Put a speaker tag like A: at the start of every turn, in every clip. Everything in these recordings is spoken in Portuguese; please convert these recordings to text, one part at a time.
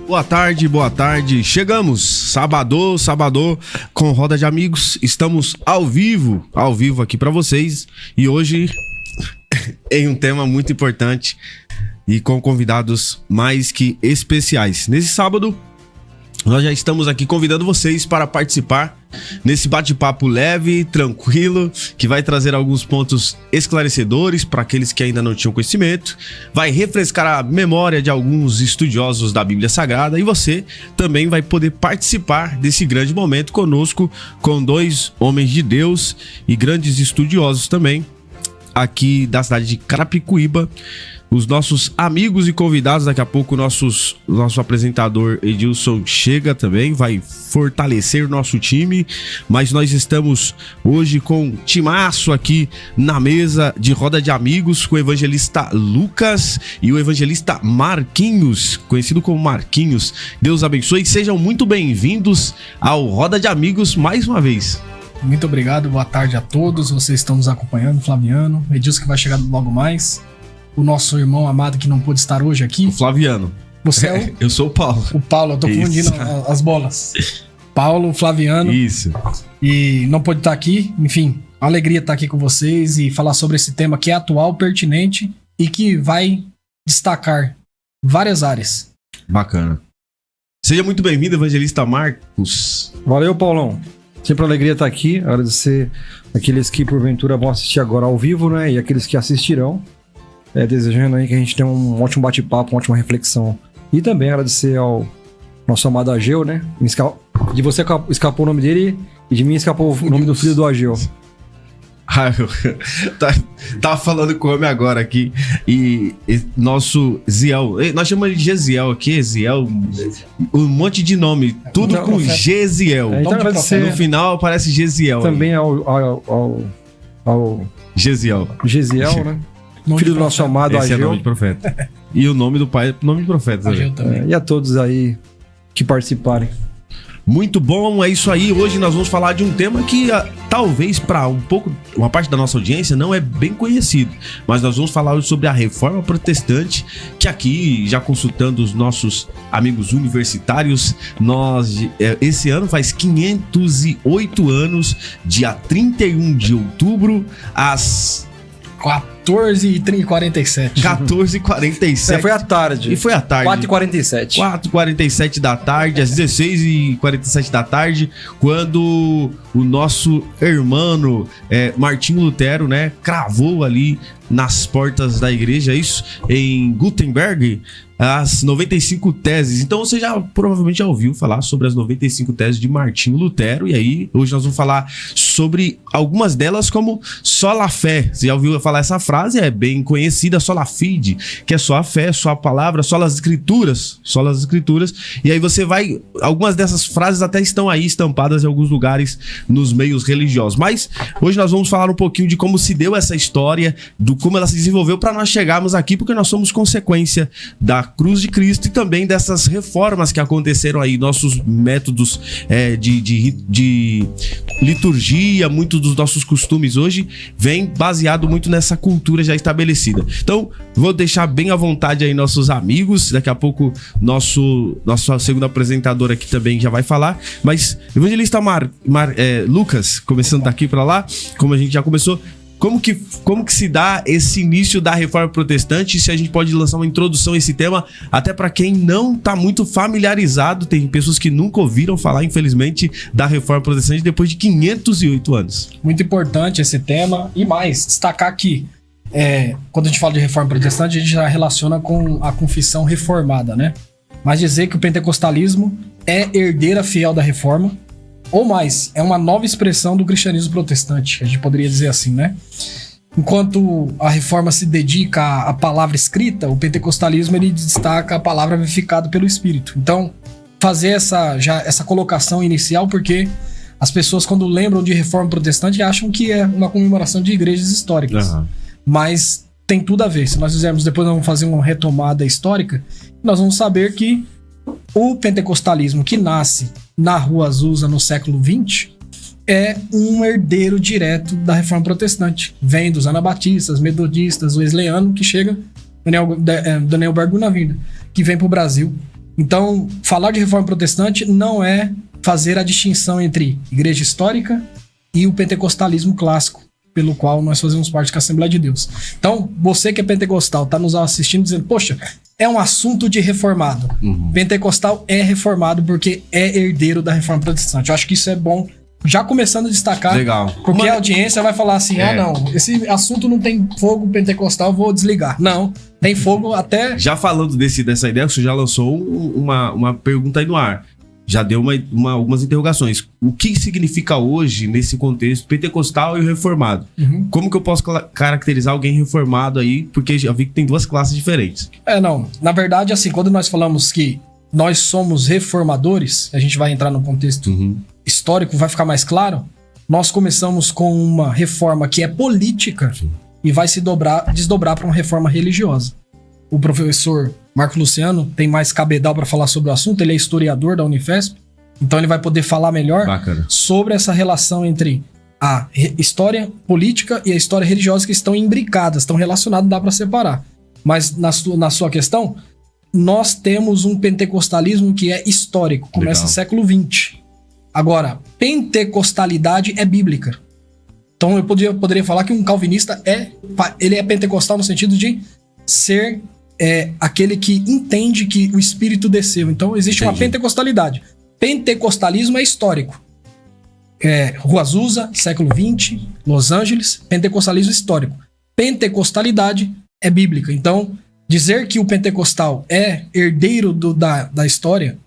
A: Boa tarde. Chegamos, sábado, com Roda de Amigos. Estamos ao vivo aqui pra vocês. E hoje, em um tema muito importante e com convidados mais que especiais. Nesse sábado, nós já estamos aqui convidando vocês para participar nesse bate-papo leve, tranquilo, que vai trazer alguns pontos esclarecedores para aqueles que ainda não tinham conhecimento, vai refrescar a memória de alguns estudiosos da Bíblia Sagrada e você também vai poder participar desse grande momento conosco, com dois homens de Deus e grandes estudiosos também, aqui da cidade de Carapicuíba. Os nossos amigos e convidados, daqui a pouco o nosso apresentador Edilson chega também, vai fortalecer o nosso time, mas nós estamos hoje com um timaço aqui na mesa de Roda de Amigos, com o evangelista Lucas e o evangelista Marquinhos, conhecido como Marquinhos. Deus abençoe e sejam muito bem-vindos ao Roda de Amigos mais uma vez.
B: Muito obrigado, boa tarde a todos, vocês estão nos acompanhando, Flaviano, Edilson que vai chegar logo mais. O nosso irmão amado que não pôde estar hoje aqui.
A: O Flaviano.
B: Você é o...
A: Eu sou o Paulo.
B: O Paulo, eu tô confundindo as bolas. Paulo, Flaviano.
A: Isso.
B: E não pôde estar aqui. Enfim, alegria estar aqui com vocês e falar sobre esse tema que é atual, pertinente e que vai destacar várias áreas.
A: Bacana. Seja muito bem-vindo, evangelista Marcos.
C: Valeu, Paulão. Sempre uma alegria estar aqui. Agradecer aqueles que porventura vão assistir agora ao vivo, né? E aqueles que assistirão. Desejando aí que a gente tenha um ótimo bate-papo, uma ótima reflexão. E também agradecer ao nosso amado Ageu, né? De você escapou o nome dele e de mim escapou o nome do filho do Ageu.
A: Tava falando com o homem agora aqui. E nosso Ziel, nós chamamos de Gesiel aqui, Ziel, um monte de nome, tudo com Gesiel.
C: Então
A: no final aparece Gesiel.
C: Também ao
A: Gesiel,
C: né? Filho do nosso amado
A: Esse
C: Ageu.
A: É nome de profeta. E o nome do pai é nome de profeta.
B: Ageu também.
C: E a todos aí que participarem.
A: Muito bom, é isso aí. Hoje nós vamos falar de um tema que talvez para uma parte da nossa audiência não é bem conhecido, mas nós vamos falar hoje sobre a Reforma Protestante, que aqui, já consultando os nossos amigos universitários, esse ano faz 508 anos, dia 31 de outubro, às
B: 14h47.
A: 14h47.
C: Foi à tarde.
A: E foi à tarde.
C: 4h47.
A: 4h47 da tarde, às 16h47 da tarde, quando o nosso irmão Martinho Lutero, né, cravou ali nas portas da igreja, isso, em Gutenberg, as 95 teses. Então você provavelmente já ouviu falar sobre as 95 teses de Martinho Lutero, e aí hoje nós vamos falar sobre algumas delas, como sola fé. Você já ouviu falar essa frase? É bem conhecida, sola fide, que é só a fé, só a palavra, só as escrituras, e aí você vai, algumas dessas frases até estão aí estampadas em alguns lugares nos meios religiosos, mas hoje nós vamos falar um pouquinho de como se deu essa história, como ela se desenvolveu para nós chegarmos aqui, porque nós somos consequência da cruz de Cristo e também dessas reformas que aconteceram aí, nossos métodos de liturgia, muitos dos nossos costumes hoje vem baseado muito nessa cultura já estabelecida. Então, vou deixar bem à vontade aí nossos amigos, daqui a pouco nosso segundo apresentador aqui também já vai falar, mas evangelista Lucas, começando daqui para lá, como a gente já começou, como que se dá esse início da Reforma Protestante? Se a gente pode lançar uma introdução a esse tema, até para quem não está muito familiarizado, tem pessoas que nunca ouviram falar, infelizmente, da Reforma Protestante depois de 508 anos.
B: Muito importante esse tema, e mais, destacar que quando a gente fala de Reforma Protestante, a gente já relaciona com a confissão reformada, né? Mas dizer que o pentecostalismo é herdeira fiel da Reforma, ou mais, é uma nova expressão do cristianismo protestante, a gente poderia dizer assim, né? Enquanto a Reforma se dedica à palavra escrita, o pentecostalismo ele destaca a palavra vivificada pelo Espírito. Então, fazer essa colocação inicial, porque as pessoas, quando lembram de Reforma Protestante, acham que é uma comemoração de igrejas históricas. Uhum. Mas tem tudo a ver. Se nós fizermos, depois nós vamos fazer uma retomada histórica, nós vamos saber que o pentecostalismo que nasce na Rua Azusa no século XX é um herdeiro direto da Reforma Protestante. Vem dos anabatistas, metodistas, wesleyano, que chega, Daniel Berg na vinda, que vem para o Brasil Então, falar de reforma protestante não é fazer a distinção entre igreja histórica e o pentecostalismo clássico, pelo qual nós fazemos parte da Assembleia de Deus. Então, você que é pentecostal, está nos assistindo dizendo, poxa, é um assunto de reformado. Pentecostal é reformado porque é herdeiro da reforma protestante. Eu acho que isso é bom, já começando a destacar.
A: Legal.
B: Porque a audiência vai falar assim, não, esse assunto não tem fogo pentecostal, vou desligar. Não, tem fogo até...
A: Já falando dessa ideia, você já lançou uma pergunta aí no ar. Já deu algumas interrogações. O que significa hoje, nesse contexto, pentecostal e reformado? Como que eu posso caracterizar alguém reformado aí? Porque já vi que tem duas classes diferentes.
B: Não. Na verdade, assim, quando nós falamos que nós somos reformadores, a gente vai entrar no contexto histórico, vai ficar mais claro. Nós começamos com uma reforma que é política e vai se desdobrar para uma reforma religiosa. O professor Marco Luciano tem mais cabedal para falar sobre o assunto, ele é historiador da Unifesp, então ele vai poder falar melhor sobre essa relação entre a história política e a história religiosa que estão imbricadas, estão relacionadas, dá para separar. Mas na sua questão, nós temos um pentecostalismo que é histórico, começa no século XX. Agora, pentecostalidade é bíblica. Então eu poderia falar que um calvinista ele é pentecostal no sentido de ser aquele que entende que o Espírito desceu. Então existe uma pentecostalidade. Pentecostalismo é histórico. Rua Azusa, século XX, Los Angeles, pentecostalismo histórico. Pentecostalidade é bíblica. Então, dizer que o pentecostal é herdeiro da história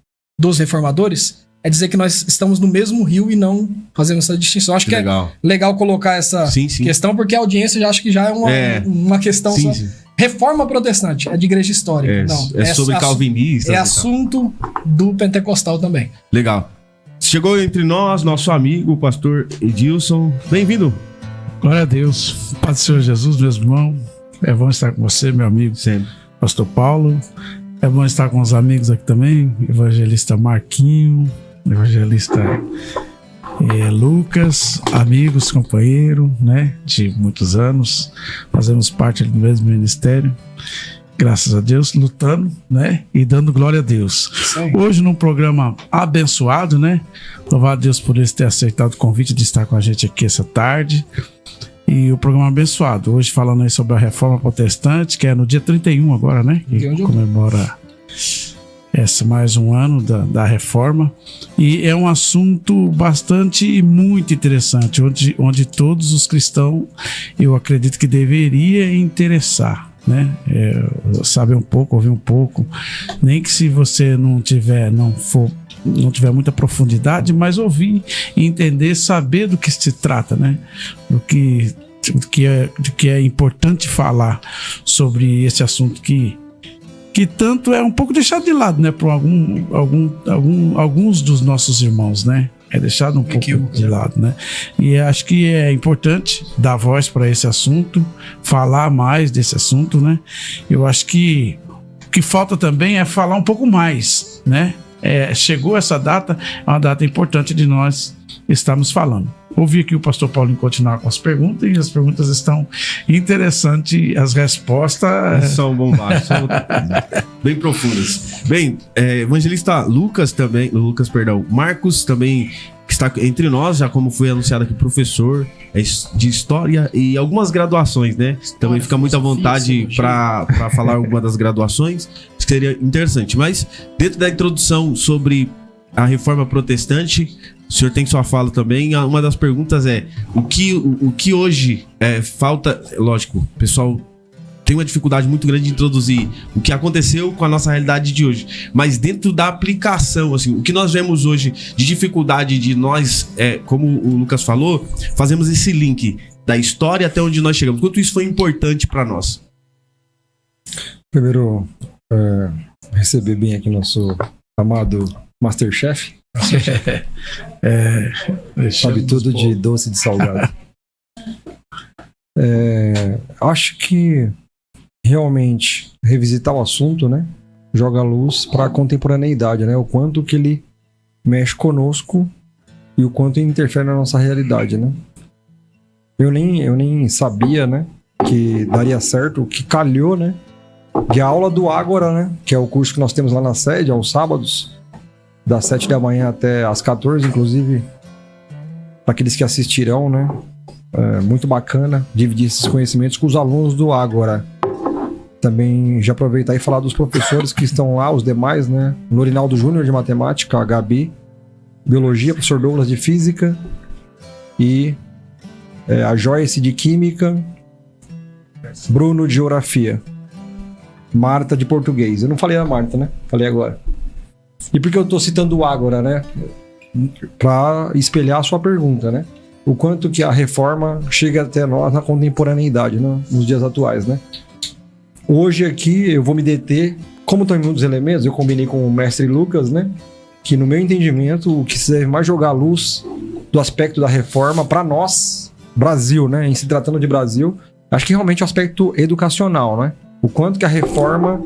B: dos reformadores é dizer que nós estamos no mesmo rio e não fazemos essa distinção. Acho que é legal colocar essa questão, porque a audiência já acha que já é uma questão só. Reforma protestante é de igreja histórica. Não,
A: sobre calvinistas.
B: É assunto do pentecostal também.
A: Legal. Chegou entre nós nosso amigo, o pastor Edilson. Bem-vindo.
D: Glória a Deus. Paz do Senhor Jesus, meu irmão. É bom estar com você, meu amigo.
A: Sempre.
D: Pastor Paulo. É bom estar com os amigos aqui também. Evangelista Marquinho. Evangelista Lucas, amigos, companheiro, né, de muitos anos, fazemos parte do mesmo ministério, graças a Deus, lutando, né, e dando glória a Deus.
B: Sim.
D: Hoje num programa abençoado, né, louvar a Deus por ele ter aceitado o convite de estar com a gente aqui essa tarde, e o programa abençoado, hoje falando aí sobre a Reforma Protestante, que é no dia 31 agora, né, que comemora mais um ano da reforma, e é um assunto bastante e muito interessante, onde todos os cristãos, eu acredito que deveria interessar, né? Saber um pouco, ouvir um pouco, nem que se você não tiver muita profundidade, mas ouvir e entender, saber do que se trata, né? Do que é importante falar sobre esse assunto que tanto é um pouco deixado de lado, né, por alguns dos nossos irmãos, né? É deixado um pouco de lado, né? E acho que é importante dar voz para esse assunto, falar mais desse assunto, né? Eu acho que o que falta também é falar um pouco mais, né? Chegou essa data, é uma data importante de nós estarmos falando. Ouvi aqui o pastor Paulinho continuar com as perguntas, e as perguntas estão interessantes, as respostas
A: são bombásticas, são bem profundas. Bem, evangelista Marcos também, que está entre nós, já como foi anunciado aqui, professor de história e algumas graduações, né? Também fica muito à vontade para falar alguma das graduações, que seria interessante. Mas dentro da introdução sobre a Reforma Protestante, o senhor tem sua fala também. Uma das perguntas é o que hoje falta. Lógico, o pessoal tem uma dificuldade muito grande de introduzir o que aconteceu com a nossa realidade de hoje, mas dentro da aplicação, assim, o que nós vemos hoje de dificuldade de nós, como o Lucas falou, fazemos esse link da história até onde nós chegamos. Quanto isso foi importante para nós?
C: Primeiro, receber bem aqui nosso amado Masterchef. Sabe tudo de doce e de salgado. Acho que realmente revisitar o assunto, né, joga luz para a contemporaneidade, né, o quanto que ele mexe conosco e o quanto ele interfere na nossa realidade, né. Eu nem sabia, né, que daria certo, o que calhou, né, de aula do Ágora, né? Que é o curso que nós temos lá na sede, aos sábados, das 7 da manhã até às 14, inclusive, para aqueles que assistirão, né? É muito bacana dividir esses conhecimentos com os alunos do Ágora. Também já aproveitar e falar dos professores que estão lá, os demais, né? Lorinaldo Júnior de Matemática, a Gabi, Biologia, professor Douglas de Física e a Joyce de Química, Bruno de Geografia, Marta de Português. Eu não falei a Marta, né? Falei agora. E por que eu tô citando o Ágora, né? Para espelhar a sua pergunta, né? O quanto que a reforma chega até nós na contemporaneidade, né? Nos dias atuais, né? Hoje aqui eu vou me deter, como estão em muitos elementos, eu combinei com o mestre Lucas, né? Que no meu entendimento, o que se deve mais jogar a luz do aspecto da reforma para nós, Brasil, né? Em se tratando de Brasil, acho que realmente é o aspecto educacional, né? O quanto que a reforma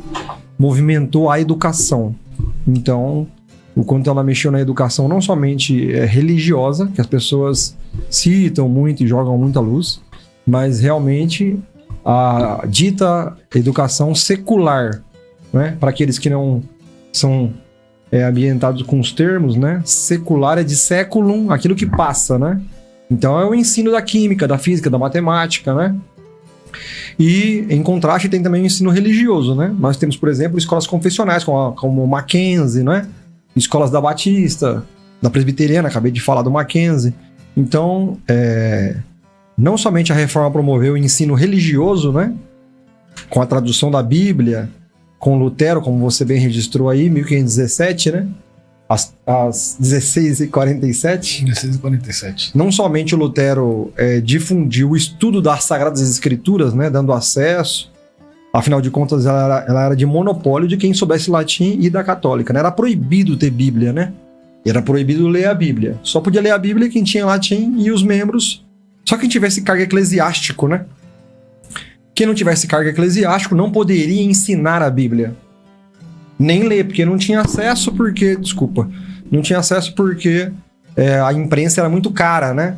C: movimentou a educação. Então, o quanto ela mexeu na educação não somente religiosa, que as pessoas citam muito e jogam muita luz, mas realmente a dita educação secular, né? Para aqueles que não são ambientados com os termos, né? Secular é de séculum, aquilo que passa, né? Então é o ensino da química, da física, da matemática, né? E em contraste tem também o ensino religioso, né? Nós temos, por exemplo, escolas confessionais como Mackenzie, né? Escolas da Batista, da Presbiteriana, acabei de falar do Mackenzie. Então, não somente a reforma promoveu o ensino religioso, né? Com a tradução da Bíblia, com Lutero, como você bem registrou aí, 1517, né? Às 16h47.
B: 16h47.
C: Não somente o Lutero difundiu o estudo das Sagradas Escrituras, né? Dando acesso. Afinal de contas, ela era de monopólio de quem soubesse latim e da católica, né? Era proibido ter Bíblia, né? Era proibido ler a Bíblia. Só podia ler a Bíblia quem tinha latim e os membros. Só quem tivesse cargo eclesiástico, né? Quem não tivesse cargo eclesiástico não poderia ensinar a Bíblia. Nem ler, porque não tinha acesso, não tinha acesso porque a imprensa era muito cara, né?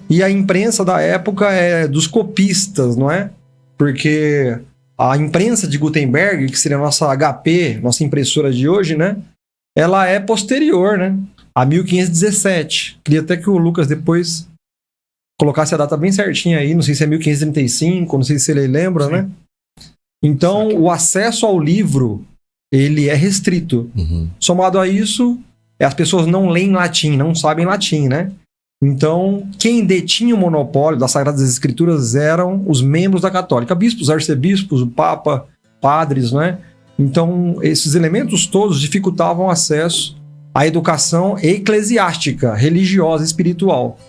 C: E a imprensa da época é dos copistas, não é? Porque a imprensa de Gutenberg, que seria a nossa HP, nossa impressora de hoje, né? Ela é posterior, né? A 1517. Queria até que o Lucas depois colocasse a data bem certinha aí, não sei se é 1535, não sei se ele lembra, sim, né? Então, o acesso ao livro, ele é restrito.
A: Uhum.
C: Somado a isso, as pessoas não leem latim, não sabem latim, né? Então, quem detinha o monopólio das Sagradas Escrituras eram os membros da Católica, bispos, arcebispos, o Papa, padres, né? Então, esses elementos todos dificultavam o acesso à educação eclesiástica, religiosa e espiritual.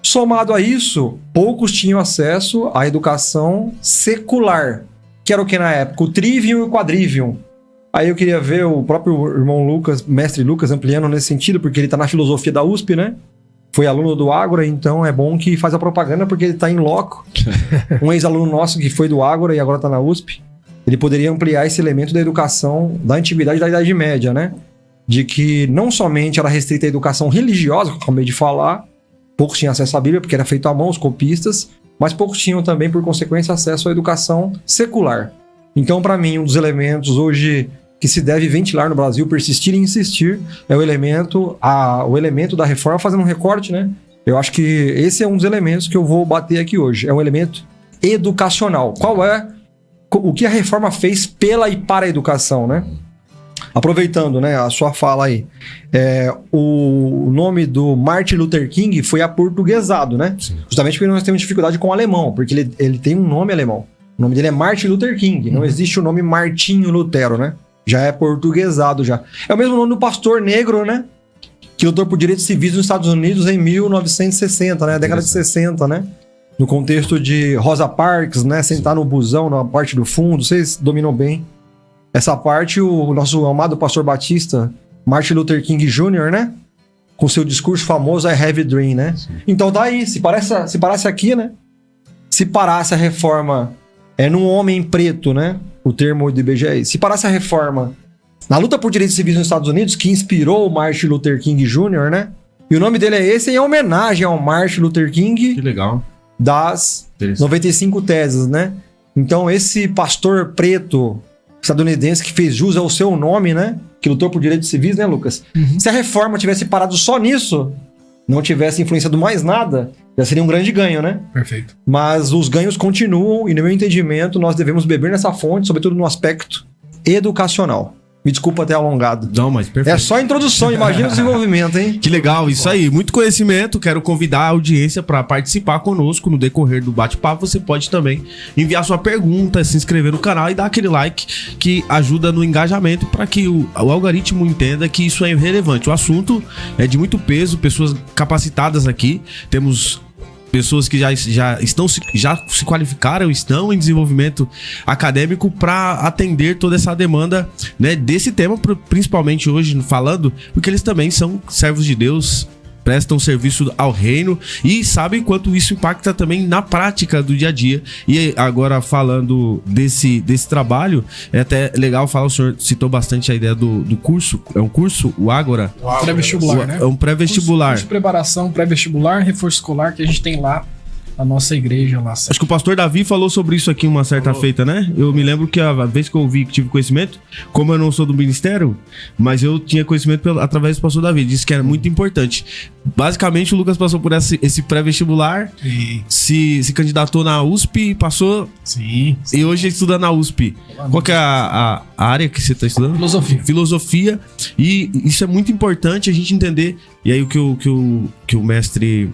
C: Somado a isso, poucos tinham acesso à educação secular, que era o que na época? O trivium e o quadrivium. Aí eu queria ver o próprio irmão Lucas, mestre Lucas, ampliando nesse sentido, porque ele está na filosofia da USP, né? Foi aluno do Ágora, então é bom que faz a propaganda, porque ele está em loco. Um ex-aluno nosso que foi do Ágora e agora está na USP, ele poderia ampliar esse elemento da educação da antiguidade e da Idade Média, né? De que não somente era restrita à educação religiosa, que eu acabei de falar, poucos tinham acesso à Bíblia, porque era feito à mão, os copistas, mas poucos tinham também, por consequência, acesso à educação secular. Então, para mim, um dos elementos hoje que se deve ventilar no Brasil, persistir e insistir, é o elemento da reforma, fazendo um recorte, né? Eu acho que esse é um dos elementos que eu vou bater aqui hoje. É um elemento educacional. Qual é o que a reforma fez pela e para a educação, né? Aproveitando, né, a sua fala aí, o nome do Martin Luther King foi aportuguesado, né? Sim. Justamente porque nós temos dificuldade com o alemão, porque ele tem um nome alemão. O nome dele é Martin Luther King, não existe o nome Martinho Lutero, né? Já é portuguesado já. É o mesmo nome do pastor negro, né? Que lutou por direitos civis nos Estados Unidos em 1960, né? Década de 60, né? No contexto de Rosa Parks, né? Sentar no busão, na parte do fundo. Vocês dominam bem essa parte. O nosso amado pastor batista, Martin Luther King Jr., né? Com seu discurso famoso, I Have a Dream, né? Sim. Então tá aí. Se parasse aqui, né? Se parasse a reforma num homem preto, né? O termo do IBGE. Se parasse a reforma na luta por direitos civis nos Estados Unidos, que inspirou o Martin Luther King Jr., né? E o nome dele é esse, em homenagem ao Martin Luther King.
A: Que legal.
C: Das 95 teses, né? Então, esse pastor preto estadunidense que fez jus ao seu nome, né? Que lutou por direitos civis, né, Lucas? Se a reforma tivesse parado só nisso, não tivesse influenciado mais nada, já seria um grande ganho, né?
B: Perfeito.
C: Mas os ganhos continuam e, no meu entendimento, nós devemos beber nessa fonte, sobretudo no aspecto educacional. Me desculpa ter alongado.
A: Não, mas perfeito.
C: É só a introdução, imagina o desenvolvimento, hein?
A: Que legal, isso aí. Muito conhecimento. Quero convidar a audiência para participar conosco no decorrer do bate-papo. Você pode também enviar sua pergunta, se inscrever no canal e dar aquele like que ajuda no engajamento para que o algoritmo entenda que isso é relevante. O assunto é de muito peso, pessoas capacitadas aqui. Temos pessoas que já se qualificaram, estão em desenvolvimento acadêmico para atender toda essa demanda, né, desse tema, principalmente hoje falando, porque eles também são servos de Deus, prestam serviço ao reino e sabem quanto isso impacta também na prática do dia a dia. E agora, falando desse trabalho, é até legal falar, o senhor citou bastante a ideia do curso, é um curso, o Ágora?
B: Pré-vestibular, né?
A: É um pré-vestibular.
B: Curso de preparação, pré-vestibular, reforço escolar que a gente tem lá na nossa igreja lá.
A: Acho que o pastor Davi falou sobre isso aqui uma certa feita, né? Eu me lembro que a vez que eu ouvi, que tive conhecimento, como eu não sou do ministério, mas eu tinha conhecimento através do pastor Davi, disse que era muito importante. Basicamente, o Lucas passou por esse pré-vestibular, se candidatou na USP, passou.
B: Sim.
A: E hoje estuda na USP. Qual que é a área que você está estudando? Filosofia. E isso é muito importante a gente entender. E aí o que o mestre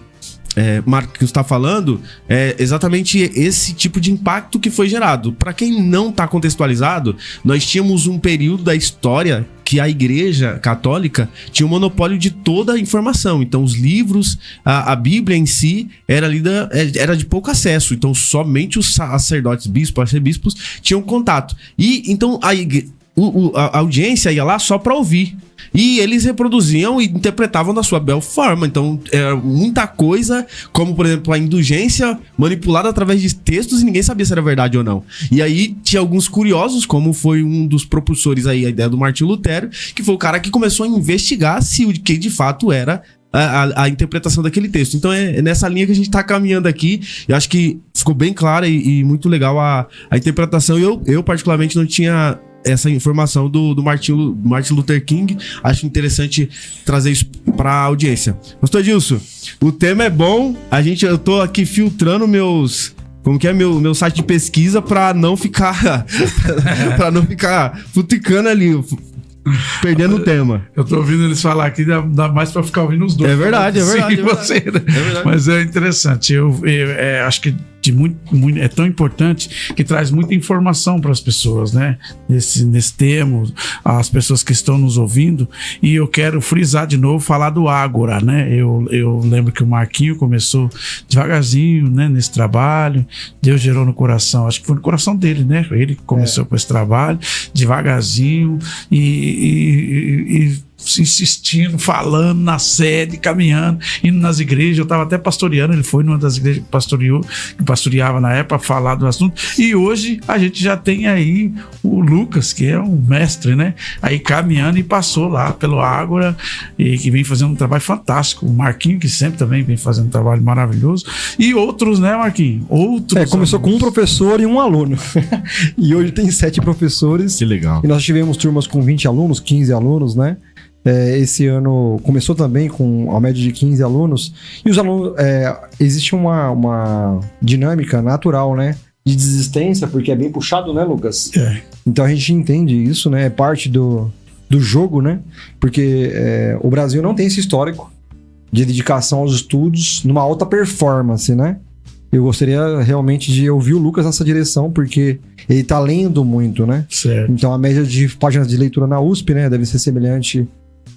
A: Marcos está falando é exatamente esse tipo de impacto que foi gerado. Para quem não está contextualizado, nós tínhamos um período da história que a Igreja Católica tinha o monopólio de toda a informação. Então, os livros, a Bíblia em si era de pouco acesso. Então, somente os sacerdotes, bispos, arcebispos tinham contato. E então a audiência ia lá só para ouvir. E eles reproduziam e interpretavam da sua bela forma. Então, era muita coisa, como, por exemplo, a indulgência manipulada através de textos e ninguém sabia se era verdade ou não. E aí, tinha alguns curiosos, como foi um dos propulsores aí, a ideia do Martinho Lutero, que foi o cara que começou a investigar se o que de fato era a interpretação daquele texto. Então, é nessa linha que a gente tá caminhando aqui. Eu acho que ficou bem clara e muito legal a interpretação. Eu, particularmente, não tinha essa informação do Martin Luther King. Acho interessante trazer isso pra audiência. Pastor Edilson, o tema é bom. Eu tô aqui filtrando meu site de pesquisa pra não ficar futricando ali, perdendo o tema.
D: Eu tô ouvindo eles falar aqui, dá mais pra ficar ouvindo os dois.
A: É verdade.
D: Você, né? É verdade. Mas é interessante. Eu acho que é tão importante que traz muita informação para as pessoas, né? Nesse tema, as pessoas que estão nos ouvindo. E eu quero frisar de novo, falar do Ágora, né? Eu lembro que o Marquinho começou devagarzinho, né? Nesse trabalho. Deus gerou no coração, acho que foi no coração dele, né? Ele que começou com esse trabalho, devagarzinho e insistindo, falando na sede, caminhando, indo nas igrejas. Eu estava até pastoreando, ele foi numa das igrejas que pastoreava na época, para falar do assunto. E hoje a gente já tem aí o Lucas, que é um mestre, né? Aí caminhando e passou lá pelo Ágora, e que vem fazendo um trabalho fantástico. O Marquinho, que sempre também vem fazendo um trabalho maravilhoso. E outros, né, Marquinho?
C: Começou com um professor e um aluno. E hoje tem 7 professores.
A: Que legal.
C: E nós tivemos turmas com 20 alunos, 15 alunos, né? Esse ano começou também com a média de 15 alunos. E os alunos, existe uma dinâmica natural, né? De desistência, porque é bem puxado, né, Lucas? Então a gente entende isso, né? É parte do jogo, né? Porque o Brasil não tem esse histórico de dedicação aos estudos numa alta performance, né? Eu gostaria realmente de ouvir o Lucas nessa direção, porque ele tá lendo muito, né?
D: Certo.
C: Então a média de páginas de leitura na USP, né, deve ser semelhante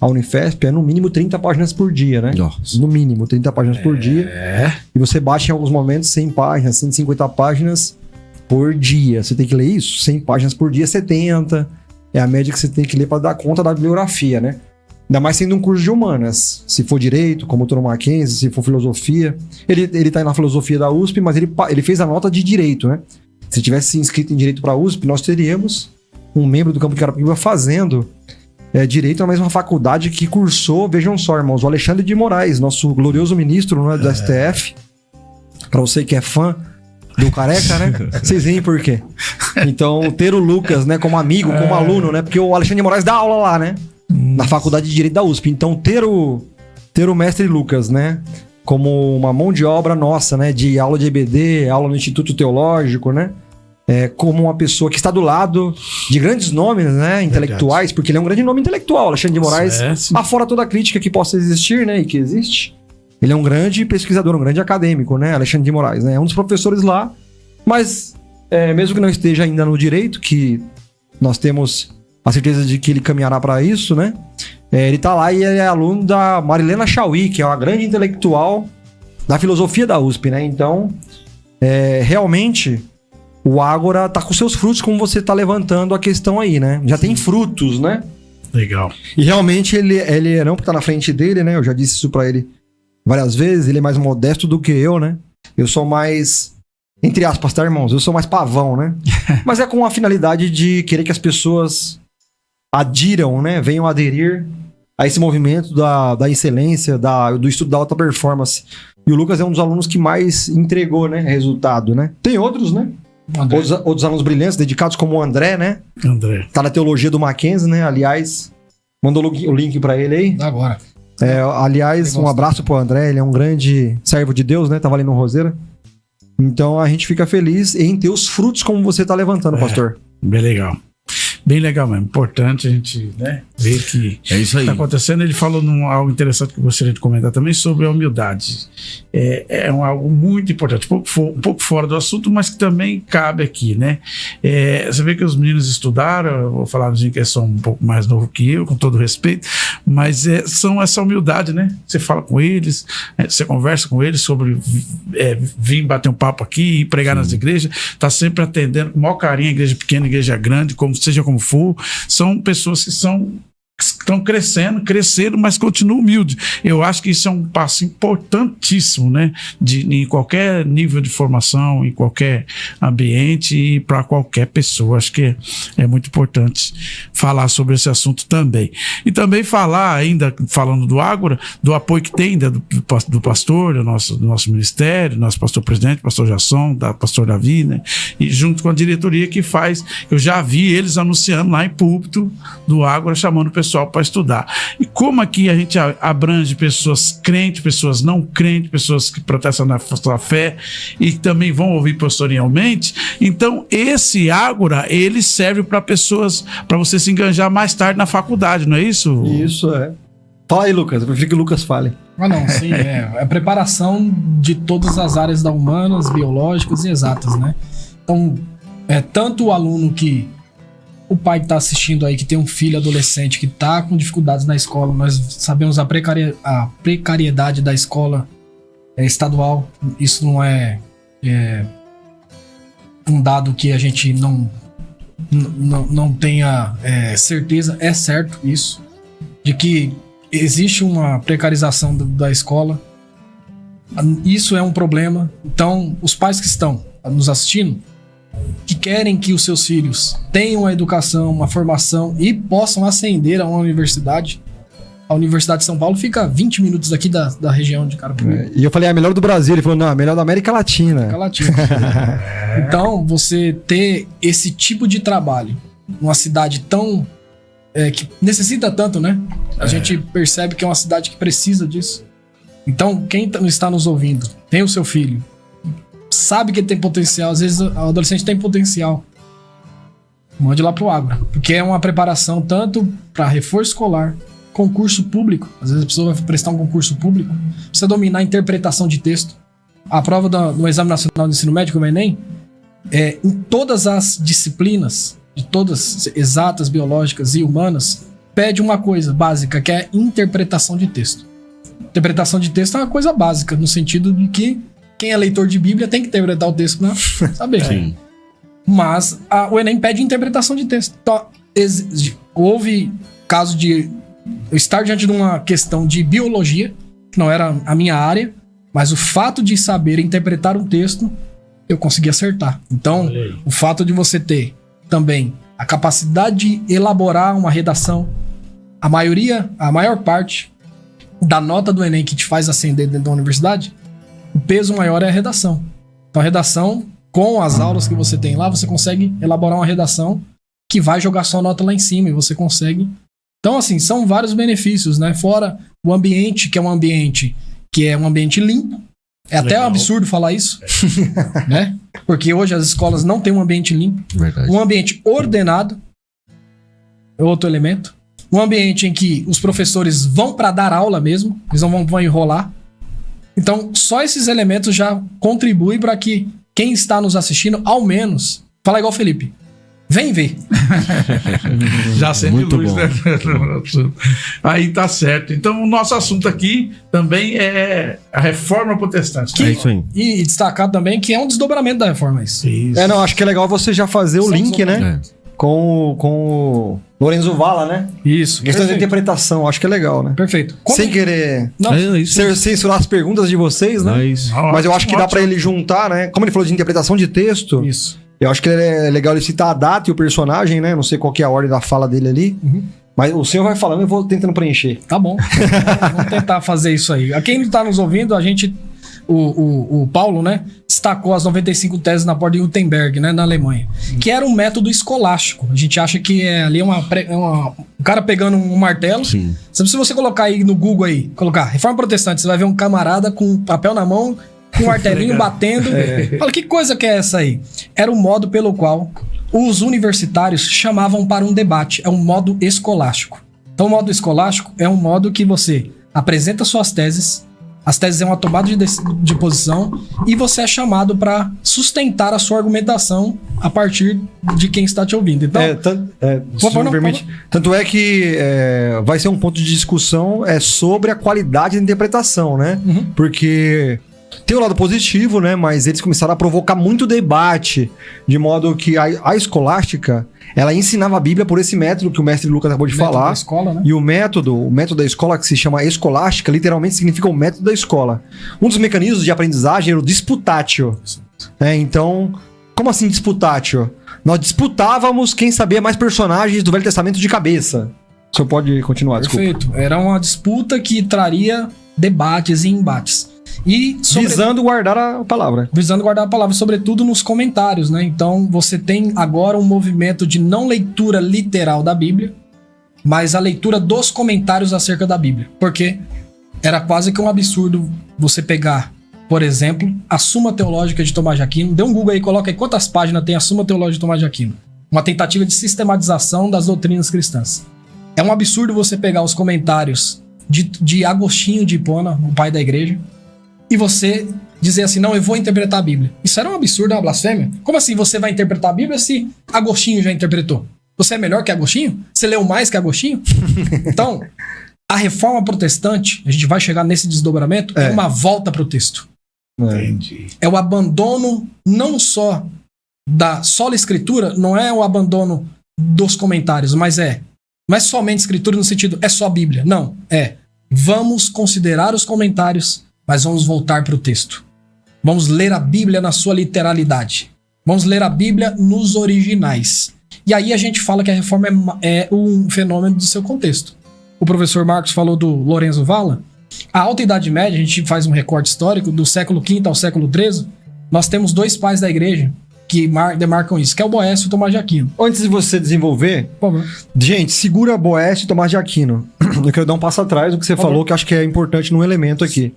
C: à Unifesp, é no mínimo 30 páginas por dia, né?
A: Nossa.
C: No mínimo 30 páginas por dia. E você bate em alguns momentos 100 páginas, 150 páginas por dia. Você tem que ler isso? 100 páginas por dia, 70. É a média que você tem que ler para dar conta da bibliografia, né? Ainda mais sendo um curso de humanas. Se for direito, como o Dr. Mackenzie, se for filosofia. Ele tá na filosofia da USP, mas ele fez a nota de direito, né? Se tivesse inscrito em direito para a USP, nós teríamos um membro do campo de Carapicuíba fazendo direito na mesma faculdade que cursou, vejam só, irmãos, o Alexandre de Moraes, nosso glorioso ministro, né, do STF. Para você que é fã do careca, né? Vocês veem por quê? Então, ter o Lucas, né, como amigo, como aluno, né? Porque o Alexandre de Moraes dá aula lá, né? Na Faculdade de Direito da USP. Então, ter o mestre Lucas, né? Como uma mão de obra nossa, né? De aula de EBD, aula no Instituto Teológico, né? Como uma pessoa que está do lado de grandes nomes, né? Intelectuais, porque ele é um grande nome intelectual, Alexandre de Moraes. Afora toda a crítica que possa existir, né? E que existe. Ele é um grande pesquisador, um grande acadêmico, né? Alexandre de Moraes, né? É um dos professores lá. Mas, mesmo que não esteja ainda no direito, que nós temos a certeza de que ele caminhará para isso, né? Ele tá lá e é aluno da Marilena Chauí, que é uma grande intelectual da filosofia da USP, né? Então, realmente, o Ágora tá com seus frutos, como você tá levantando a questão aí, né? Já tem frutos, né?
D: Legal.
C: E realmente ele não tá na frente dele, né? Eu já disse isso pra ele várias vezes, ele é mais modesto do que eu, né? Eu sou mais, entre aspas, tá, irmãos? Eu sou mais pavão, né? Mas é com a finalidade de querer que as pessoas adiram, né? Venham aderir a esse movimento da excelência, do estudo da alta performance. E o Lucas é um dos alunos que mais entregou, né? Resultado, né? Tem outros, né? Outros alunos brilhantes, dedicados, como o André, né?
D: André.
C: Tá na teologia do Mackenzie, né? Aliás, mandou o link pra ele aí.
B: Agora.
C: Aliás, um abraço pro André, ele é um grande servo de Deus, né? Tava ali no Roseira. Então a gente fica feliz em ter os frutos como você tá levantando, pastor.
D: Bem legal. Bem legal mesmo. Importante a gente, né, ver que
A: É isso aí.
D: está acontecendo. Ele falou algo interessante que eu gostaria de comentar também sobre a humildade. Algo muito importante, um pouco fora do assunto, mas que também cabe aqui, né? Você vê que os meninos estudaram, eu vou falar que são um pouco mais novo que eu, com todo respeito, mas são essa humildade, né? Você fala com eles, você conversa com eles sobre vir bater um papo aqui e pregar nas igrejas, tá sempre atendendo com o maior carinho, igreja pequena, igreja grande, seja como for, são pessoas que estão crescendo, mas continuam humildes. Eu acho que isso é um passo importantíssimo, né? Em qualquer nível de formação, em qualquer ambiente e para qualquer pessoa. Acho que é muito importante falar sobre esse assunto também. E também falar, ainda falando do Ágora, do apoio que tem do pastor, do nosso ministério, nosso pastor presidente, pastor Jasson, da pastor Davi, né? E junto com a diretoria que faz, eu já vi eles anunciando lá em púlpito do Ágora, chamando o pessoal para estudar. E como aqui a gente abrange pessoas crentes, pessoas não crentes, pessoas que protestam na sua fé e que também vão ouvir pastorialmente, então esse Ágora, ele serve para pessoas, para você se enganjar mais tarde na faculdade, não é isso?
C: Isso, Fala aí, Lucas. Eu prefiro que o Lucas fale.
B: Não, sim. É a preparação de todas as áreas da humanas, biológicas e exatas, né? Então, tanto o aluno que o pai que está assistindo aí, que tem um filho adolescente que está com dificuldades na escola, nós sabemos a precariedade da escola estadual. Isso não é um dado que a gente não tenha certeza. É certo isso, de que existe uma precarização da escola. Isso é um problema. Então, os pais que estão nos assistindo, que querem que os seus filhos tenham uma educação, uma formação e possam ascender a uma universidade. A Universidade de São Paulo fica 20 minutos daqui da região de Carapicuíba.
C: E eu falei, a melhor do Brasil. Ele falou, não, a melhor da América Latina. Então, você ter esse tipo de trabalho numa cidade tão... que necessita tanto, né? A gente percebe que é uma cidade que precisa disso. Então, quem está nos ouvindo, tem o seu filho, sabe que ele tem potencial, às vezes o adolescente tem potencial, mande lá pro Ágora, porque é uma preparação tanto para reforço escolar, concurso público. Às vezes a pessoa vai prestar um concurso público, precisa dominar a interpretação de texto. A prova no Exame Nacional de Ensino Médio, o Enem, em todas as disciplinas, de todas exatas, biológicas e humanas, pede uma coisa básica, que é interpretação de texto. Interpretação de texto é uma coisa básica, no sentido de que quem é leitor de Bíblia tem que interpretar o texto pra saber.
A: Sim.
B: Mas o Enem pede interpretação de texto. Então, houve caso de eu estar diante de uma questão de biologia, que não era a minha área, mas o fato de saber interpretar um texto, eu consegui acertar. Então, o fato de você ter também a capacidade de elaborar uma redação, a maior parte da nota do Enem que te faz ascender dentro da universidade, o peso maior é a redação. Então a redação com as aulas que você tem lá, você consegue elaborar uma redação que vai jogar sua nota lá em cima e você consegue. Então, assim, são vários benefícios, né? Fora o ambiente, que é um ambiente limpo. É até um absurdo falar isso, né? Porque hoje as escolas não têm um ambiente limpo.
E: Verdade.
B: Um ambiente ordenado é outro elemento. Um ambiente em que os professores vão para dar aula mesmo, eles não vão enrolar. Então, só esses elementos já contribuem para que quem está nos assistindo, ao menos, fala igual o Felipe, vem ver.
D: Já acende
A: Muito
D: luz,
A: bom.
D: né? Aí tá certo. Então, o nosso assunto aqui também é a reforma protestante.
A: É isso aí.
B: E destacar também que é um desdobramento da reforma isso.
D: Isso.
C: Não, acho que é legal você já fazer o
B: São
C: link,
B: os
C: né? Com o Lorenzo Valla, né?
B: Isso.
C: Questão de
B: Perfeito.
C: interpretação, acho que é legal, né?
B: Perfeito. Como-
C: Sem querer
B: Não,
A: É isso.
C: censurar as perguntas de vocês, né?
A: É isso.
C: Mas eu acho que dá pra ele juntar, né? Como ele falou de interpretação de texto,
B: Isso.
C: eu acho que é legal ele citar a data e o personagem, né? Não sei qual que é a ordem da fala dele ali.
B: Uhum.
C: Mas o senhor vai falando, eu vou tentando preencher.
B: Tá bom. Vamos tentar fazer isso aí. A quem está nos ouvindo, a gente. O Paulo, né? Destacou as 95 teses na porta de Gutenberg, né? Na Alemanha. Que era um método escolástico. A gente acha que ali é um cara pegando um martelo.
A: Sim.
B: Se você colocar aí no Google aí, colocar Reforma Protestante, você vai ver um camarada com papel na mão, com um martelinho batendo. Fala, que coisa que é essa aí? Era o modo pelo qual os universitários chamavam para um debate. É um modo escolástico. Então, o modo escolástico é um modo que você apresenta suas teses, as teses é uma tomada de posição e você é chamado para sustentar a sua argumentação a partir de quem está te ouvindo. Então,
C: Se
B: favor,
C: me
B: não,
C: permite. Tanto é que vai ser um ponto de discussão sobre a qualidade da interpretação, né?
B: Uhum.
C: Porque tem o lado positivo, né? Mas eles começaram a provocar muito debate, de modo que a escolástica, ela ensinava a Bíblia por esse método que o mestre Lucas acabou de
B: método
C: falar.
B: da escola, né?
C: E o método da escola, que se chama escolástica, literalmente significa o método da escola. Um dos mecanismos de aprendizagem era o disputatio. Então, como assim disputatio? Nós disputávamos quem sabia mais personagens do Velho Testamento de cabeça. O senhor pode continuar, desculpa.
B: Perfeito. Era uma disputa que traria debates e embates. E
C: Visando guardar a palavra.
B: visando guardar a palavra, sobretudo nos comentários, né? Então, você tem agora um movimento de não leitura literal da Bíblia, mas a leitura dos comentários acerca da Bíblia. Porque era quase que um absurdo você pegar, por exemplo, a Suma Teológica de Tomás de Aquino. Dê um Google aí, coloca aí quantas páginas tem a Suma Teológica de Tomás de Aquino. Uma tentativa de sistematização das doutrinas cristãs. É um absurdo você pegar os comentários de Agostinho de Hipona, o pai da igreja, e você dizer assim, não, eu vou interpretar a Bíblia. Isso era um absurdo, uma blasfêmia. Como assim você vai interpretar a Bíblia se Agostinho já interpretou? Você é melhor que Agostinho? Você leu mais que Agostinho? Então, a reforma protestante, a gente vai chegar nesse desdobramento, é uma volta para o texto.
D: Entendi.
B: É o abandono não só da sola escritura, não é o abandono dos comentários, mas não é somente escritura no sentido, é só Bíblia. Não, vamos considerar os comentários, mas vamos voltar para o texto. Vamos ler a Bíblia na sua literalidade. Vamos ler a Bíblia nos originais. E aí a gente fala que a reforma é um fenômeno do seu contexto. O professor Marcos falou do Lorenzo Valla. A Alta Idade Média, a gente faz um recorte histórico, do século V ao século XIII, nós temos dois pais da igreja que demarcam isso, que é o Boécio e o Tomás de Aquino.
C: Antes de você desenvolver,
B: Por favor.
C: gente, segura Boécio e Tomás de Aquino. Eu quero dar um passo atrás do que você falou, que eu acho que é importante num elemento aqui.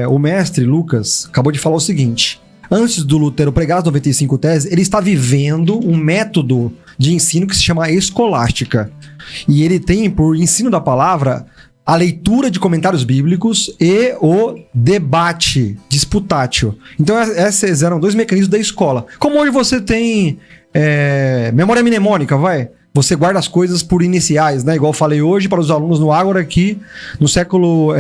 C: O mestre Lucas acabou de falar o seguinte: antes do Lutero pregar as 95 teses, ele está vivendo um método de ensino que se chama escolástica. E ele tem por ensino da palavra a leitura de comentários bíblicos e o debate disputátil. Então esses eram dois mecanismos da escola. Como hoje você tem memória mnemônica, você guarda as coisas por iniciais, né? Igual eu falei hoje para os alunos no Ágora aqui, no século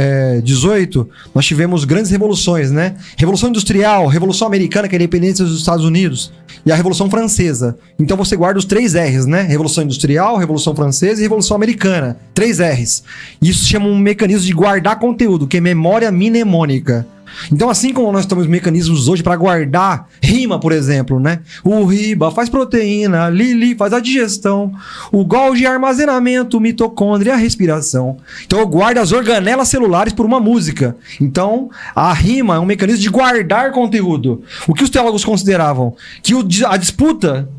C: XVIII, nós tivemos grandes revoluções, né? Revolução Industrial, Revolução Americana, que é a independência dos Estados Unidos, e a Revolução Francesa. Então você guarda os 3 R's, né? Revolução Industrial, Revolução Francesa e Revolução Americana. 3 R's. Isso se chama um mecanismo de guardar conteúdo, que é memória mnemônica. Então, assim como nós temos mecanismos hoje para guardar rima, por exemplo, né? O riba faz proteína, a Lili faz a digestão, o Golgi armazenamento, mitocôndria, a respiração. Então, eu guardo as organelas celulares por uma música. Então, a rima é um mecanismo de guardar conteúdo. O que os teólogos consideravam? Que a disputa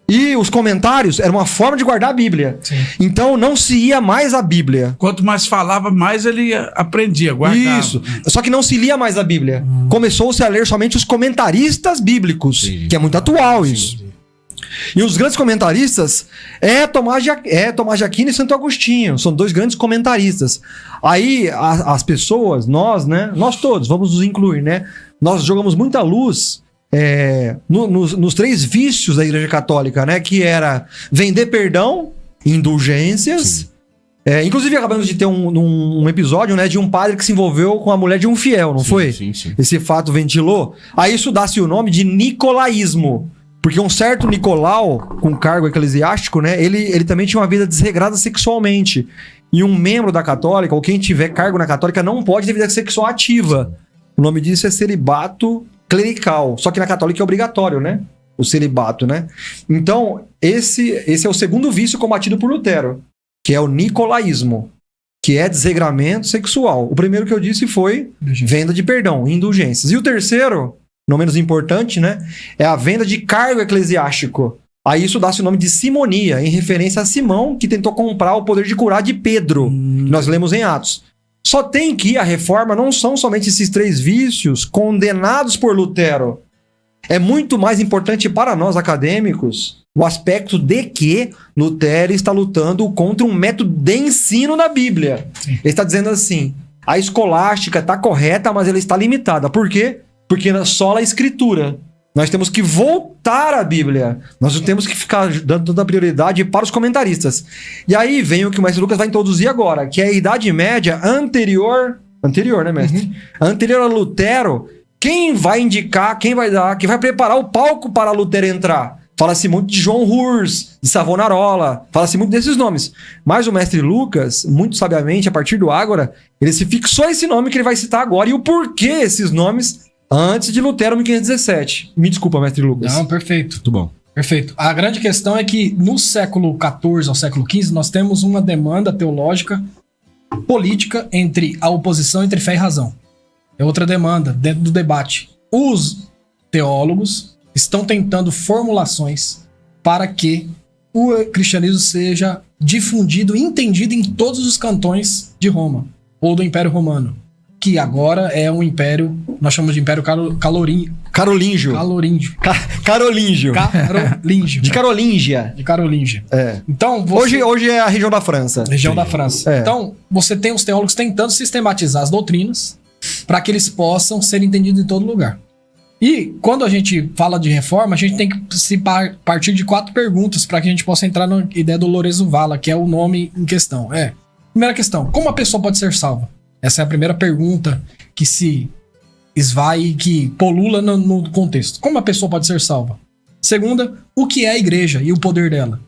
C: e os comentários eram uma forma de guardar a Bíblia.
B: Sim.
C: Então, não se ia mais a Bíblia.
D: Quanto mais falava, mais ele aprendia, guardava.
C: Isso. Só que não se lia mais a Bíblia. Começou-se a ler somente os comentaristas bíblicos, que é muito atual isso. E os grandes comentaristas é Tomás de Aquino e Santo Agostinho. São dois grandes comentaristas. Aí as pessoas, nós, né? Nós todos, vamos nos incluir, né? Nós jogamos muita luz nos 3 vícios da Igreja Católica, né? Que era vender perdão, indulgências. Inclusive, acabamos de ter um episódio, né? De um padre que se envolveu com a mulher de um fiel, não foi?
A: Sim.
C: Esse fato ventilou. Aí isso dá-se o nome de nicolaísmo. Porque um certo Nicolau, com cargo eclesiástico, né? Ele também tinha uma vida desregrada sexualmente. E um membro da católica, ou quem tiver cargo na católica, não pode ter vida sexual ativa. O nome disso é celibato clerical. Só que na católica é obrigatório, né? O celibato, né? Então, esse é o segundo vício combatido por Lutero, que é o nicolaísmo, que é desregramento sexual. O primeiro que eu disse foi venda de perdão, indulgências. E o terceiro, não menos importante, né? É a venda de cargo eclesiástico. Aí isso dá-se o nome de simonia, em referência a Simão, que tentou comprar o poder de curar de Pedro, que nós lemos em Atos. Só tem que a reforma não são somente esses 3 vícios condenados por Lutero. É muito mais importante para nós acadêmicos o aspecto de que Lutero está lutando contra um método de ensino da Bíblia. Sim. Ele está dizendo assim, a escolástica está correta, mas ela está limitada. Por quê? Porque só a escritura. Nós temos que voltar à Bíblia. Nós não temos que ficar dando toda a prioridade para os comentaristas. E aí vem o que o mestre Lucas vai introduzir agora, que é a Idade Média anterior, né, mestre? Anterior a Lutero. Quem vai indicar, quem vai preparar o palco para Lutero entrar? Fala-se muito de João Hurs, de Savonarola, fala-se muito desses nomes. Mas o mestre Lucas, muito sabiamente, a partir do Ágora, ele se fixou esse nome que ele vai citar agora e o porquê esses nomes antes de Lutero, 1517. Me desculpa, mestre Lucas.
B: Não, perfeito.
A: Muito bom.
B: Perfeito. A grande questão é que no século XIV ao século XV nós temos uma demanda teológica política entre a oposição entre fé e razão. É outra demanda dentro do debate. Os teólogos estão tentando formulações para que o cristianismo seja difundido e entendido em todos os cantões de Roma ou do Império Romano, que agora é um império, nós chamamos de Império Carolíngio.
C: De Carolíngia.
B: De Carolíngia.
C: É.
B: Então,
C: hoje é a região da França.
B: Região da França.
C: É.
B: Então, você tem os teólogos tentando sistematizar as doutrinas para que eles possam ser entendidos em todo lugar. E quando a gente fala de reforma, a gente tem que se partir de 4 perguntas para que a gente possa entrar na ideia do Lorenzo Valla, que é o nome em questão. Primeira questão, como a pessoa pode ser salva? Essa é a primeira pergunta que se esvai e que polula no contexto. Como a pessoa pode ser salva? Segunda, o que é a igreja e o poder dela?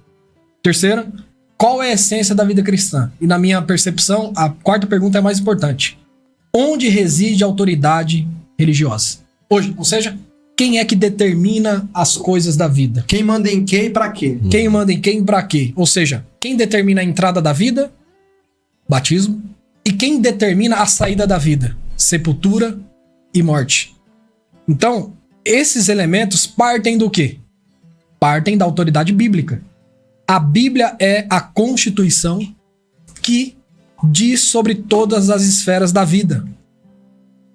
B: Terceira, qual é a essência da vida cristã? E na minha percepção, a 4ª pergunta é a mais importante. Onde reside a autoridade religiosa? Hoje, ou seja, quem é que determina as coisas da vida?
C: Quem manda em quem e pra quê?
B: Quem manda em quem e pra quê? Ou seja, quem determina a entrada da vida? Batismo. E quem determina a saída da vida? Sepultura e morte. Então, esses elementos partem do quê? Partem da autoridade bíblica. A Bíblia é a constituição que diz sobre todas as esferas da vida.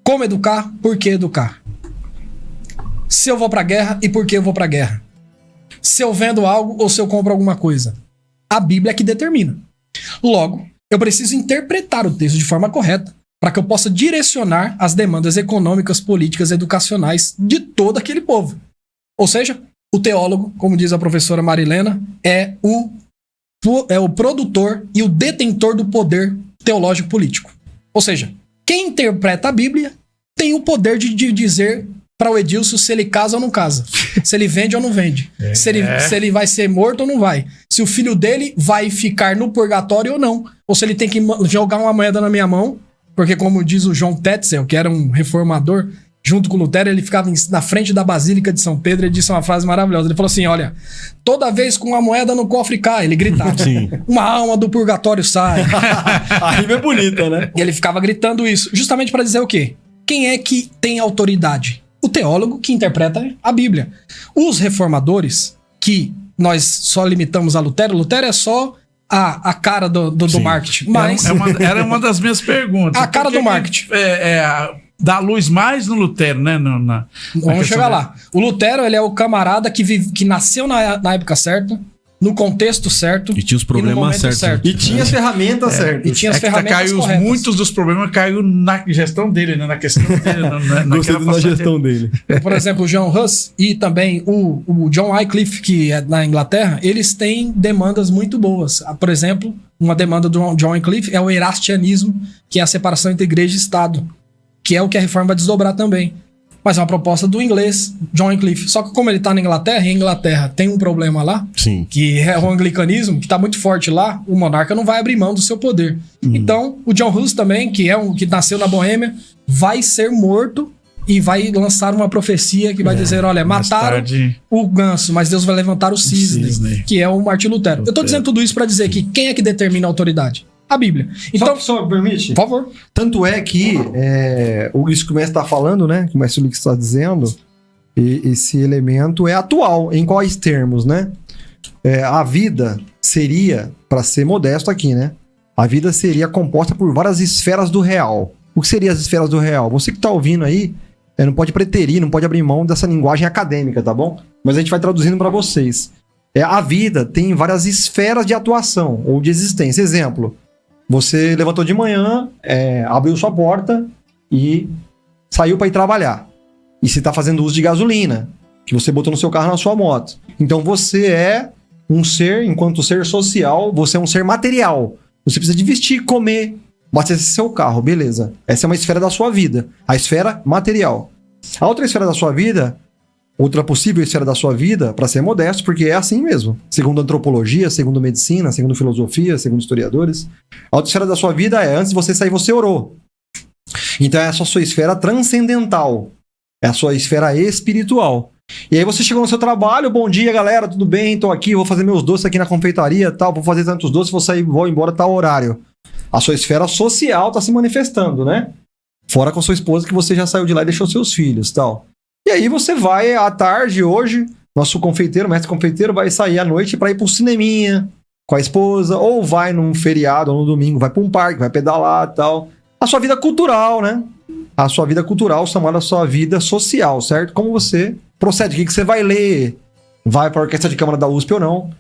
B: Como educar? Por que educar? Se eu vou pra guerra e por que eu vou pra guerra? Se eu vendo algo ou se eu compro alguma coisa? A Bíblia é que determina. Logo, eu preciso interpretar o texto de forma correta para que eu possa direcionar as demandas econômicas, políticas, educacionais de todo aquele povo. Ou seja, o teólogo, como diz a professora Marilena, é o produtor e o detentor do poder teológico político. Ou seja, quem interpreta a Bíblia tem o poder de dizer para o Edilson se ele casa ou não casa, se ele vende ou não vende, se ele vai ser morto ou não vai, se o filho dele vai ficar no purgatório ou não, ou se ele tem que jogar uma moeda na minha mão Porque como diz o João Tetzel, que era um reformador, junto com Lutero, ele ficava na frente da Basílica de São Pedro e disse uma frase maravilhosa. Ele falou assim, olha, toda vez que uma moeda no cofre cai, ele gritava, uma alma do purgatório sai.
C: A rima é bonita, né?
B: E ele ficava gritando isso, justamente para dizer o quê? Quem é que tem autoridade? O teólogo que interpreta a Bíblia. Os reformadores, que nós só limitamos a Lutero, Lutero é só a cara do marketing. Mas
D: Era uma das minhas perguntas.
B: a cara do marketing.
D: Dá luz mais no Lutero, né?
B: Vamos chegar lá. O Lutero, ele é o camarada que nasceu na época certa, no contexto certo.
A: E tinha os
B: no
A: problemas
B: momento
A: certos.
C: E tinha as ferramentas certas.
B: E tinha as ferramentas corretas.
D: Muitos dos problemas caiu na gestão dele, né? Na questão dele.
C: Gostei da gestão dele.
B: Por exemplo, o John Huss e também o John Wycliffe, que é na Inglaterra, eles têm demandas muito boas. Por exemplo, uma demanda do John Wycliffe é o erastianismo, que é a separação entre igreja e Estado, que é o que a reforma vai desdobrar também. Mas é uma proposta do inglês, John Wycliffe. Só que como ele está na Inglaterra, e a Inglaterra tem um problema lá,
A: Sim.
B: que é o anglicanismo, que está muito forte lá, o monarca não vai abrir mão do seu poder. Então, o John Hus também, que nasceu na Boêmia, vai ser morto e vai lançar uma profecia que vai dizer, olha, mataram o ganso, mas Deus vai levantar o cisne, que é o Martinho Lutero. Eu estou dizendo tudo isso para dizer que quem é que determina a autoridade? A Bíblia. Então,
C: Só permite?
B: por favor.
C: Tanto é que isso que o mestre está falando, né? Que o mestre Luiz está dizendo, esse elemento é atual. Em quais termos, né? A vida seria, para ser modesto aqui, né? A vida seria composta por várias esferas do real. O que seriam as esferas do real? Você que está ouvindo aí, não pode preterir, não pode abrir mão dessa linguagem acadêmica, tá bom? Mas a gente vai traduzindo para vocês. A vida tem várias esferas de atuação ou de existência. Exemplo. Você levantou de manhã, abriu sua porta e saiu para ir trabalhar. E você está fazendo uso de gasolina, que você botou no seu carro, na sua moto. Então você é um ser, enquanto ser social, você é um ser material. Você precisa de vestir, comer, abastecer seu carro, beleza. Essa é uma esfera da sua vida, a esfera material. A outra esfera da sua vida, outra possível esfera da sua vida, para ser modesto, porque é assim mesmo. Segundo antropologia, segundo medicina, segundo filosofia, segundo historiadores. A outra esfera da sua vida é, antes de você sair, você orou. Então essa é a sua esfera transcendental. É a sua esfera espiritual. E aí você chegou no seu trabalho, bom dia galera, tudo bem? Tô aqui, vou fazer meus doces aqui na confeitaria, tal, vou fazer tantos doces, vou embora tal horário. A sua esfera social tá se manifestando, né? Fora com sua esposa que você já saiu de lá e deixou seus filhos, tal. E aí você vai à tarde, hoje, nosso confeiteiro, mestre confeiteiro, vai sair à noite para ir pro cineminha com a esposa, ou vai num feriado ou no domingo, vai para um parque, vai pedalar e tal. A sua vida cultural, né? A sua vida cultural chamada a sua vida social, certo? Como você procede, o que você vai ler? Vai para a orquestra de câmara da USP ou não?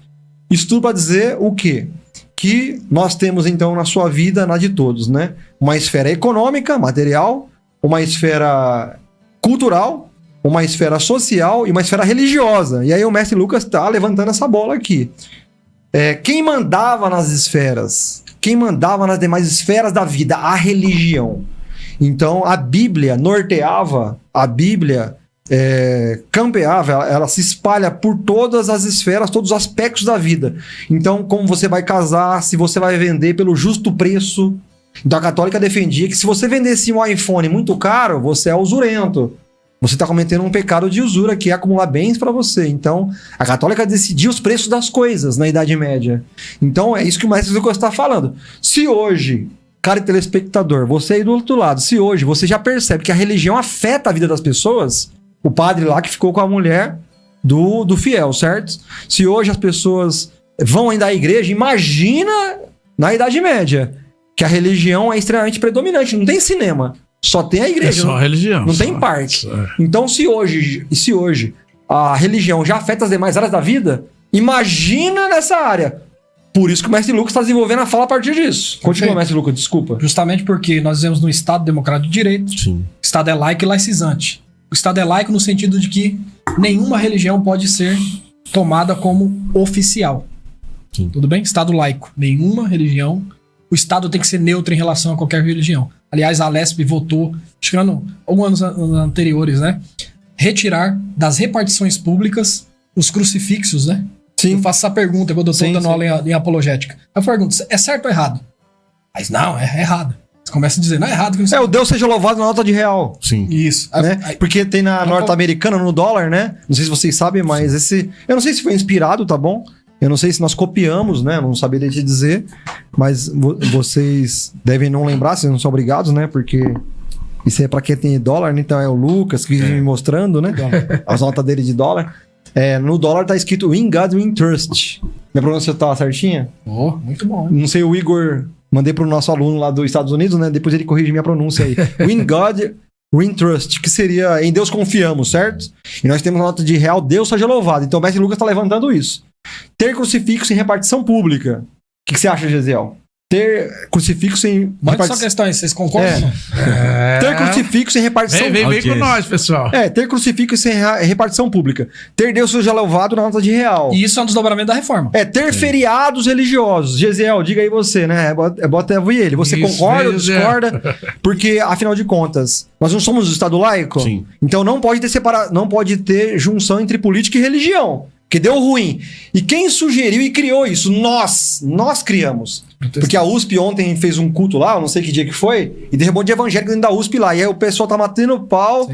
C: Isso tudo para dizer o quê? Que nós temos então na sua vida, na de todos, né? Uma esfera econômica, material, uma esfera cultural, uma esfera social e uma esfera religiosa. E aí o mestre Lucas está levantando essa bola aqui. Quem mandava nas esferas? Quem mandava nas demais esferas da vida? A religião. Então a Bíblia norteava, a Bíblia campeava, ela se espalha por todas as esferas, todos os aspectos da vida. Então, como você vai casar, se você vai vender pelo justo preço. Então a católica defendia que se você vendesse um iPhone muito caro, você é usurento. Você está cometendo um pecado de usura, que é acumular bens para você. Então, a católica decidia os preços das coisas na Idade Média. Então, é isso que o mestre Lucas está falando. Se hoje, cara telespectador, você aí do outro lado, se hoje você já percebe que a religião afeta a vida das pessoas, o padre lá que ficou com a mulher do fiel, certo? Se hoje as pessoas vão ainda à igreja, imagina na Idade Média, que a religião é extremamente predominante, não tem cinema. Só tem a igreja.
D: É só a religião.
C: Não tem parque. Então, se hoje a religião já afeta as demais áreas da vida, imagina nessa área. Por isso que o mestre Lucas está desenvolvendo a fala a partir disso. Continua, mestre Lucas, desculpa.
B: Justamente porque nós vivemos num Estado democrático de direito. Sim. O Estado é laico e laicizante. O Estado é laico no sentido de que nenhuma religião pode ser tomada como oficial. Sim. Tudo bem? Estado laico. Nenhuma religião. O Estado tem que ser neutro em relação a qualquer religião. Aliás, a Alesp votou, acho que anos anteriores, né? Retirar das repartições públicas os crucifixos, né? Sim. Eu faço essa pergunta quando eu estou dando aula em apologética. Eu pergunto, é certo ou errado? Mas não, é errado. Você começa a dizer, não é errado que não sei.
C: O Deus seja louvado na nota de real.
A: Sim.
B: Isso.
C: Né? Porque tem na norte-americana, no dólar, né? Não sei se vocês sabem, mas esse... Eu não sei se foi inspirado, tá bom? Eu não sei se nós copiamos, né? Não saberia te dizer. Mas vocês devem não lembrar, vocês não são obrigados, né? Porque isso é pra quem tem dólar, né? Então é o Lucas que vive me mostrando, né? As notas dele de dólar. No dólar tá escrito In God We Trust. Minha pronúncia tá certinha?
B: Muito bom.
C: Não sei, o Igor... Mandei pro nosso aluno lá dos Estados Unidos, né? Depois ele corrige minha pronúncia aí. In God We Trust, que seria em Deus confiamos, certo? E nós temos a nota de real, Deus seja louvado. Então o mestre Lucas tá levantando isso. Ter crucifixo em repartição pública. O que você acha, Gesiel? Ter crucifixo em...
B: Mande só questões, vocês concordam?
C: Ter crucifixo em repartição...
D: Vem com nós, pessoal.
C: Ter crucifixo em repartição pública. Ter Deus seja louvado na nota de real.
B: E isso é um desdobramento da reforma.
C: Ter feriados religiosos. Gesiel, diga aí você, né? Bota eu e ele. Você
D: Isso,
C: concorda ou
D: Gesiel.
C: discorda? Porque, afinal de contas, nós não somos o Estado laico?
A: Sim.
C: Então não pode ter não pode ter junção entre política e religião. Que deu ruim. E quem sugeriu e criou isso? Nós criamos. Porque a USP ontem fez um culto lá, eu não sei que dia que foi, e derrubou de evangélico dentro da USP lá. E aí o pessoal tá metendo pau.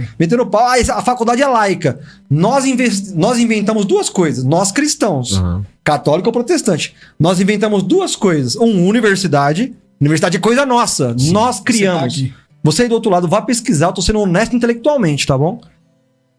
C: A faculdade é laica. Nós inventamos duas coisas. Nós cristãos, católico ou protestante. Nós inventamos duas coisas. Universidade. Universidade é coisa nossa. Sim, nós criamos. Você aí do outro lado, vá pesquisar. Eu tô sendo honesto intelectualmente, tá bom?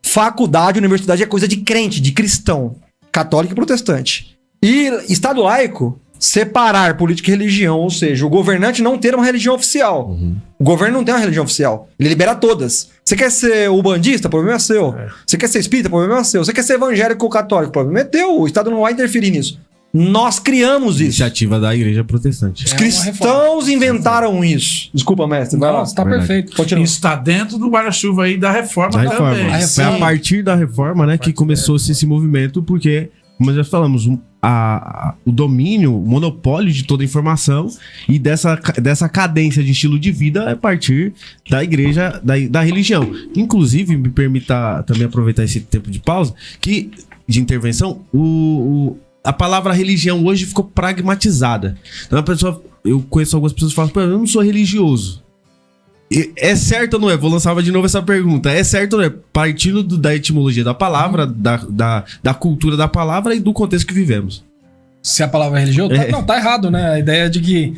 C: Faculdade, universidade é coisa de crente, de cristão. Católico e protestante. E Estado laico, separar política e religião, ou seja, o governante não ter uma religião oficial. O governo não tem uma religião oficial. Ele libera todas. Você quer ser ubandista? O problema é seu. Você quer ser espírita? O problema é seu. Você quer ser evangélico ou católico? O problema é teu. O Estado não vai interferir nisso. Nós criamos isso.
A: Iniciativa da Igreja Protestante.
C: Os cristãos inventaram isso. Desculpa, mestre. Vai lá.
B: Tá perfeito.
C: Continua.
D: Isso está dentro do guarda-chuva aí da reforma também.
A: Foi a partir da reforma, né, que começou-se esse movimento, porque, como já falamos, o domínio, o monopólio de toda a informação e dessa cadência de estilo de vida é a partir da igreja, da religião. Inclusive, me permita também aproveitar esse tempo de pausa, de intervenção, a palavra religião hoje ficou pragmatizada. Então, eu conheço algumas pessoas que falam, pô, eu não sou religioso. É certo ou não é? Vou lançar de novo essa pergunta. É certo ou não é? Partindo da etimologia da palavra, da cultura da palavra e do contexto que vivemos.
B: Se a palavra é religioso? Não, tá errado, né? A ideia de que...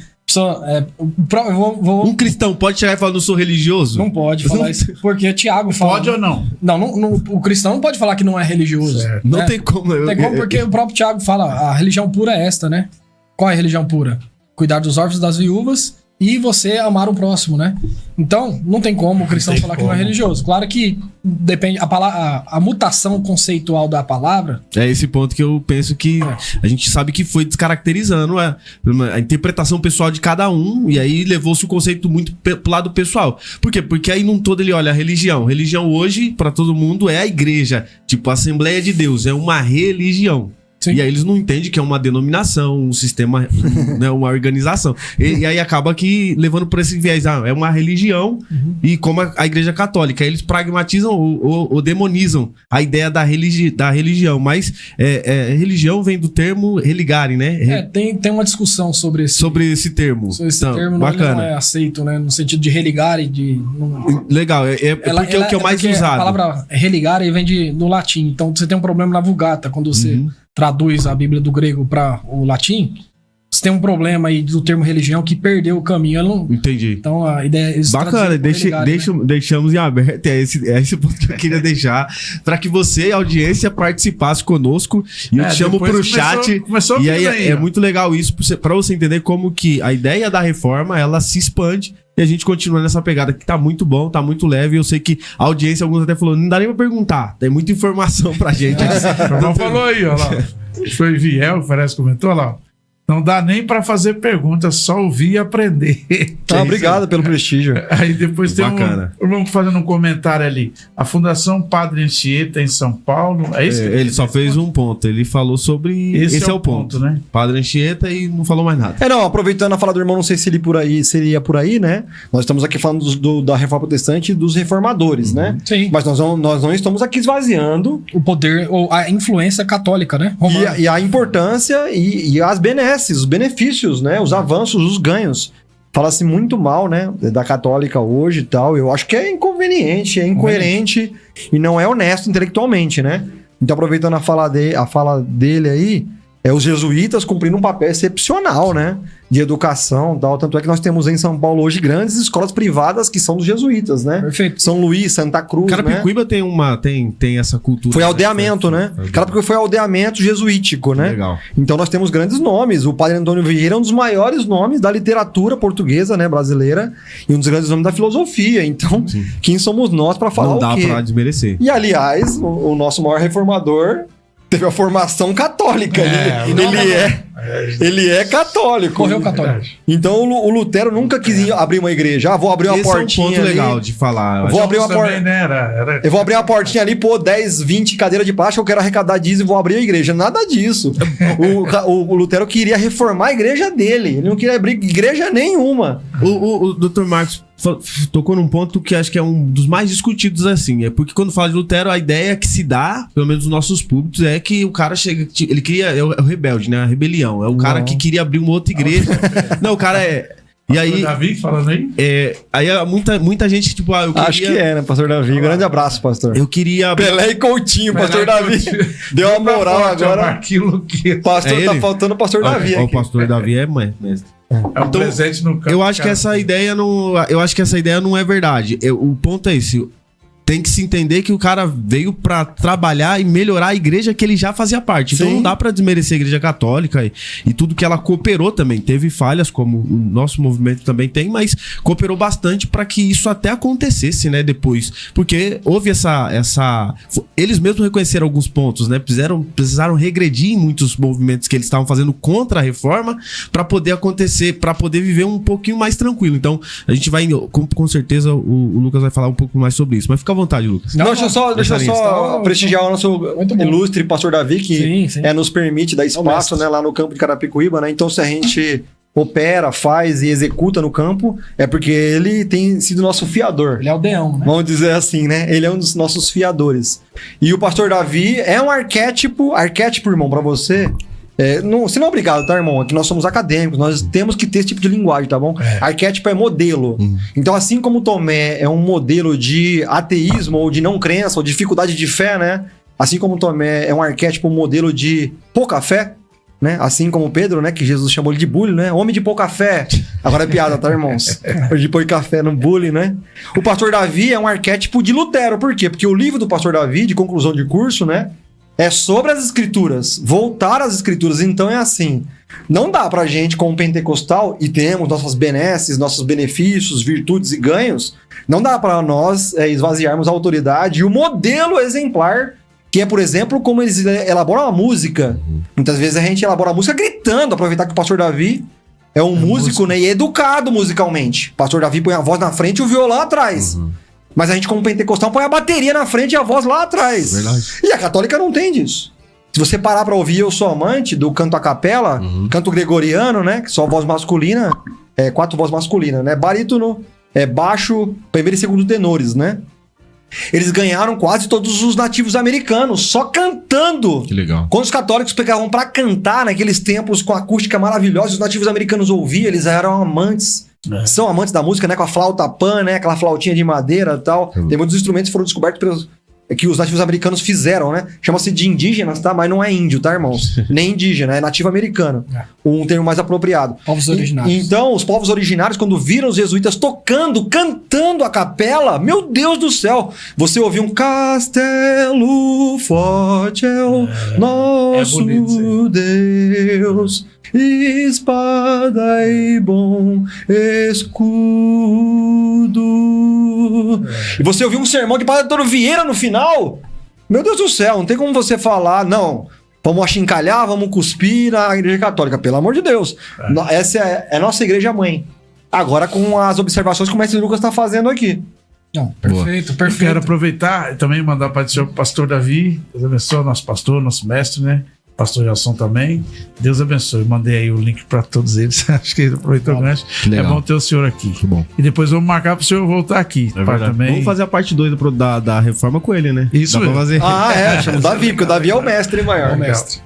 A: Um cristão pode chegar e falar, não sou religioso?
B: Não pode falar isso. Porque Tiago fala...
D: Pode ou não?
B: Não, o cristão não pode falar que não é religioso.
D: Certo.
A: Não tem como.
B: Não tem como, porque o próprio Tiago fala, a religião pura é esta, né? Qual é a religião pura? Cuidar dos órfãos e das viúvas e você amar o próximo, né? Então, não tem como o cristão falar que não é religioso. Claro que depende, a mutação conceitual da palavra...
A: É esse ponto que eu penso que a gente sabe que foi descaracterizando a interpretação pessoal de cada um, e aí levou-se o conceito muito pro lado pessoal. Por quê? Porque aí num todo ele olha a religião. Religião hoje, pra todo mundo, é a igreja. Tipo, a Assembleia de Deus, é uma religião. Sim. E aí eles não entendem que é uma denominação, um sistema, né, uma organização. E aí acaba que levando por esse viés, é uma religião, e como a igreja católica, eles pragmatizam ou demonizam a ideia da religião. Mas religião vem do termo religare, né?
B: Tem uma discussão sobre esse
A: termo.
B: Esse termo
A: bacana.
B: Não é aceito, né? No sentido de religare,
A: Legal, porque é o que é o mais usado.
B: A palavra religare vem do latim, então você tem um problema na Vulgata, quando você traduz a Bíblia do grego para o latim, você tem um problema aí do termo religião que perdeu o caminho.
A: Entendi.
B: Então a ideia é...
A: Bacana, deixamos em aberto, é esse ponto que eu queria deixar, para que você, a audiência, participasse conosco, e eu te chamo pro chat. E aí é muito legal isso, para você entender como que a ideia da reforma, ela se expande, e a gente continua nessa pegada que tá muito bom, tá muito leve. Eu sei que a audiência, alguns até falou, não dá nem pra perguntar, tem muita informação pra gente.
D: O irmão falou aí, ó lá. Foi Viel, que parece que comentou, olha lá. Não dá nem pra fazer pergunta, só ouvir e aprender.
C: Obrigado pelo prestígio.
D: Aí depois tem o irmão fazendo um comentário ali. A Fundação Padre Anchieta em São Paulo. É isso?
A: Ele só fez um ponto. Ele falou sobre... Esse é o ponto,
D: né?
A: Padre Anchieta, e não falou mais nada.
C: Aproveitando a fala do irmão, não sei se ele seria por aí, né? Nós estamos aqui falando da Reforma Protestante e dos reformadores, né?
B: Sim.
C: Mas nós não estamos aqui esvaziando
B: o poder ou a influência católica, né?
C: E a importância e as benesses, os benefícios, né? Os avanços, os ganhos. Fala-se muito mal, né, da católica hoje e tal. Eu acho que é inconveniente, é incoerente e não é honesto intelectualmente, né? Então, aproveitando a fala dele aí, os jesuítas cumprindo um papel excepcional, né? De educação e tal. Tanto é que nós temos em São Paulo hoje grandes escolas privadas que são dos jesuítas, né?
B: Perfeito.
C: São Luís, Santa Cruz,
A: Carapicuíba tem essa cultura.
C: Foi aldeamento, né? Carapicuíba foi aldeamento jesuítico, né?
A: Legal.
C: Então nós temos grandes nomes. O padre Antônio Vieira é um dos maiores nomes da literatura portuguesa, né? Brasileira. E um dos grandes nomes da filosofia. Então, quem somos nós para falar
A: Não dá
C: o quê?
A: pra desmerecer.
C: E, aliás, o nosso maior reformador teve a formação católica. Ele é católico.
B: Morreu católico.
C: Então o Lutero nunca quis abrir uma igreja. Vou abrir uma
A: Esse
C: portinha
A: é um ponto
C: ali.
A: legal de falar.
C: Vou abrir uma
D: Também, né, era-
C: Eu vou abrir uma portinha ali, pô, 10, 20 cadeiras de plástico, eu quero arrecadar dízimo e vou abrir a igreja. Nada disso. o Lutero queria reformar a igreja dele. Ele não queria abrir igreja nenhuma.
A: O Dr. Marcos tocou num ponto que acho que é um dos mais discutidos, assim. É porque quando fala de Lutero, a ideia que se dá, pelo menos nos nossos públicos, é que o cara chega... Ele queria... É o rebelde, né? A rebelião. É o cara que queria abrir uma outra igreja. Não, o cara é... E aí...
D: Davi falando aí?
A: Aí muita gente, tipo... eu queria...
C: Acho que é, né, pastor Davi? Grande abraço, pastor.
A: Eu queria...
C: Pelé e Coutinho, pastor Davi. Deu uma moral agora.
D: Aquilo que
C: Pastor,
A: É
C: tá
A: ele?
C: faltando o pastor Davi
A: O
C: aqui.
A: pastor Davi é mestre.
D: é um presente no campo.
A: Eu acho que essa ideia não é verdade. O ponto é esse. Tem que se entender que o cara veio pra trabalhar e melhorar a igreja que ele já fazia parte. Então
C: Sim.
A: não dá pra desmerecer a igreja católica e tudo que ela cooperou também. Teve falhas, como o nosso movimento também tem, mas cooperou bastante pra que isso até acontecesse, né, depois. Porque houve essa... Eles mesmos reconheceram alguns pontos, né? Precisaram regredir em muitos movimentos que eles estavam fazendo contra a reforma pra poder acontecer, pra poder viver um pouquinho mais tranquilo. Então, a gente vai... Com certeza, o Lucas vai falar um pouco mais sobre isso. Mas fica à vontade, Lucas.
C: Não, deixa eu só
B: Tá
C: prestigiar o nosso
B: muito bom.
C: ilustre pastor Davi, que
B: Sim.
C: nos permite dar espaço, né, lá no campo de Carapicuíba, né? Então, se a gente opera, faz e executa no campo, é porque ele tem sido nosso fiador.
B: Ele é o Deão, né?
C: Vamos dizer assim, né? Ele é um dos nossos fiadores. E o pastor Davi é um arquétipo, irmão, pra você. Você não é obrigado, tá, irmão? Aqui nós somos acadêmicos, nós temos que ter esse tipo de linguagem, tá bom? Arquétipo é modelo. Então, assim como Tomé é um modelo de ateísmo, ou de não crença, ou dificuldade de fé, né? Assim como Tomé é um arquétipo, um modelo de pouca fé, né? Assim como Pedro, né? Que Jesus chamou ele de bullying, né? Homem de pouca fé. Agora é piada, tá, irmãos? De pôr café no bullying, né? O pastor Davi é um arquétipo de Lutero. Por quê? Porque o livro do pastor Davi, de conclusão de curso, né? É sobre as escrituras, voltar às escrituras. Então é assim, não dá pra gente como pentecostal, e temos nossas benesses, nossos benefícios, virtudes e ganhos, não dá pra nós esvaziarmos a autoridade e o modelo exemplar, que é, por exemplo, como eles elaboram a música. Muitas vezes a gente elabora a música gritando, aproveitar que o pastor Davi é um músico, né, e é educado musicalmente. O pastor Davi põe a voz na frente e o violão atrás. Mas a gente, como pentecostal, põe a bateria na frente e a voz lá atrás.
A: Verdade.
C: E a católica não tem disso. Se você parar pra ouvir Eu Sou Amante, do canto a capela, canto gregoriano, né? Que só voz masculina, 4 vozes masculinas, né? Barítono, baixo, primeiro e segundo tenores, né? Eles ganharam quase todos os nativos americanos, só cantando.
A: Que legal.
C: Quando os católicos pegavam pra cantar naqueles tempos com acústica maravilhosa, os nativos americanos ouviam, eles eram amantes. São amantes da música, né? Com a flauta pan, né? Aquela flautinha de madeira e tal. Tem muitos instrumentos que foram descobertos que os nativos americanos fizeram, né? Chama-se de indígenas, tá? Mas não é índio, tá, irmãos? Nem indígena, é nativo americano. Um termo mais apropriado.
B: Povos originários.
C: Então, os povos originários, quando viram os jesuítas tocando, cantando a capela, meu Deus do céu! Você ouviu um castelo forte é o nosso
D: bonito,
C: Deus, espada e bom escudo. E você ouviu um sermão de Padre Antônio Vieira no final? Meu Deus do céu, não tem como você falar, não, vamos achincalhar, vamos cuspir na igreja católica, pelo amor de Deus. Essa é a nossa igreja mãe. Agora com as observações que o mestre Lucas está fazendo aqui.
B: Não, perfeito,
D: Eu
B: perfeito.
D: quero aproveitar e também mandar para o pastor Davi. Deus abençoe, nosso pastor, nosso mestre, né? Pastor Gelson também. Deus abençoe. Mandei aí o link para todos eles. Acho que ele aproveitou o gancho.
A: Que legal.
D: É bom ter o senhor aqui.
A: Que bom.
D: E depois vamos marcar para o senhor voltar aqui.
A: É
D: Pra
A: verdade.
D: também...
A: Vamos fazer a parte 2 da reforma com ele, né?
D: Isso
A: Dá pra
D: mesmo.
A: fazer.
C: Chama o Davi, porque o Davi é o mestre maior.
B: É o mestre.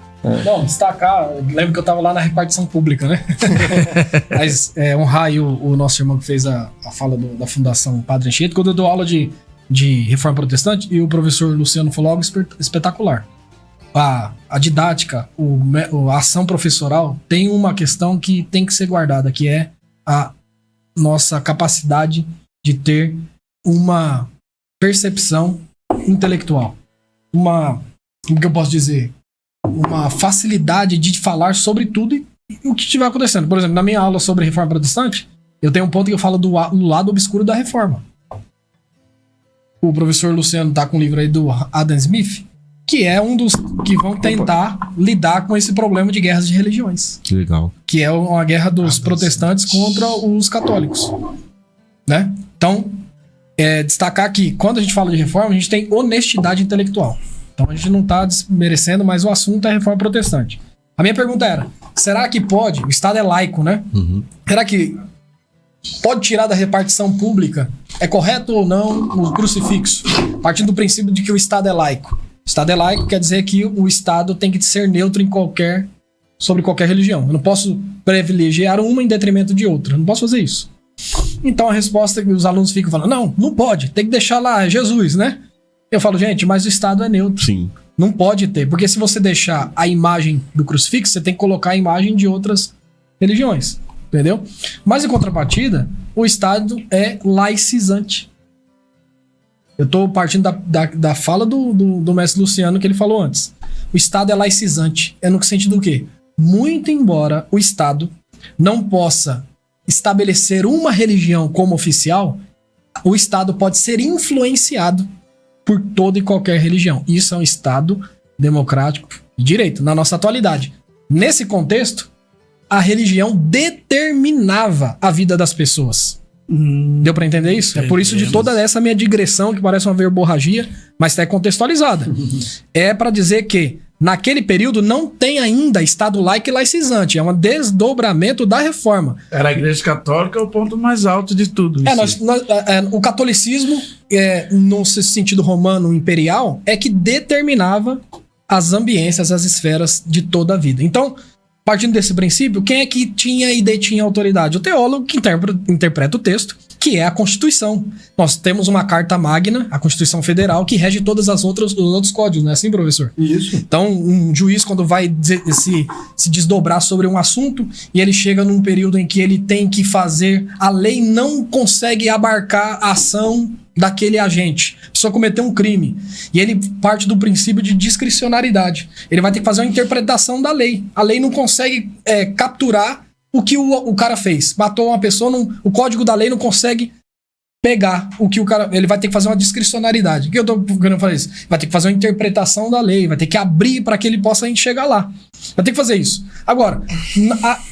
B: Não, destacar, lembro que eu tava lá na repartição pública, né? Mas honrar aí o nosso irmão que fez a fala da Fundação Padre Anchieta, quando eu dou aula de Reforma Protestante, e o professor Luciano falou algo espetacular. A didática, a ação professoral tem uma questão que tem que ser guardada, que é a nossa capacidade de ter uma percepção intelectual. Como que eu posso dizer? Uma facilidade de falar sobre tudo e o que estiver acontecendo. Por exemplo, na minha aula sobre Reforma Protestante, eu tenho um ponto que eu falo do lado obscuro da Reforma. O professor Luciano tá com um livro aí do Adam Smith, que é um dos que vão tentar lidar com esse problema de guerras de religiões.
A: Que legal.
B: Que é uma guerra dos protestantes contra os católicos. Né? Então, destacar que quando a gente fala de reforma, a gente tem honestidade intelectual. Então a gente não está desmerecendo, mas o assunto é reforma protestante. A minha pergunta era, será que pode? O Estado é laico, né? Uhum. Será que pode tirar da repartição pública? É correto ou não o crucifixo? Partindo do princípio de que o Estado é laico. O Estado é laico quer dizer que o Estado tem que ser neutro sobre qualquer religião. Eu não posso privilegiar uma em detrimento de outra. Eu não posso fazer isso. Então a resposta é que os alunos ficam falando, não pode, tem que deixar lá Jesus, né? Eu falo, gente, mas o Estado é neutro.
A: Sim.
B: Não pode ter, porque se você deixar a imagem do crucifixo, você tem que colocar a imagem de outras religiões, entendeu? Mas em contrapartida, o Estado é laicizante. Eu tô partindo da fala do mestre Luciano que ele falou antes. O Estado é laicizante. É no sentido do quê? Muito embora o Estado não possa estabelecer uma religião como oficial, o Estado pode ser influenciado por toda e qualquer religião. Isso é um Estado democrático de direito, na nossa atualidade. Nesse contexto, a religião determinava a vida das pessoas. Deu pra entender isso? É por isso de toda essa minha digressão, que parece uma verborragia, mas é contextualizada. É pra dizer que, naquele período, não tem ainda Estado laico e laicizante. É um desdobramento da reforma.
D: Era a Igreja Católica o ponto mais alto de tudo isso.
B: O catolicismo, no sentido romano imperial, é que determinava as ambiências, as esferas de toda a vida. Então, partindo desse princípio, quem é que tinha e detinha autoridade? O teólogo que interpreta o texto, que é a Constituição. Nós temos uma Carta Magna, a Constituição Federal, que rege todas os outros códigos, não é assim, professor?
C: Isso.
B: Então, um juiz, quando vai se desdobrar sobre um assunto, e ele chega num período em que ele tem que fazer, a lei não consegue abarcar a ação daquele agente. A pessoa cometeu um crime. E ele parte do princípio de discricionariedade. Ele vai ter que fazer uma interpretação da lei. A lei não consegue capturar o que o cara fez. Matou uma pessoa, o código da lei não consegue pegar o que o cara... Ele vai ter que fazer uma discricionariedade. O que eu tô querendo fazer isso? Vai ter que fazer uma interpretação da lei, vai ter que abrir para que ele possa chegar lá. Vai ter que fazer isso. Agora,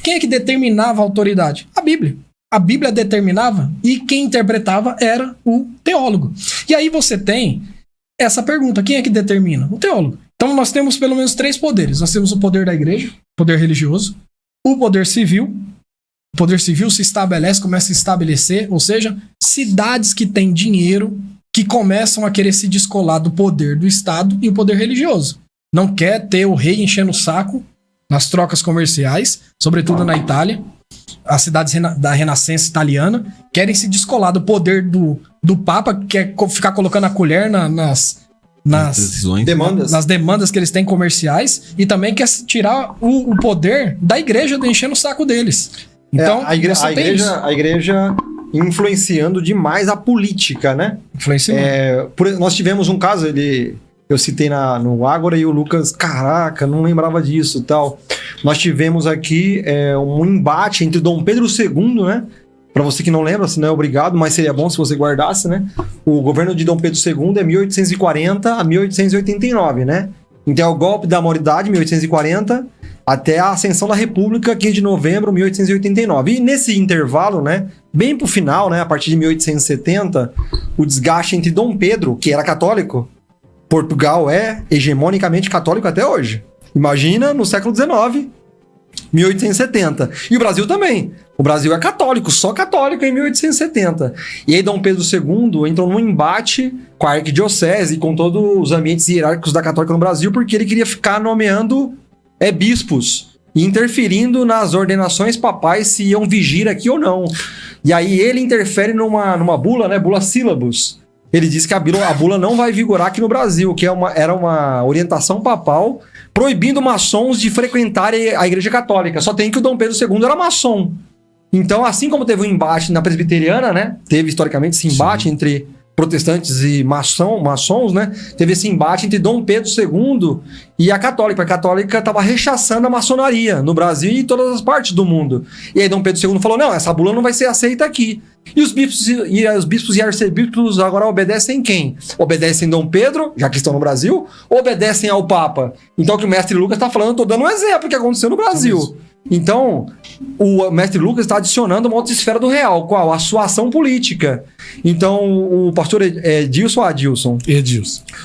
B: quem é que determinava a autoridade? A Bíblia. A Bíblia determinava e quem interpretava era o teólogo. E aí você tem essa pergunta, quem é que determina? O teólogo. Então nós temos pelo menos 3 poderes. Nós temos o poder da igreja, o poder religioso, o poder civil. O poder civil se estabelece, começa a se estabelecer, ou seja, cidades que têm dinheiro que começam a querer se descolar do poder do Estado e o poder religioso. Não quer ter o rei enchendo o saco nas trocas comerciais, sobretudo na Itália. As cidades da Renascença italiana querem se descolar do poder do Papa, que quer ficar colocando a colher nas demandas que eles têm comerciais, e também quer tirar o poder da igreja de encher o saco deles. Então,
C: a igreja influenciando demais a política, né? Nós tivemos um caso, eu citei no Ágora e o Lucas, caraca, não lembrava disso e tal. Nós tivemos aqui um embate entre Dom Pedro II, né? Pra você que não lembra, se não é obrigado, mas seria bom se você guardasse, né? O governo de Dom Pedro II é 1840 a 1889, né? Então é o golpe da maioridade, 1840, até a ascensão da República, 15 de novembro de 1889. E nesse intervalo, né? Bem pro final, né? A partir de 1870, o desgaste entre Dom Pedro, que era católico, Portugal é hegemonicamente católico até hoje. Imagina no século XIX, 1870. E o Brasil também. O Brasil é católico, só católico em 1870. E aí Dom Pedro II entrou num embate com a arquidiocese e com todos os ambientes hierárquicos da católica no Brasil, porque ele queria ficar nomeando bispos interferindo nas ordenações papais se iam vigir aqui ou não. E aí ele interfere numa bula, né? Bula sílabus. Ele diz que a bula não vai vigorar aqui no Brasil, que era uma orientação papal proibindo maçons de frequentarem a Igreja Católica. Só tem que o Dom Pedro II era maçom. Então, assim como teve um embate na presbiteriana, né? Teve historicamente esse embate entre protestantes e maçons, né? Teve esse embate entre Dom Pedro II e a católica. A católica estava rechaçando a maçonaria no Brasil e em todas as partes do mundo. E aí Dom Pedro II falou, não, essa bula não vai ser aceita aqui. E os bispos e arcebispos agora obedecem quem? Obedecem Dom Pedro, já que estão no Brasil, ou obedecem ao Papa? Então o que o mestre Lucas está falando, eu estou dando um exemplo que aconteceu no Brasil. Então, o mestre Lucas está adicionando uma outra esfera do real. Qual? A sua ação política. Então, o pastor Edilson.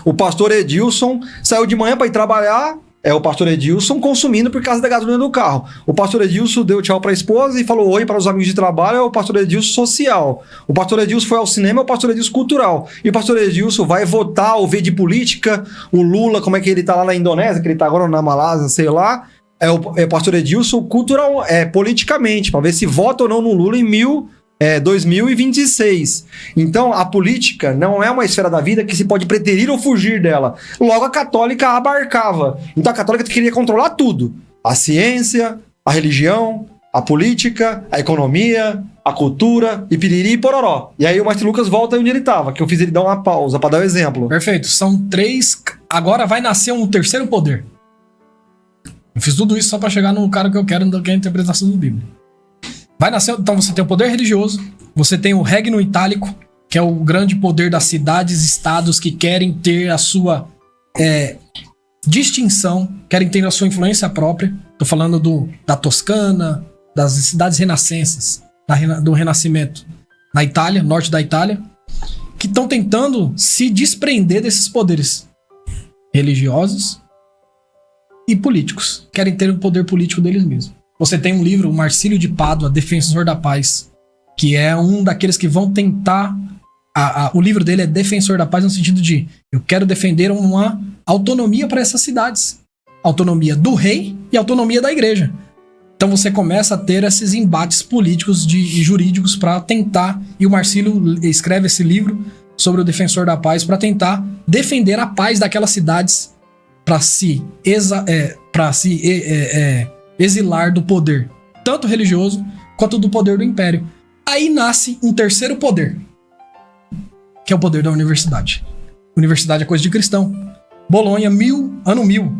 C: O pastor Edilson saiu de manhã para ir trabalhar. O pastor Edilson consumindo por causa da gasolina do carro. O pastor Edilson deu tchau para a esposa e falou oi para os amigos de trabalho. É o pastor Edilson social. O pastor Edilson foi ao cinema, é o pastor Edilson cultural. E o pastor Edilson vai votar ou ver de política. O Lula, como é que ele está lá na Indonésia, que ele está agora na Malásia, sei lá. É o pastor Edilson cultural, politicamente, para ver se vota ou não no Lula em 2026. Então, a política não é uma esfera da vida que se pode preterir ou fugir dela. Logo, a católica abarcava. Então, a católica queria controlar tudo. A ciência, a religião, a política, a economia, a cultura, e piriri e pororó. E aí o mestre Lucas volta onde ele estava, que eu fiz ele dar uma pausa para dar um exemplo.
B: Perfeito. São 3... Agora vai nascer um terceiro poder. Eu fiz tudo isso só para chegar no cara que eu quero, que é a interpretação da Bíblia. Vai nascer, então você tem o poder religioso, você tem o Regno Itálico, que é o grande poder das cidades, estados que querem ter a sua distinção, querem ter a sua influência própria. Tô falando da Toscana, das cidades renascenses, do Renascimento na Itália, norte da Itália, que estão tentando se desprender desses poderes religiosos e políticos. Querem ter o poder político deles mesmos. Você tem um livro, o Marcílio de Pádua, Defensor da Paz, que é um daqueles que vão tentar... o livro dele é Defensor da Paz no sentido de eu quero defender uma autonomia para essas cidades. Autonomia do rei e autonomia da igreja. Então você começa a ter esses embates políticos e jurídicos para tentar... E o Marcílio escreve esse livro sobre o Defensor da Paz para tentar defender a paz daquelas cidades para se exilar do poder, tanto religioso quanto do poder do império. Aí nasce um terceiro poder, que é o poder da universidade. Universidade é coisa de cristão. Bolonha, ano 1000,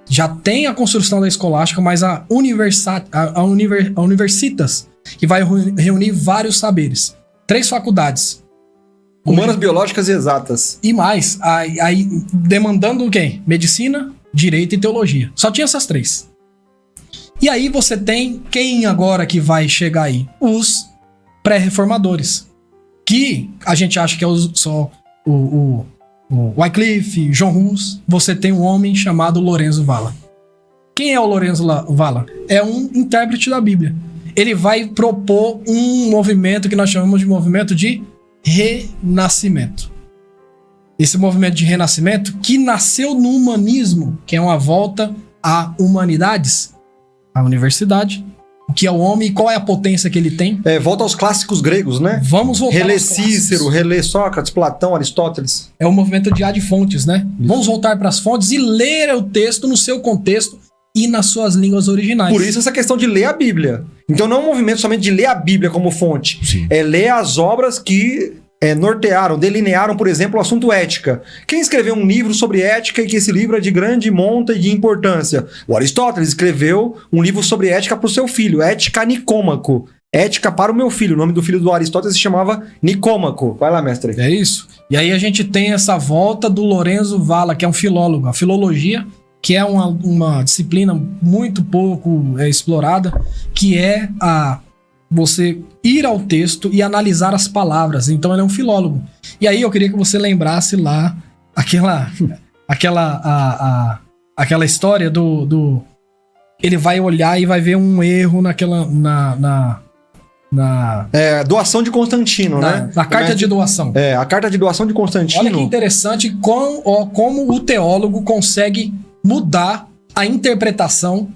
B: já tem a construção da escolástica, mas a Universitas, que vai reunir vários saberes. 3 faculdades.
C: Humanas, biológicas e exatas.
B: E mais, aí demandando o quê? Medicina, direito e teologia. Só tinha essas 3. E aí você tem quem agora que vai chegar aí? Os pré-reformadores. Que a gente acha que é só o Wycliffe, John Hus. Você tem um homem chamado Lorenzo Valla. Quem é o Lorenzo Valla? É um intérprete da Bíblia. Ele vai propor um movimento que nós chamamos de movimento de renascimento. Esse movimento de renascimento que nasceu no humanismo, que é uma volta a humanidades, a universidade, o que é o homem e qual é a potência que ele tem.
C: Volta aos clássicos gregos, né?
B: Vamos voltar
C: relê Cícero, relê Sócrates, Platão, Aristóteles.
B: É o movimento de ad fontes, né? Isso. Vamos voltar para as fontes e ler o texto no seu contexto e nas suas línguas originais.
C: Por isso essa questão de ler a Bíblia. Então não é um movimento somente de ler a Bíblia como fonte. Sim. É ler as obras que nortearam, delinearam, por exemplo, o assunto ética. Quem escreveu um livro sobre ética e que esse livro é de grande monta e de importância? O Aristóteles escreveu um livro sobre ética para o seu filho, Ética Nicômaco. Ética para o meu filho. O nome do filho do Aristóteles se chamava Nicômaco. Vai lá, mestre.
B: É isso. E aí a gente tem essa volta do Lorenzo Valla, que é um filólogo. A filologia, que é uma disciplina muito pouco explorada, que é você ir ao texto e analisar as palavras. Então ele é um filólogo. E aí eu queria que você lembrasse lá aquela história do ele vai olhar e vai ver um erro
C: doação de Constantino, né?
B: Na carta de doação.
C: A carta de doação de Constantino.
B: Olha que interessante como o teólogo consegue mudar a interpretação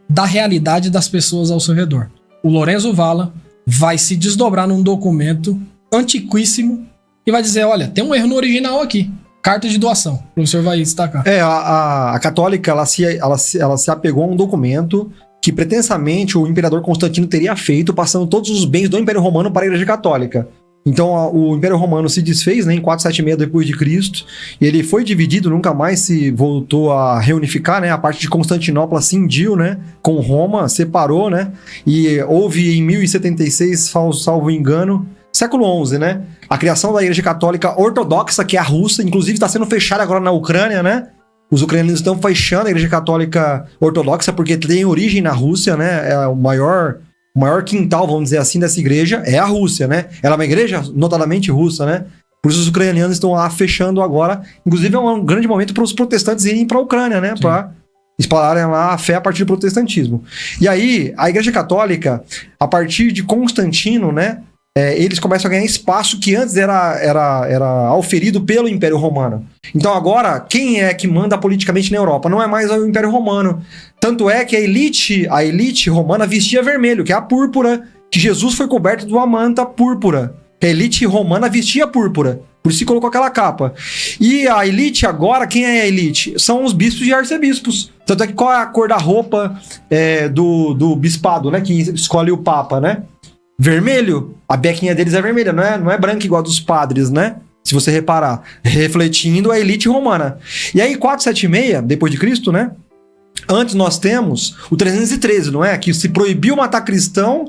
B: da realidade das pessoas ao seu redor. O Lorenzo Valla vai se desdobrar num documento antiquíssimo e vai dizer, olha, tem um erro no original aqui. Carta de doação. O professor vai destacar.
C: A católica, ela se apegou a um documento que pretensamente o imperador Constantino teria feito, passando todos os bens do Império Romano para a Igreja Católica. Então o Império Romano se desfez, né, em 476 depois de Cristo, e ele foi dividido, nunca mais se voltou a reunificar, né? A parte de Constantinopla cindiu, né, com Roma, separou, né? E houve em 1076, salvo engano, século XI, né? A criação da Igreja Católica Ortodoxa, que é a russa, inclusive está sendo fechada agora na Ucrânia, né? Os ucranianos estão fechando a Igreja Católica Ortodoxa porque tem origem na Rússia, né? É o maior quintal, vamos dizer assim, dessa igreja é a Rússia, né? Ela é uma igreja notadamente russa, né? Por isso os ucranianos estão lá fechando agora. Inclusive é um grande momento para os protestantes irem para a Ucrânia, né? Para espalharem lá a fé a partir do protestantismo. E aí, a Igreja Católica, a partir de Constantino, né? Eles começam a ganhar espaço que antes era auferido pelo Império Romano. Então agora, quem é que manda politicamente na Europa? Não é mais o Império Romano. Tanto é que a elite romana vestia vermelho, que é a púrpura, que Jesus foi coberto de uma manta púrpura. Que a elite romana vestia púrpura. Por isso que colocou aquela capa. E a elite agora, quem é a elite? São os bispos e arcebispos. Tanto é que qual é a cor da roupa do bispado, né? Que escolhe o papa, né? Vermelho. A bequinha deles é vermelha, não é branca igual a dos padres, né? Se você reparar. Refletindo a elite romana. E aí, 476, depois de Cristo, né? Antes nós temos o 313, não é? Que se proibiu matar cristão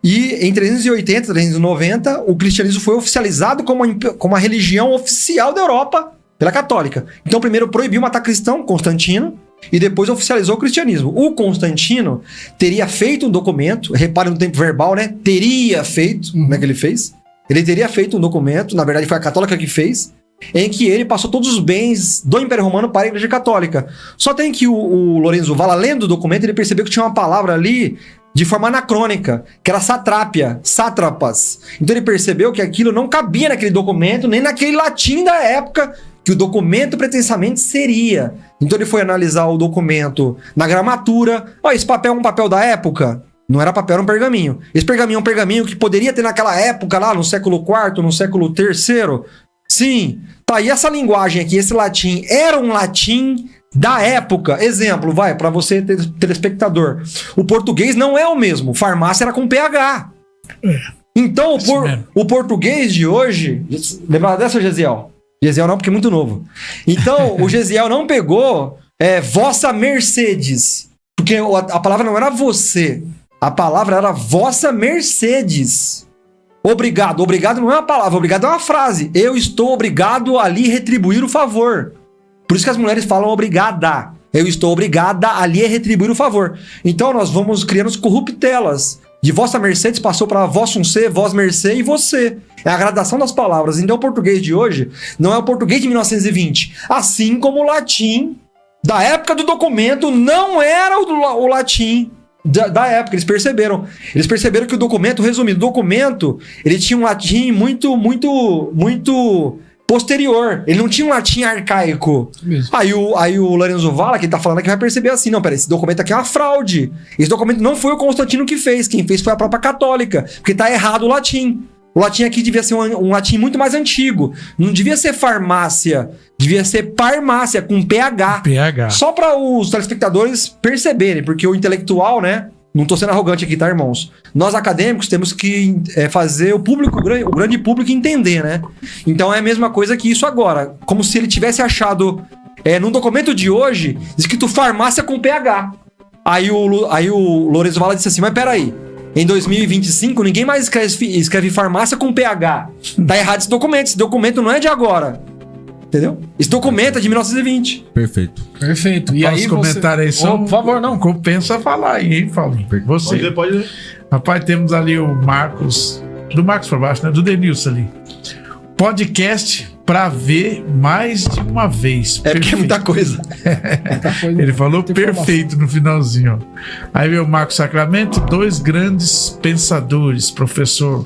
C: e em 380, 390, o cristianismo foi oficializado como a religião oficial da Europa pela católica. Então, primeiro proibiu matar cristão, Constantino, e depois oficializou o cristianismo. O Constantino teria feito um documento, repare no tempo verbal, né? Teria feito, como é que ele fez? Ele teria feito um documento, na verdade foi a católica que fez, em que ele passou todos os bens do Império Romano para a Igreja Católica. Só tem que o Lorenzo Valla, lendo o documento, ele percebeu que tinha uma palavra ali de forma anacrônica, que era satrápia, sátrapas. Então ele percebeu que aquilo não cabia naquele documento, nem naquele latim da época, que o documento pretensamente seria. Então ele foi analisar o documento na gramatura. Esse papel é um papel da época? Não era papel, era um pergaminho. Esse pergaminho é um pergaminho que poderia ter naquela época, lá no século IV, no século III? Sim. Tá, e essa linguagem aqui, esse latim, era um latim da época. Exemplo, vai, para você, telespectador. O português não é o mesmo. Farmácia era com PH. Então, o português de hoje... Lembra dessa, Gesiel? Gesiel não, porque é muito novo. Então, o Gesiel não pegou vossa Mercedes. Porque a palavra não era você. A palavra era vossa Mercedes. Obrigado. Obrigado não é uma palavra, obrigado é uma frase. Eu estou obrigado a lhe retribuir o favor. Por isso que as mulheres falam obrigada. Eu estou obrigada a lhe retribuir o favor. Então nós vamos criando corruptelas. De vossa Mercedes passou para vossum ser, vós mercê e você. É a gradação das palavras. Então o português de hoje não é o português de 1920. Assim como o latim da época do documento não era o latim da época. Eles perceberam que o documento, resumindo, o documento, ele tinha um latim muito posterior. Ele não tinha um latim arcaico. Aí o Lorenzo Valla, que ele tá falando aqui, vai perceber assim, não, peraí, esse documento aqui é uma fraude. Esse documento não foi o Constantino que fez. Quem fez foi a própria católica, porque tá errado o latim. O latim aqui devia ser um latim muito mais antigo. Não devia ser farmácia, devia ser parmácia, com PH. Só para os telespectadores perceberem, porque o intelectual, né? Não tô sendo arrogante aqui, tá, irmãos? Nós acadêmicos temos que fazer o grande público entender, né? Então é a mesma coisa que isso agora. Como se ele tivesse achado, num documento de hoje, escrito farmácia com PH. Aí o Lorenzo Valla disse assim, mas peraí, em 2025 ninguém mais escreve farmácia com PH. Tá errado esse documento não é de agora. Entendeu? Esse documento é de 1920.
A: Perfeito.
B: E aí
D: comentários aí são...
B: por favor, não.
D: Compensa falar aí, hein, Paulinho? Você.
A: Pode ler.
D: Rapaz, temos ali o Marcos... Do Marcos pra baixo, né? Do Denilson ali. Podcast pra ver mais de uma vez.
C: Porque é muita coisa.
D: Ele falou perfeito no finalzinho. Ó. Aí veio o Marcos Sacramento, 2 grandes pensadores, professor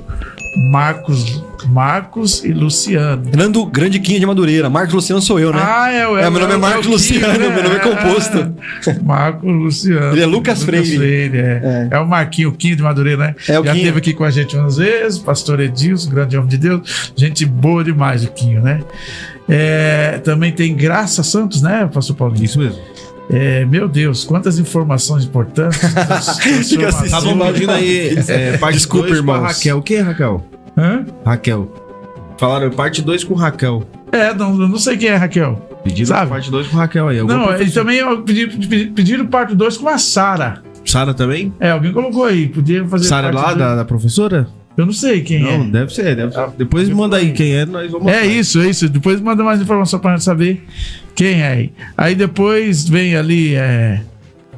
D: Marcos Marcos e Luciano.
C: Grande Quinha de Madureira. Marcos Luciano sou eu, né? Meu nome é Marcos Luciano, meu nome é composto.
D: Marcos Luciano.
C: Ele é Lucas Freire.
D: É o Marquinho Quinho de Madureira, né?
C: É o
D: Já
C: Quinho.
D: esteve aqui com a gente umas vezes, pastor Edilson, grande homem de Deus. Gente boa demais, o Quinho, né? Também tem Graça Santos, né, pastor Paulinho?
A: Isso mesmo.
D: Meu Deus, quantas informações importantes.
C: Fica assistindo.
A: Estavam pedindo aí parte
C: Desculpa,
A: 2 com a
C: irmãos.
A: Raquel. Quem é Raquel?
D: Hã?
A: Raquel. Falaram parte 2 com Raquel.
D: Não sei quem é Raquel.
A: Pediram
D: Sabe?
A: parte 2 com Raquel aí. Alguma
D: Não, eles
A: professora?
D: também pediram parte 2 com a Sara.
A: Sara também?
D: Alguém colocou aí. Podia fazer
A: Sara
D: parte
A: lá,
D: dois.
A: da professora?
D: Eu não sei quem
A: Não,
D: é.
A: deve ser. Depois manda aí quem é, nós vamos
D: É isso. Depois manda mais informação pra gente saber quem é aí. Aí depois vem ali,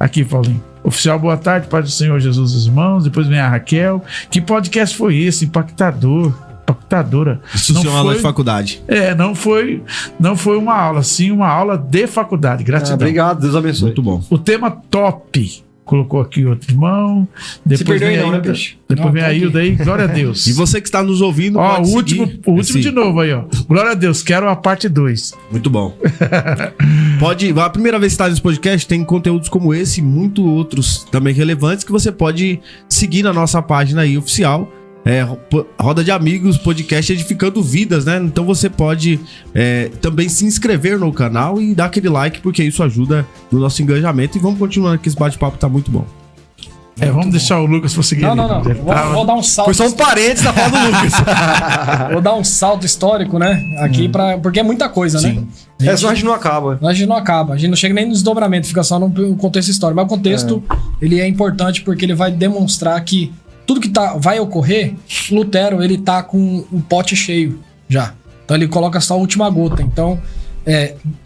D: aqui, Paulinho. Oficial, boa tarde, Pai do Senhor Jesus dos Irmãos. Depois vem a Raquel. Que podcast foi esse? Impactadora.
A: Isso é uma aula de faculdade.
D: Não foi uma aula, sim uma aula de faculdade. Gratidão.
C: Obrigado, Deus abençoe.
A: Muito bom.
D: O tema top. Colocou aqui outro irmão. Depois
C: Se perdeu
D: vem
C: aí não, né,
D: Ailda.
C: Peixe?
D: Depois
B: Não,
D: vem
B: tô
D: a
B: aqui.
D: Hilda aí. Glória a Deus.
A: E você que está nos ouvindo,
D: Ó,
A: pode
D: o último
A: seguir
D: de novo aí, ó. Glória a Deus, quero a parte 2.
A: Muito bom. A primeira vez que está nesse podcast tem conteúdos como esse e muito outros também relevantes que você pode seguir na nossa página aí oficial. Roda de Amigos, podcast Edificando Vidas, né? Então você pode também se inscrever no canal e dar aquele like, porque isso ajuda no nosso engajamento. E vamos continuando que esse bate-papo tá muito bom.
D: Vamos deixar o Lucas prosseguir.
B: Não.
D: Ele
B: Vou dar um salto.
C: Foi só um parênteses da fala do Lucas.
B: Vou dar um salto histórico, né? Aqui, porque é muita coisa, né?
C: Senão a gente não acaba.
B: A gente não acaba, a gente não chega nem no desdobramento, fica só no contexto histórico. Mas o contexto, ele é importante porque ele vai demonstrar que tudo que vai ocorrer, Lutero, ele tá com um pote cheio já. Então ele coloca só a última gota. Então,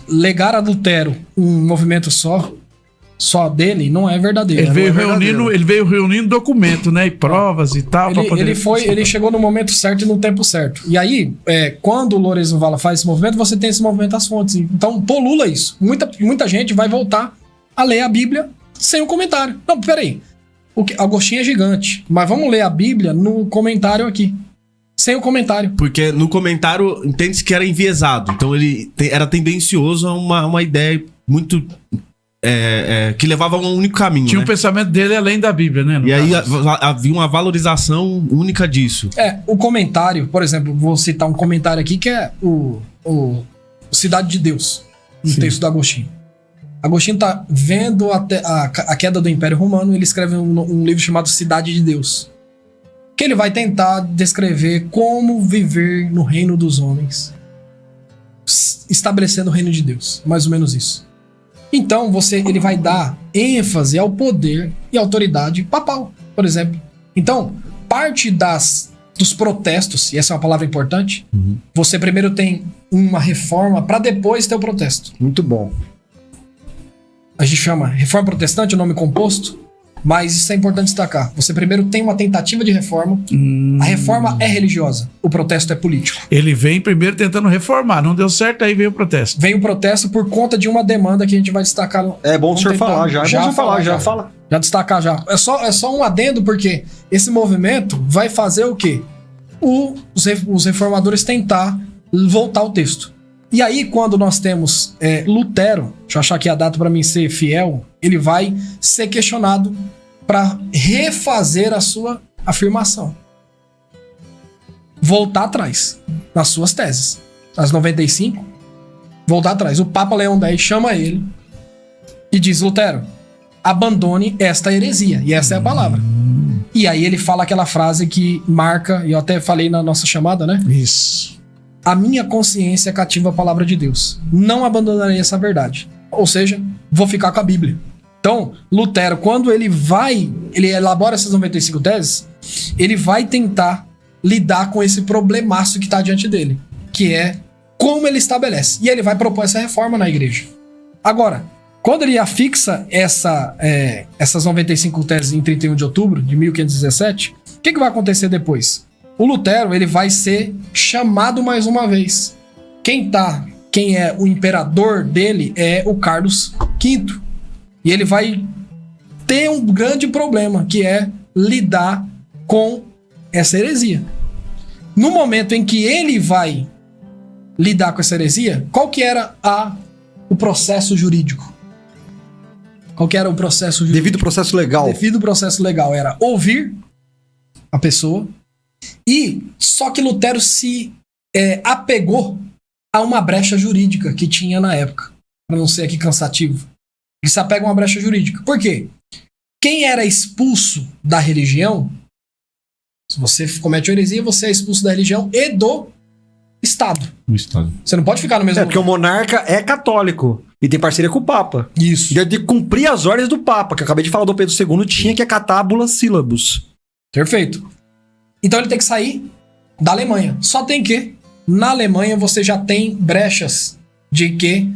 B: legar a Lutero um movimento só dele não é verdadeiro.
D: Ele veio reunindo documento, né? E provas e tal. pra poder...
B: Ele chegou no momento certo e no tempo certo. E aí, quando o Lourenço Vala faz esse movimento, você tem esse movimento às fontes. Então, polula isso. Muita gente vai voltar a ler a Bíblia sem o comentário. Não, peraí. Agostinho é gigante. Mas vamos ler a Bíblia no comentário aqui. Sem o comentário.
A: Porque no comentário entende-se que era enviesado. Então ele era tendencioso a uma ideia muito... que levava a um único caminho.
D: Tinha
A: né?
D: um pensamento dele além da Bíblia, né?
A: E aí havia uma valorização única disso.
B: O comentário, por exemplo, vou citar um comentário aqui que é o Cidade de Deus, no texto do Agostinho. Agostinho tá vendo a queda do Império Romano, ele escreve um livro chamado Cidade de Deus, que ele vai tentar descrever como viver no reino dos homens, estabelecendo o reino de Deus, mais ou menos isso. Então ele vai dar ênfase ao poder e autoridade papal, por exemplo. Então, parte dos protestos, e essa é uma palavra importante, você primeiro tem uma reforma para depois ter o protesto.
C: Muito bom.
B: A gente chama reforma protestante, o nome composto, mas isso é importante destacar. Você primeiro tem uma tentativa de reforma, a reforma é religiosa, o protesto é político.
D: Ele vem primeiro tentando reformar, não deu certo, aí veio o protesto.
B: Vem o protesto por conta de uma demanda que a gente vai destacar.
C: É bom o senhor
B: tentar
C: falar já. Fala.
B: Já destacar já. É só um adendo, porque esse movimento vai fazer o quê? Os reformadores tentar voltar ao texto. E aí, quando nós temos Lutero, deixa eu achar aqui a data para mim ser fiel, ele vai ser questionado para refazer a sua afirmação. Voltar atrás nas suas teses. As 95, voltar atrás. O Papa Leão X chama ele e diz: Lutero, abandone esta heresia. E essa é a palavra. E aí ele fala aquela frase que marca, e eu até falei na nossa chamada, né?
D: Isso.
B: A minha consciência cativa a palavra de Deus. Não abandonarei essa verdade. Ou seja, vou ficar com a Bíblia. Então, Lutero, quando ele elabora essas 95 teses, ele vai tentar lidar com esse problemaço que está diante dele, que é como ele estabelece. E ele vai propor essa reforma na igreja. Agora, quando ele afixa essas 95 teses em 31 de outubro de 1517, o que vai acontecer depois? O Lutero, ele vai ser chamado mais uma vez. Quem é o imperador dele é o Carlos V. E ele vai ter um grande problema, que é lidar com essa heresia. No momento em que ele vai lidar com essa heresia, qual que era o processo jurídico? Qual que era o processo jurídico?
C: Devido ao processo legal.
B: Devido ao processo legal era ouvir a pessoa, e só que Lutero se apegou a uma brecha jurídica que tinha na época, para não ser aqui cansativo. Ele se apega a uma brecha jurídica. Por quê? Quem era expulso da religião, se você comete uma heresia, você é expulso da religião e do Estado.
A: O Estado.
B: Você não pode ficar no mesmo
C: Porque o monarca é católico e tem parceria com o Papa.
B: Isso.
C: E é de cumprir as ordens do Papa, que eu acabei de falar do Pedro II, tinha que acatar a bula sílabus.
B: Perfeito. Então ele tem que sair da Alemanha. Só tem que, na Alemanha, você já tem brechas de que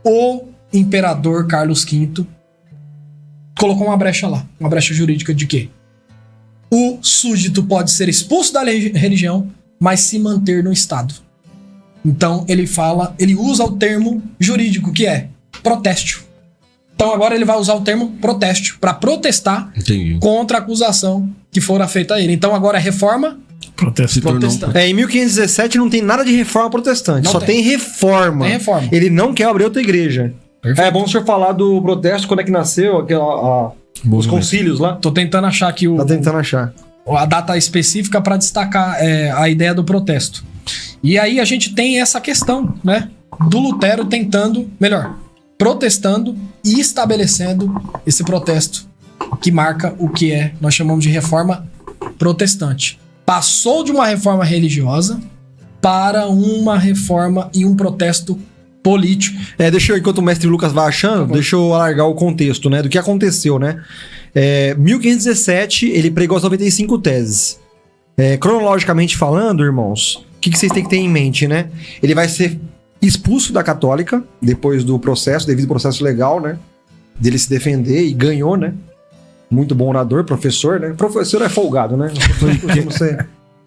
B: o imperador Carlos V colocou uma brecha lá. Uma brecha jurídica de que o súdito pode ser expulso da religião, mas se manter no Estado. Então ele usa o termo jurídico, que é protestio. Então agora ele vai usar o termo protestio para protestar contra a acusação que fora feita a ele. Então agora é reforma protestante.
C: Em 1517 não tem nada de reforma protestante,
B: Não
C: só tem reforma.
B: Tem reforma.
C: Ele não quer abrir outra igreja.
B: Perfeito.
C: É bom o senhor falar do protesto, quando é que nasceu, os concílios lá.
B: Tô tentando achar aqui
C: Tá tentando achar.
B: a data específica para destacar a ideia do protesto. E aí a gente tem essa questão, né, do Lutero protestando e estabelecendo esse protesto que marca o que nós chamamos de reforma protestante. Passou de uma reforma religiosa para uma reforma e um protesto político.
C: Enquanto o mestre Lucas vai achando, deixa eu alargar o contexto, né, do que aconteceu, né. 1517, ele pregou as 95 teses. Cronologicamente falando, irmãos, o que vocês têm que ter em mente, né? Ele vai ser expulso da católica, depois do processo, devido ao processo legal, né? Dele se defender, e ganhou, né? Muito bom orador, professor, né? Professor é folgado, né?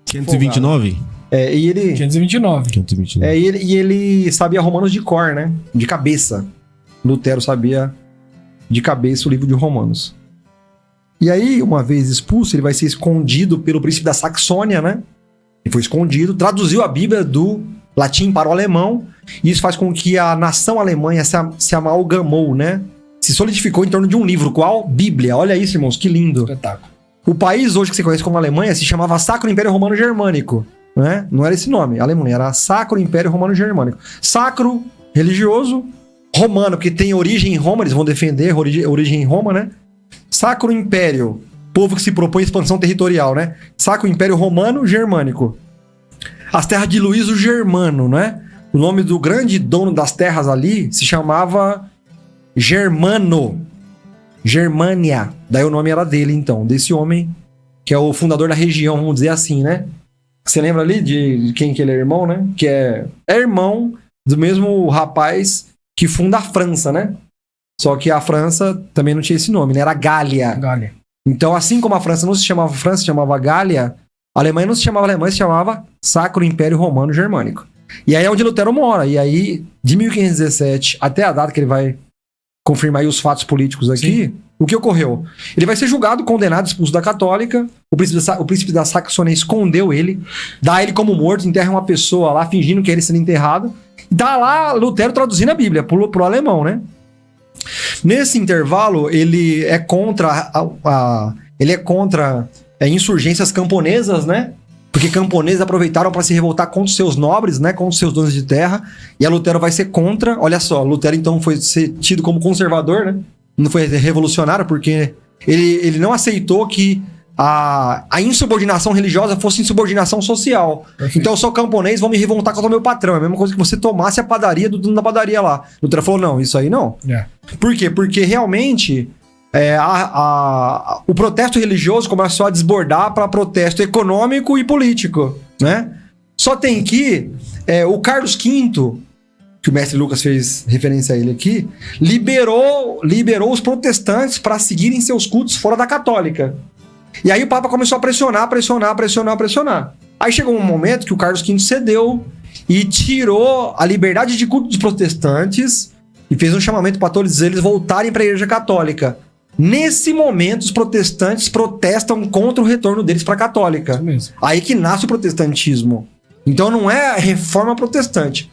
A: 529?
C: E ele...
B: 529.
A: 529.
C: E ele sabia Romanos de cor, né? De cabeça. Lutero sabia de cabeça o livro de Romanos. E aí, uma vez expulso, ele vai ser escondido pelo príncipe da Saxônia, né? Ele foi escondido, traduziu a Bíblia do latim para o alemão, e isso faz com que a nação Alemanha se amalgamou, né? Se solidificou em torno de um livro, qual? Bíblia. Olha isso, irmãos, que lindo.
B: Espetáculo.
C: O país hoje que você conhece como Alemanha se chamava Sacro Império Romano Germânico, né? Não era esse nome, a Alemanha era Sacro Império Romano Germânico. Sacro, religioso, romano, porque tem origem em Roma, eles vão defender origem em Roma, né? Sacro Império, povo que se propõe expansão territorial, né? Sacro Império Romano Germânico. As terras de Luís o Germano, né? O nome do grande dono das terras ali se chamava Germano. Germânia. Daí o nome era dele, então, desse homem, que é o fundador da região, vamos dizer assim, né? Você lembra ali de quem que ele é irmão, né? Que é irmão do mesmo rapaz que funda a França, né? Só que a França também não tinha esse nome, né? Era Gália. Então, assim como a França não se chamava França, se chamava Gália, a Alemanha não se chamava Alemanha, se chamava Sacro Império Romano Germânico. E aí é onde Lutero mora. E aí, de 1517 até a data que ele vai confirmar aí os fatos políticos aqui, sim, o que ocorreu? Ele vai ser julgado, condenado, expulso da católica. O príncipe da Saxônia escondeu ele, dá ele como morto, enterra uma pessoa lá, fingindo que ele sendo enterrado. Dá lá Lutero traduzindo a Bíblia pro alemão, né? Nesse intervalo, ele é contra insurgências camponesas, né? Porque camponeses aproveitaram para se revoltar contra os seus nobres, né? Contra os seus donos de terra. E a Lutero vai ser contra. Olha só, Lutero então foi ser tido como conservador, né? Não foi revolucionário, porque ele não aceitou que a insubordinação religiosa fosse insubordinação social. Perfeito. Então eu sou camponês, vou me revoltar contra o meu patrão. É a mesma coisa que você tomasse a padaria do dono da padaria lá. Lutero falou, não, isso aí não. Por quê? Porque realmente o protesto religioso começou a desbordar para protesto econômico e político, né? Só tem que o Carlos V, que o mestre Lucas fez referência a ele aqui, liberou os protestantes para seguirem seus cultos fora da católica. E aí o Papa começou a pressionar. Aí chegou um momento que o Carlos V cedeu e tirou a liberdade de culto dos protestantes e fez um chamamento para todos eles voltarem para a Igreja Católica. Nesse momento, os protestantes protestam contra o retorno deles para a católica.
B: Isso mesmo.
C: Aí que nasce o protestantismo. Então não é a reforma protestante.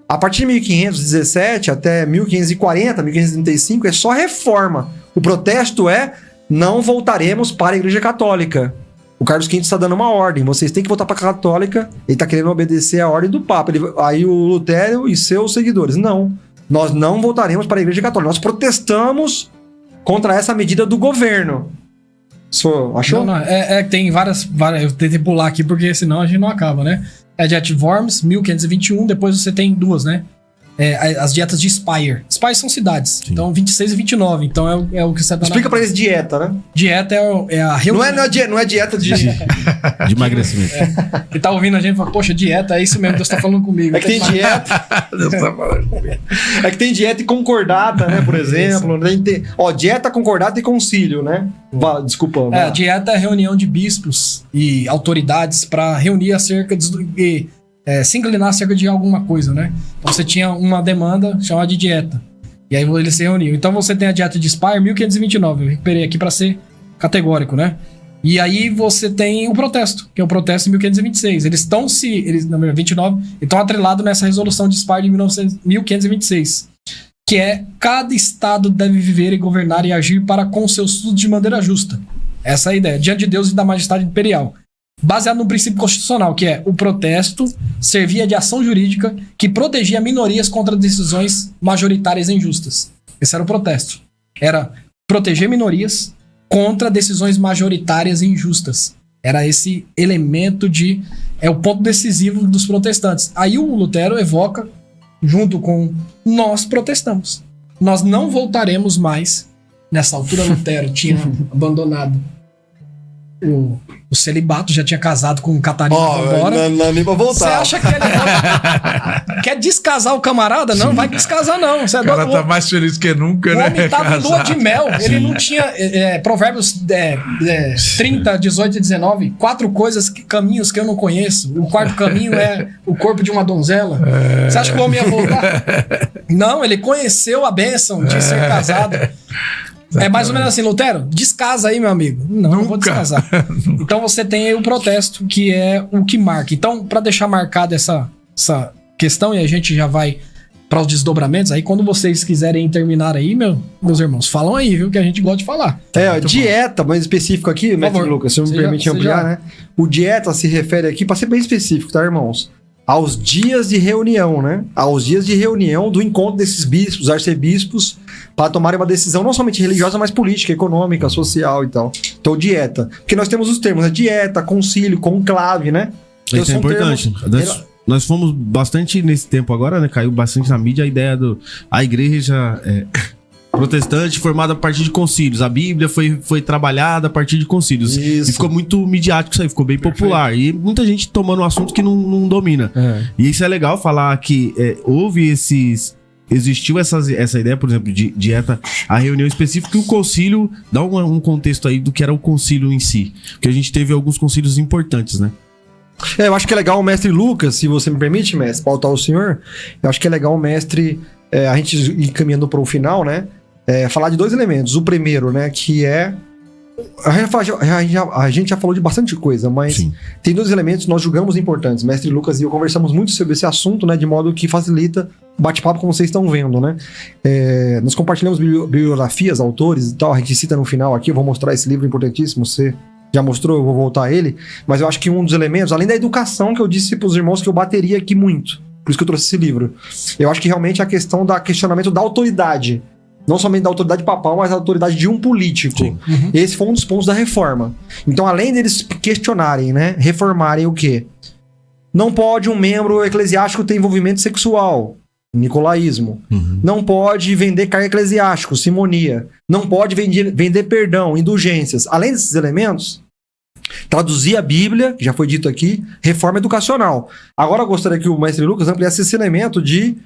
C: A partir de 1517 até 1540, 1535 é só reforma. O protesto é: não voltaremos para a Igreja Católica. O Carlos V está dando uma ordem: vocês têm que voltar para a Católica. Ele está querendo obedecer a ordem do Papa. Aí o Lutero e seus seguidores: não, nós não voltaremos para a Igreja Católica. Nós protestamos contra essa medida do governo. Achou?
B: Não, tem várias. Eu tentei pular aqui porque senão a gente não acaba, né? É Dieta de Worms, 1521. Depois você tem duas, né? As dietas de Speyer. Speyer são cidades. Sim. Então, 26 e 29. Então, é o que você tá...
C: Explica pra eles dieta, né?
B: Dieta é a reunião...
C: Não é dieta de
A: emagrecimento.
B: Quem tá ouvindo a gente fala: poxa, dieta, é isso mesmo, Deus tá falando comigo.
C: É que tem dieta... Deus tá falando comigo. É que tem dieta e concordata, né? Por exemplo. Dieta, concordata e concílio, né? Desculpa.
B: Dieta é reunião de bispos e autoridades pra reunir acerca de... se inclinar acerca de alguma coisa, né? Então você tinha uma demanda chamada de dieta. E aí eles se reuniam. Então você tem a dieta de Speyer, 1529. Eu recuperei aqui para ser categórico, né? E aí você tem o protesto, que é o protesto em 1526. Eles, na verdade, 29, estão atrelados nessa resolução de Speyer de 1526. Que é: cada estado deve viver e governar e agir para com seus estudos de maneira justa. Essa é a ideia. Diante de Deus e da majestade imperial. Baseado no princípio constitucional, que é: o protesto servia de ação jurídica que protegia minorias contra decisões majoritárias injustas. Esse era o protesto. Era proteger minorias contra decisões majoritárias injustas. Era esse elemento é o ponto decisivo dos protestantes. Aí o Lutero evoca, junto com: nós protestamos. Nós não voltaremos mais. Nessa altura, Lutero tinha abandonado o celibato, já tinha casado com Catarina Vambora.
C: Não nem pra voltar.
B: Você acha que ele quer descasar o camarada? Não, vai descasar não.
D: O cara tá mais feliz que nunca, né?
B: O homem tava em lua de mel. Ele não tinha... Provérbios 30, 18 e 19. 4 caminhos que eu não conheço. O quarto caminho é o corpo de uma donzela. Você acha que o homem ia voltar? Não, ele conheceu a bênção de ser casado. É mais ou menos assim: Lutero, descasa aí, meu amigo. Não vou descasar. Então você tem aí o protesto, que é o que marca. Então, para deixar marcada essa questão, e a gente já vai para os desdobramentos, aí quando vocês quiserem terminar aí, meus irmãos, falam aí, viu, que a gente gosta de falar.
C: Dieta, mais específico aqui, mestre Lucas, se eu me permite ampliar, né? O dieta se refere aqui, para ser bem específico, tá, irmãos? Aos dias de reunião, né? Aos dias de reunião do encontro desses bispos, arcebispos, para tomarem uma decisão não somente religiosa, mas política, econômica, social e tal. Então, dieta. Porque nós temos os termos, né? Dieta, concílio, conclave, né? Então,
A: isso é importante. Nós fomos bastante nesse tempo agora, né? Caiu bastante na mídia a ideia a igreja protestante formada a partir de concílios. A Bíblia foi trabalhada a partir de concílios. Isso. E ficou muito midiático isso aí, ficou bem popular. E muita gente tomando um assunto que não domina. E isso é legal falar que existiu essa ideia, por exemplo, de dieta, a reunião específica, e o concílio dá um contexto aí do que era o concílio em si. Porque a gente teve alguns concílios importantes, né?
C: Eu acho que é legal o mestre Lucas, se você me permite, mestre, pautar o senhor. Eu acho que é legal o mestre, a gente ir caminhando para o final, né? Falar de 2 elementos. O primeiro, né, que é... A gente já falou de bastante coisa, mas sim, tem 2 elementos que nós julgamos importantes. Mestre Lucas e eu conversamos muito sobre esse assunto, né, de modo que facilita o bate-papo, como vocês estão vendo, né? Nós compartilhamos biografias, autores e tal, a gente cita no final aqui, eu vou mostrar esse livro importantíssimo, você já mostrou, eu vou voltar a ele, mas eu acho que um dos elementos, além da educação, que eu disse para os irmãos que eu bateria aqui muito, por isso que eu trouxe esse livro, eu acho que realmente é a questão do questionamento da autoridade. Não somente da autoridade papal, mas da autoridade de um político. Uhum. Esse foi um dos pontos da reforma. Então, além deles questionarem, né, reformarem o quê? Não pode um membro eclesiástico ter envolvimento sexual, nicolaísmo. Uhum. Não pode vender cargo eclesiástico, simonia. Não pode vender perdão, indulgências. Além desses elementos, traduzir a Bíblia, que já foi dito aqui, reforma educacional. Agora eu gostaria que o mestre Lucas ampliasse esse elemento de...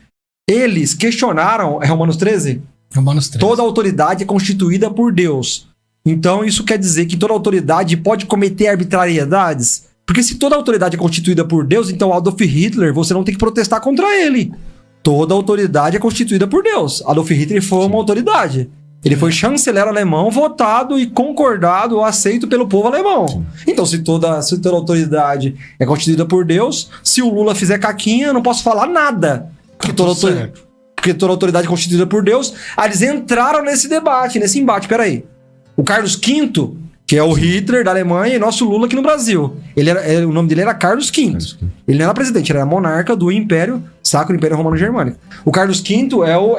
C: Eles questionaram, Romanos 13?
B: Romanos 13.
C: Toda autoridade é constituída por Deus. Então isso quer dizer que toda autoridade pode cometer arbitrariedades? Porque se toda autoridade é constituída por Deus, então Adolf Hitler, você não tem que protestar contra ele. Toda autoridade é constituída por Deus. Adolf Hitler foi uma autoridade. Ele foi chanceler alemão, votado e concordado ou aceito pelo povo alemão. Então, se toda autoridade é constituída por Deus, se o Lula fizer caquinha, eu não posso falar nada. Porque toda autoridade é constituída por Deus. Aí eles entraram nesse debate, nesse embate. Peraí. O Carlos V, que é o Hitler da Alemanha, e nosso Lula aqui no Brasil. O nome dele era Carlos V. Ele não era presidente, ele era monarca do Império, Sacro Império Romano Germânico. O Carlos V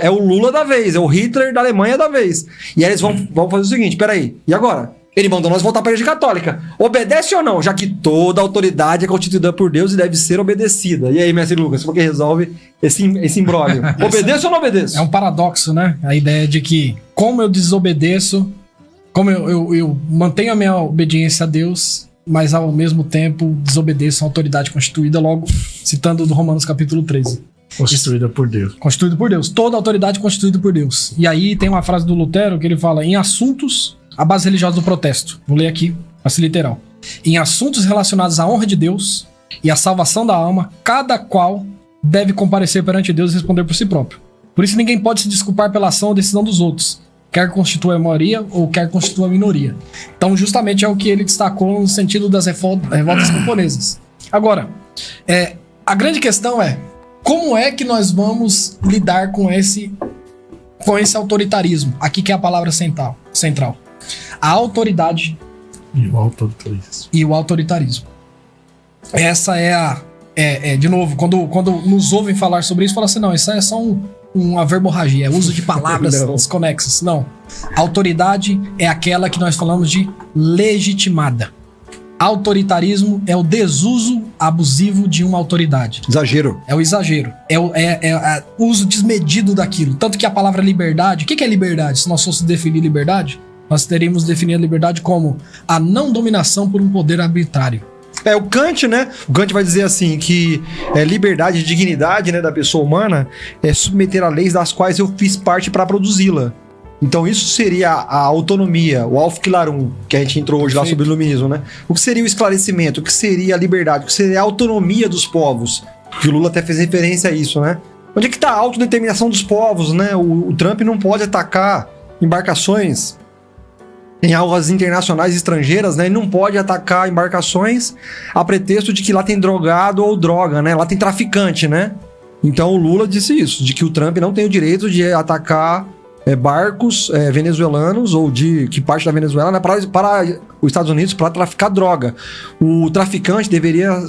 C: é o Lula da vez, é o Hitler da Alemanha da vez. E aí eles vão fazer o seguinte, peraí, e agora? Ele mandou nós voltar para a Igreja Católica. Obedece ou não? Já que toda autoridade é constituída por Deus e deve ser obedecida. E aí, mestre Lucas, como que resolve esse imbróglio? Obedeço ou não obedeço?
B: É um paradoxo, né? A ideia de que, como eu desobedeço, como eu mantenho a minha obediência a Deus, mas ao mesmo tempo desobedeço a autoridade constituída, logo citando do Romanos capítulo 13.
D: Constituída por Deus.
B: Constituído por Deus. Toda autoridade constituída por Deus. E aí tem uma frase do Lutero que ele fala: em assuntos, a base religiosa do protesto. Vou ler aqui, assim literal. Em assuntos relacionados à honra de Deus e à salvação da alma, cada qual deve comparecer perante Deus e responder por si próprio. Por isso ninguém pode se desculpar pela ação ou decisão dos outros, quer constitua a maioria ou quer constitua a minoria. Então, justamente é o que ele destacou no sentido das revoltas camponesas. Agora, a grande questão é, como é que nós vamos lidar com esse autoritarismo? Aqui que é a palavra central. A autoridade e o autoritarismo. Essa é de novo, quando nos ouvem falar sobre isso, fala assim, não, isso é só uma verborragia, é uso de palavras desconexas. Não. A autoridade é aquela que nós falamos de legitimada. Autoritarismo é o desuso abusivo de uma autoridade.
C: Exagero.
B: É o exagero. É o uso desmedido daquilo. Tanto que a palavra liberdade... O que é liberdade? Se nós fôssemos definir liberdade, nós teríamos definido a liberdade como a não dominação por um poder arbitrário.
C: O Kant, né? O Kant vai dizer assim, que liberdade e dignidade, né, da pessoa humana é submeter a leis das quais eu fiz parte para produzi-la. Então isso seria a autonomia, o Aufklärung, que a gente entrou hoje lá sobre o iluminismo, né? O que seria o esclarecimento, o que seria a liberdade, o que seria a autonomia dos povos, que o Lula até fez referência a isso, né? Onde é que está a autodeterminação dos povos, né? O Trump não pode atacar embarcações em águas internacionais estrangeiras, né? Ele não pode atacar embarcações a pretexto de que lá tem drogado ou droga, né? Lá tem traficante, né? Então o Lula disse isso, de que o Trump não tem o direito de atacar barcos venezuelanos ou de que parte da Venezuela, né, para os Estados Unidos para traficar droga. O traficante deveria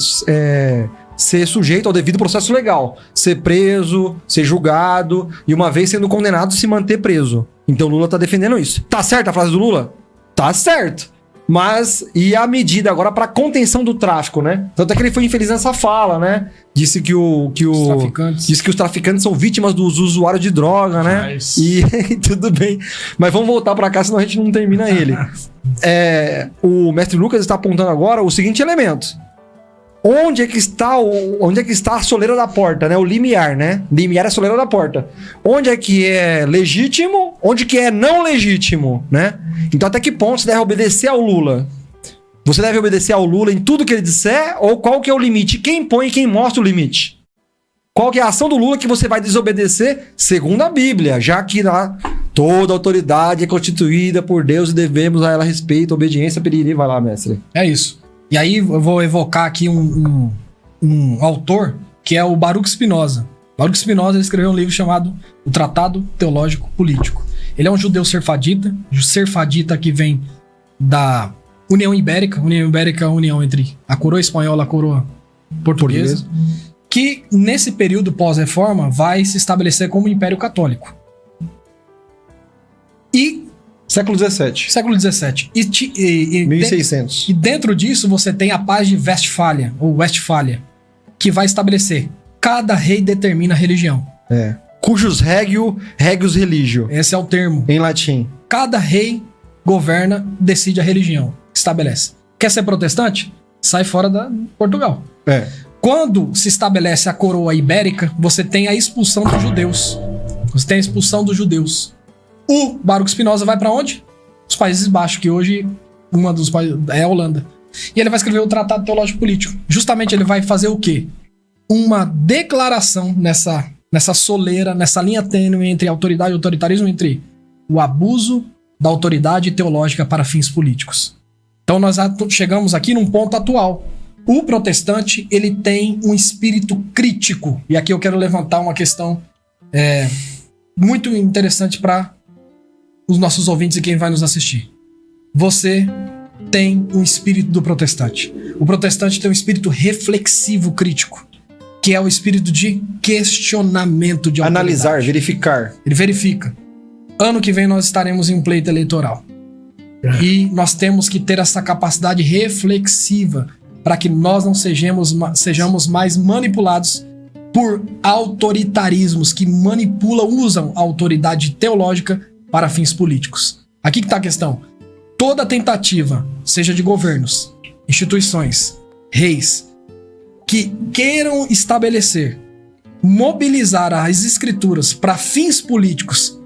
C: ser sujeito ao devido processo legal, ser preso, ser julgado e, uma vez sendo condenado, se manter preso. Então o Lula tá defendendo isso. Tá certa a frase do Lula? Tá certo. Mas, e a medida agora para contenção do tráfico, né? Tanto é que ele foi infeliz nessa fala, né? Disse que os traficantes são vítimas dos usuários de droga, né? E tudo bem. Mas vamos voltar para cá, senão a gente não termina ele. O mestre Lucas está apontando agora o seguinte elemento. Onde é que está a soleira da porta, né? O limiar, né? Limiar é a soleira da porta. Onde é que é legítimo, onde que é não legítimo, né? Então até que ponto você deve obedecer ao Lula? Você deve obedecer ao Lula em tudo que ele disser? Ou qual que é o limite? Quem põe e quem mostra o limite? Qual que é a ação do Lula que você vai desobedecer segundo a Bíblia? Já que lá toda autoridade é constituída por Deus e devemos a ela respeito, obediência, periri. Vai lá, mestre.
B: É isso. E aí eu vou evocar aqui um autor que é o Baruch Spinoza. Baruch Spinoza escreveu um livro chamado O Tratado Teológico Político. Ele é um judeu serfadita que vem da União Ibérica. União Ibérica é a união entre a coroa espanhola e a coroa portuguesa. Que nesse período pós-reforma vai se estabelecer como Império Católico. E
C: Século XVII.
B: Século XVII.
C: 1600.
B: E dentro disso você tem a paz de Westfália, ou Westfália, que vai estabelecer: cada rei determina a religião.
C: Cujus regius religio.
B: Esse é o termo.
C: Em latim.
B: Cada rei governa, decide a religião. Estabelece. Quer ser protestante? Sai fora da Portugal. Quando se estabelece a coroa ibérica, você tem a expulsão dos judeus. O Baruch Spinoza vai para onde? Os Países Baixos, que hoje uma dos países é a Holanda. E ele vai escrever o Tratado Teológico Político. Justamente ele vai fazer o quê? Uma declaração nessa soleira, nessa linha tênue entre autoridade e autoritarismo, entre o abuso da autoridade teológica para fins políticos. Então nós chegamos aqui num ponto atual. O protestante, ele tem um espírito crítico. E aqui eu quero levantar uma questão muito interessante para os nossos ouvintes e quem vai nos assistir. Você tem um espírito do protestante. O protestante tem um espírito reflexivo crítico, que é o espírito de questionamento de autoridade.
C: Analisar, verificar.
B: Ele verifica. Ano que vem nós estaremos em um pleito eleitoral. E nós temos que ter essa capacidade reflexiva para que nós não sejamos mais manipulados por autoritarismos que manipulam, usam a autoridade teológica para fins políticos. Aqui que está a questão. Toda tentativa, seja de governos, instituições, reis, que queiram estabelecer, mobilizar as escrituras para fins políticos,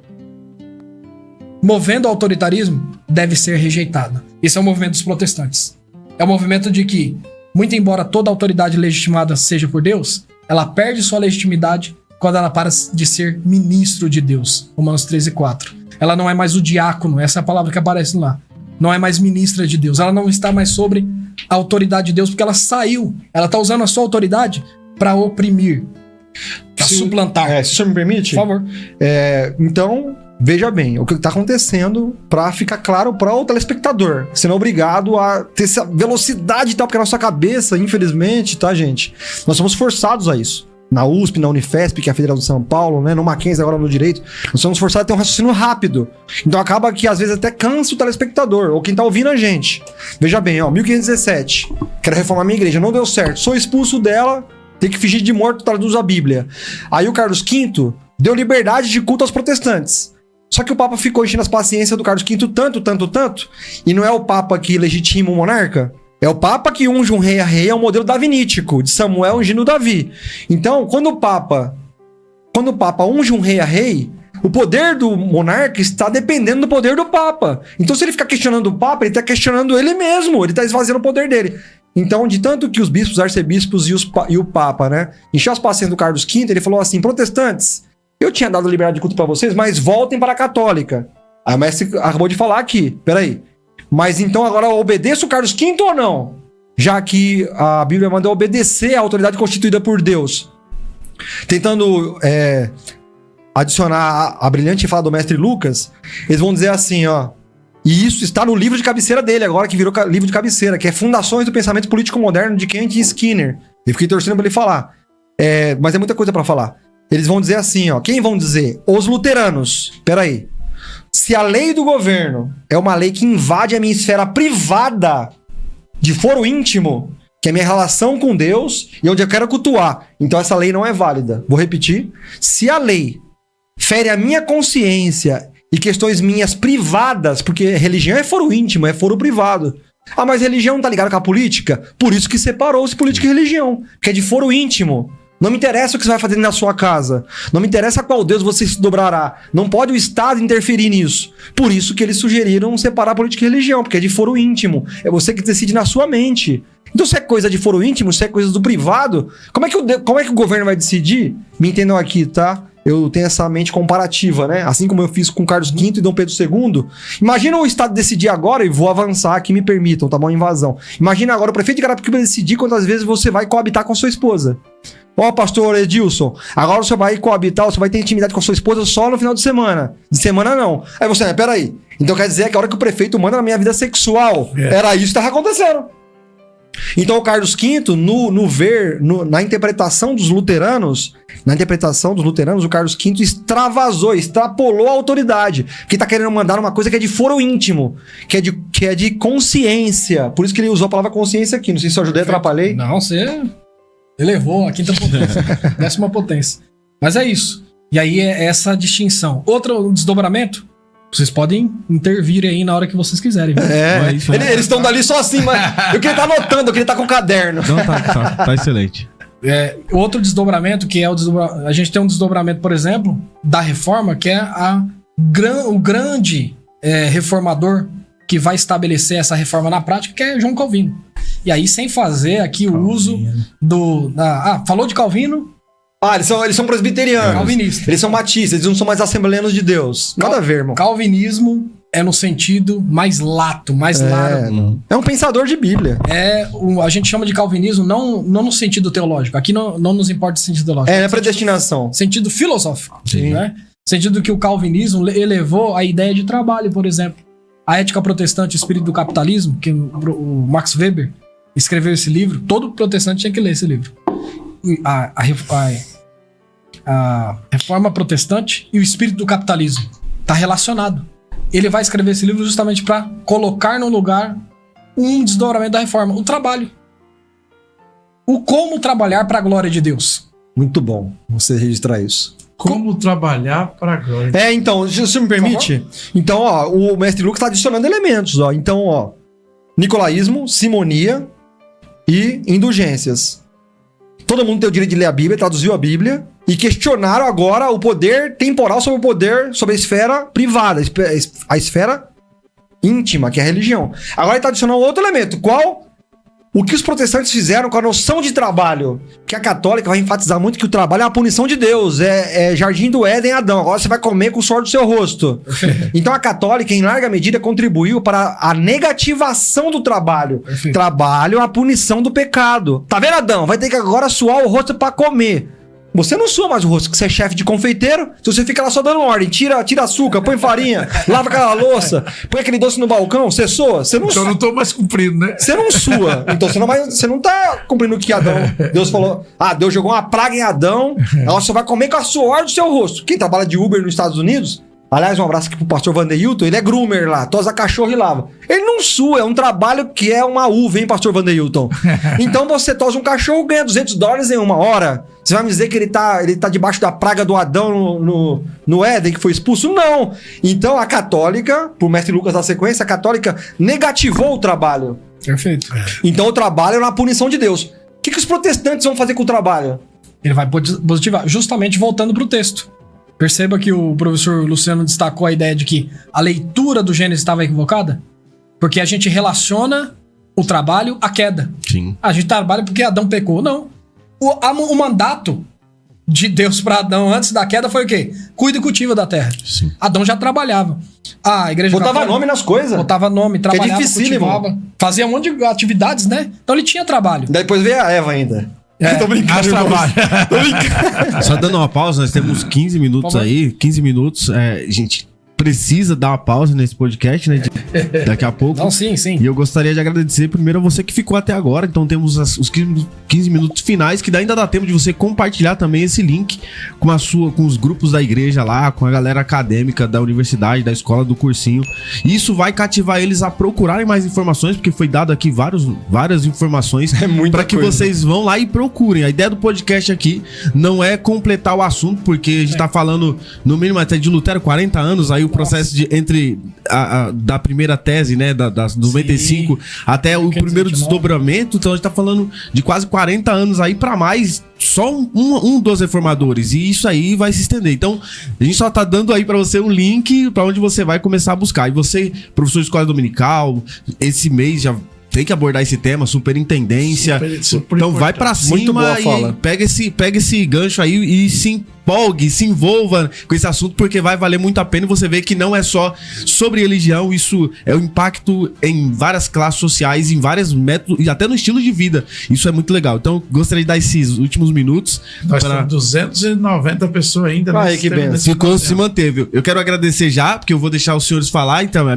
B: movendo o autoritarismo, deve ser rejeitada. Esse é o movimento dos protestantes. É o movimento de que, muito embora toda autoridade legitimada seja por Deus, ela perde sua legitimidade quando ela para de ser ministro de Deus. Romanos 13:4. Ela não é mais o diácono, essa é a palavra que aparece lá. Não é mais ministra de Deus. Ela não está mais sobre a autoridade de Deus, porque ela saiu. Ela está usando a sua autoridade para oprimir, para suplantar.
C: Se o senhor me permite?
B: Por favor.
C: Então, veja bem, o que está acontecendo para ficar claro para o telespectador. Você não é obrigado a ter essa velocidade e tal, porque a nossa cabeça, infelizmente, tá, gente? Nós somos forçados a isso. Na USP, na Unifesp, que é a Federal de São Paulo, né? No Mackenzie, agora no Direito, nós somos forçados a ter um raciocínio rápido. Então acaba que às vezes até cansa o telespectador, ou quem tá ouvindo a gente. Veja bem, 1517, quero reformar minha igreja, não deu certo, sou expulso dela, tem que fingir de morto, traduz a Bíblia. Aí o Carlos V deu liberdade de culto aos protestantes. Só que o Papa ficou enchendo as paciências do Carlos V tanto, e não é o Papa que legitima o monarca? É o Papa que unge um rei a rei, é o modelo davinítico, de Samuel ungindo Davi. Então, quando o Papa unge um rei a rei, o poder do monarca está dependendo do poder do Papa. Então, se ele ficar questionando o Papa, ele está questionando ele mesmo, ele está esvaziando o poder dele. Então, de tanto que os bispos, arcebispos e o Papa, né, encheu as paciências do Carlos V, ele falou assim: protestantes, eu tinha dado liberdade de culto para vocês, mas voltem para a católica. Aí o mestre acabou de falar aqui, peraí. Mas então agora eu obedeço o Carlos V ou não? Já que a Bíblia manda obedecer à autoridade constituída por Deus. Tentando adicionar a brilhante fala do mestre Lucas, eles vão dizer assim, ó. E isso está no livro de cabeceira dele, agora que virou livro de cabeceira, que é Fundações do Pensamento Político Moderno, de Kent Skinner. Eu fiquei torcendo pra ele falar. Mas é muita coisa pra falar. Eles vão dizer assim, ó. Quem vão dizer? Os luteranos. Peraí. Se a lei do governo é uma lei que invade a minha esfera privada de foro íntimo, que é a minha relação com Deus e onde eu quero cultuar, então essa lei não é válida. Vou repetir. Se a lei fere a minha consciência e questões minhas privadas, porque religião é foro íntimo, é foro privado. Ah, mas religião não tá ligada com a política? Por isso que separou-se política e religião, que é de foro íntimo. Não me interessa o que você vai fazer na sua casa. Não me interessa a qual Deus você se dobrará. Não pode o Estado interferir nisso. Por isso que eles sugeriram separar política e religião, porque é de foro íntimo. É você que decide na sua mente. Então, se é coisa de foro íntimo, se é coisa do privado, como é que o governo vai decidir? Me entendam aqui, tá? Eu tenho essa mente comparativa, né? Assim como eu fiz com Carlos V e Dom Pedro II. Imagina o Estado decidir agora, e vou avançar aqui, me permitam, tá bom? Invasão. Imagina agora o prefeito de Carapicuíba decidir quantas vezes você vai coabitar com a sua esposa. Ó, pastor Edilson, agora você vai coabitar, você vai ter intimidade com a sua esposa só no final de semana. De semana não. Aí você, peraí. Então quer dizer que a hora que o prefeito manda na minha vida sexual, era isso que estava acontecendo. Então o Carlos V, na interpretação dos luteranos, o Carlos V extravasou, extrapolou a autoridade. Porque tá querendo mandar uma coisa que é de foro íntimo, que é de consciência. Por isso que ele usou a palavra consciência aqui. Não sei se eu ajudei, atrapalhei.
B: Não, você elevou a quinta potência, 10ª potência. Mas é isso. E aí é essa distinção. Outro desdobramento, vocês podem intervir aí na hora que vocês quiserem.
C: Eles estão dali só assim, mas eu queria estar anotando, eu queria estar com o caderno.
A: Não, tá excelente.
B: Outro desdobramento, que é a gente tem um desdobramento, por exemplo, da reforma, que é o grande reformador que vai estabelecer essa reforma na prática, que é João Calvino. E aí, sem fazer aqui o uso falou de Calvino,
C: Eles são presbiterianos.
B: Calvinistas.
C: Eles são batistas, eles não são mais assembleanos de Deus. Nada a ver, irmão.
B: Calvinismo é no sentido mais lato, mais largo.
C: É um pensador de Bíblia.
B: A gente chama de calvinismo não no sentido teológico. Aqui não nos importa o sentido teológico.
C: É predestinação.
B: Sentido filosófico.
C: Sim.
B: Né? Sentido que o calvinismo elevou a ideia de trabalho, por exemplo. A Ética Protestante e o Espírito do Capitalismo, que o Max Weber escreveu esse livro. Todo protestante tinha que ler esse livro. A Reforma Protestante e o Espírito do Capitalismo. Está relacionado. Ele vai escrever esse livro justamente para colocar no lugar um desdobramento da reforma, o trabalho. O como trabalhar para a glória de Deus.
C: Muito bom você registrar isso.
D: Como trabalhar para a glória.
C: Então, se você me permite. Então, o mestre Lucas está adicionando elementos. Então, nicolaísmo, simonia e indulgências. Todo mundo tem o direito de ler a Bíblia, traduziu a Bíblia e questionaram agora o poder temporal sobre o poder, sobre a esfera privada, a esfera íntima, que é a religião. Agora ele está adicionando outro elemento. Qual? O que os protestantes fizeram com a noção de trabalho? Que a católica vai enfatizar muito que o trabalho é uma punição de Deus. É jardim do Éden, Adão. Agora você vai comer com o suor do seu rosto. Então a católica, em larga medida, contribuiu para a negativação do trabalho.
B: Perfeito.
C: Trabalho é a punição do pecado. Tá vendo, Adão? Vai ter que agora suar o rosto para comer. Você não sua mais o rosto, porque você é chefe de confeiteiro. Se você fica lá só dando ordem, tira açúcar, põe farinha, lava aquela louça, põe aquele doce no balcão, você soa. Você não
D: Então
C: sua.
D: eu não tô mais cumprindo, né?
C: Você não sua. Então você não tá cumprindo o que Adão. Deus falou. Deus jogou uma praga em Adão. Ela só vai comer com a suor do seu rosto. Quem trabalha de Uber nos Estados Unidos, aliás, um abraço aqui pro pastor Vanderilton, ele é groomer lá, tosa cachorro e lava. Ele não sua, é um trabalho que é uma uva, hein, pastor Vanderilton? Então você tosa um cachorro, ganha $200 em 1 hora. Você vai me dizer que ele tá debaixo da praga do Adão no Éden, que foi expulso? Não. Então a católica, por mestre Lucas da sequência, a católica negativou o trabalho.
B: Perfeito.
C: Então o trabalho é uma punição de Deus. O que os protestantes vão fazer com o trabalho?
B: Ele vai positivar, justamente voltando para o texto. Perceba que o professor Luciano destacou a ideia de que a leitura do Gênesis estava equivocada, porque a gente relaciona o trabalho à queda.
A: Sim.
B: A gente trabalha porque Adão pecou. Não. O mandato de Deus para Adão antes da queda foi o quê? Cuida e cultiva da terra.
A: Sim.
B: Adão já trabalhava. A igreja
C: Botava
B: católica
C: nome nas coisas.
B: botava nome, trabalhava,
C: dificílimo.
B: cultivava, fazia um monte de atividades, né? Então ele tinha trabalho.
C: Daí depois veio a Eva ainda. Tô brincando.
D: Mas trabalho.
C: Tô brincando.
A: Só dando uma pausa, nós temos 15 minutos
B: Por favor.
A: aí. 15 minutos. Gente, precisa dar uma pausa nesse podcast, né? Daqui a pouco.
B: Não, sim.
A: E eu gostaria de agradecer primeiro a você que ficou até agora. Então temos os 15 minutos finais, que ainda dá tempo de você compartilhar também esse link com os grupos da igreja lá, com a galera acadêmica da universidade, da escola, do cursinho. E isso vai cativar eles a procurarem mais informações, porque foi dado aqui várias informações para que vocês vão lá e procurem. A ideia do podcast aqui não é completar o assunto, porque a gente tá falando no mínimo até de Lutero, 40 anos, aí o processo da primeira tese, né, das 95 até o primeiro
B: 529.
A: desdobramento. Então a gente tá falando de quase 40 anos aí pra mais, só um dos reformadores, e isso aí vai se estender. Então a gente só tá dando aí pra você um link pra onde você vai começar a buscar. E você, professor de escola dominical, esse mês já tem que abordar esse tema, superintendência.
D: Super
A: Então vai
D: importante.
A: pra cima.
C: Muito boa a fala.
A: E pega esse gancho aí e se empolgue, se envolva com esse assunto, porque vai valer muito a pena. E você vê que não é só sobre religião, isso é o impacto em várias classes sociais, em vários métodos e até no estilo de vida. Isso é muito legal. Então gostaria de dar esses últimos minutos.
D: Nós temos 290 pessoas ainda.
C: Aí, que benção.
A: Ficou, se manteve. Eu quero agradecer já, porque eu vou deixar os senhores falar. Então,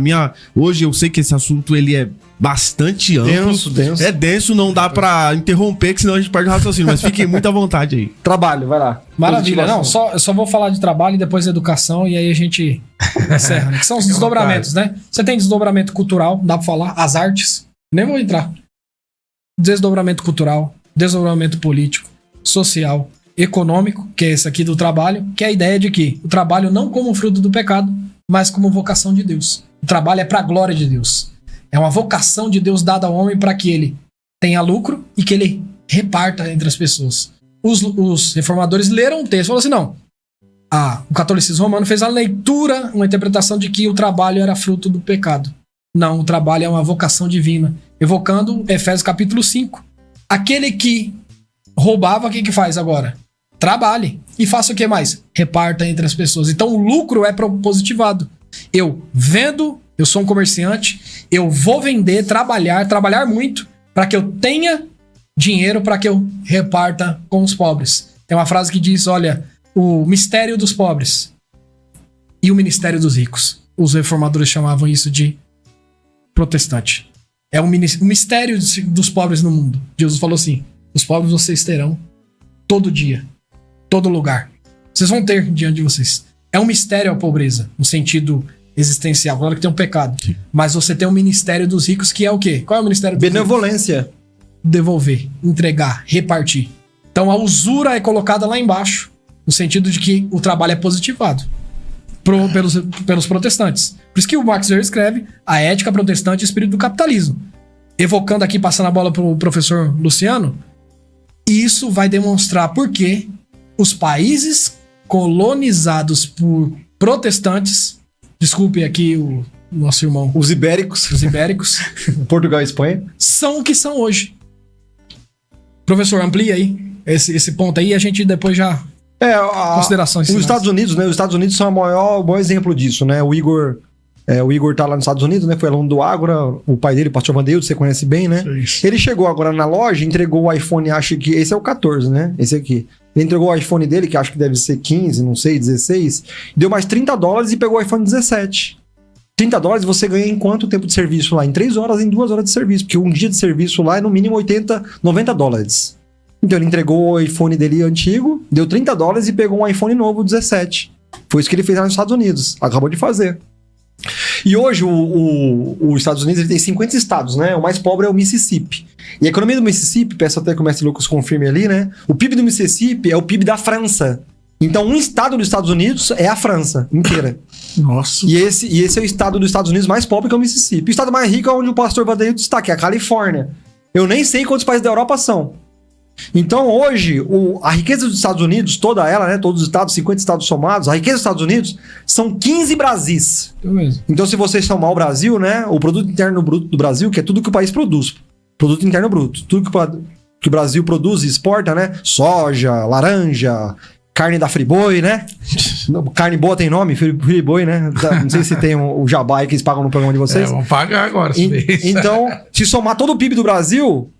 A: hoje eu sei que esse assunto ele é bastante amplo.
C: Denso.
A: É denso, não dá pra interromper, que senão a gente perde o raciocínio. Mas fiquem muito à vontade aí.
C: Trabalho, vai lá.
B: Maravilha. Não, eu só vou falar de trabalho e depois educação, e aí a gente encerra, né? Que são os desdobramentos, né? Você tem desdobramento cultural, dá pra falar, as artes, nem vou entrar. Desdobramento cultural, desdobramento político, social, econômico, que é esse aqui do trabalho, que é a ideia de que o trabalho não como fruto do pecado, mas como vocação de Deus. O trabalho é pra glória de Deus. É uma vocação de Deus dada ao homem para que ele tenha lucro e que ele reparta entre as pessoas. Os reformadores leram o texto e falaram assim, não. O catolicismo romano fez a leitura, uma interpretação de que o trabalho era fruto do pecado. Não, o trabalho é uma vocação divina. Evocando Efésios capítulo 5. Aquele que roubava, o que faz agora? Trabalhe. E faça o que mais? Reparta entre as pessoas. Então o lucro é positivado. Eu vendo, eu sou um comerciante, eu vou vender, trabalhar muito, para que eu tenha dinheiro para que eu reparta com os pobres. Tem uma frase que diz, olha, o mistério dos pobres e o ministério dos ricos. Os reformadores chamavam isso de protestante. É o mistério dos pobres no mundo. Jesus falou assim, os pobres vocês terão todo dia, todo lugar. Vocês vão ter diante de vocês. É um mistério a pobreza, no sentido existencial. Claro que tem um pecado. Sim. Mas você tem o ministério dos ricos, que é o quê? Qual é o ministério dos
C: Benevolência.
B: Ricos? Devolver, entregar, repartir. Então a usura é colocada lá embaixo, no sentido de que o trabalho é positivado pelos protestantes. Por isso que o Max Weber escreve A Ética Protestante e o Espírito do Capitalismo. Evocando aqui, passando a bola pro professor Luciano, isso vai demonstrar por que os países colonizados por protestantes, desculpe aqui o nosso irmão...
C: Os ibéricos. Portugal e Espanha.
B: São o que são hoje. Professor, amplia aí esse ponto aí e a gente depois já... considerações.
C: Os Estados Unidos, né? Os Estados Unidos são o maior exemplo disso, né? O Igor tá lá nos Estados Unidos, né? Foi aluno do Ágora, o pai dele, o pastor Vandeildo, você conhece bem, né? Isso. Ele chegou agora na loja, entregou o iPhone, acho que... Esse é o 14, né? Esse aqui. Ele entregou o iPhone dele, que acho que deve ser 15, não sei, 16. Deu mais $30 e pegou o iPhone 17. $30 você ganha em quanto tempo de serviço lá? Em 3 horas, em 2 horas de serviço. Porque um dia de serviço lá é no mínimo $80, $90. Então ele entregou o iPhone dele antigo, deu $30 e pegou um iPhone novo, 17. Foi isso que ele fez lá nos Estados Unidos. Acabou de fazer. E hoje os Estados Unidos ele tem 50 estados, né? O mais pobre é o Mississippi. E a economia do Mississippi, peço até que o mestre Lucas confirme ali, né? O PIB do Mississippi é o PIB da França. Então um estado dos Estados Unidos é a França inteira.
D: Nossa.
C: E esse é o estado dos Estados Unidos mais pobre, que é o Mississippi. O estado mais rico é onde o pastor Vandeildo está, que é a Califórnia. Eu nem sei quantos países da Europa são. Então hoje, a riqueza dos Estados Unidos, toda ela, né, todos os estados, 50 estados somados, a riqueza dos Estados Unidos são 15 Brasis. Então se você somar o Brasil, né, o produto interno bruto do Brasil, que é tudo que o país produz, produto interno bruto, tudo que o Brasil produz e exporta, né, soja, laranja, carne da Friboi, né, carne boa tem nome, Friboi, né, não sei se tem o jabá aí que eles pagam no programa de vocês.
D: Vamos pagar agora.
C: Então, se somar todo o PIB do Brasil...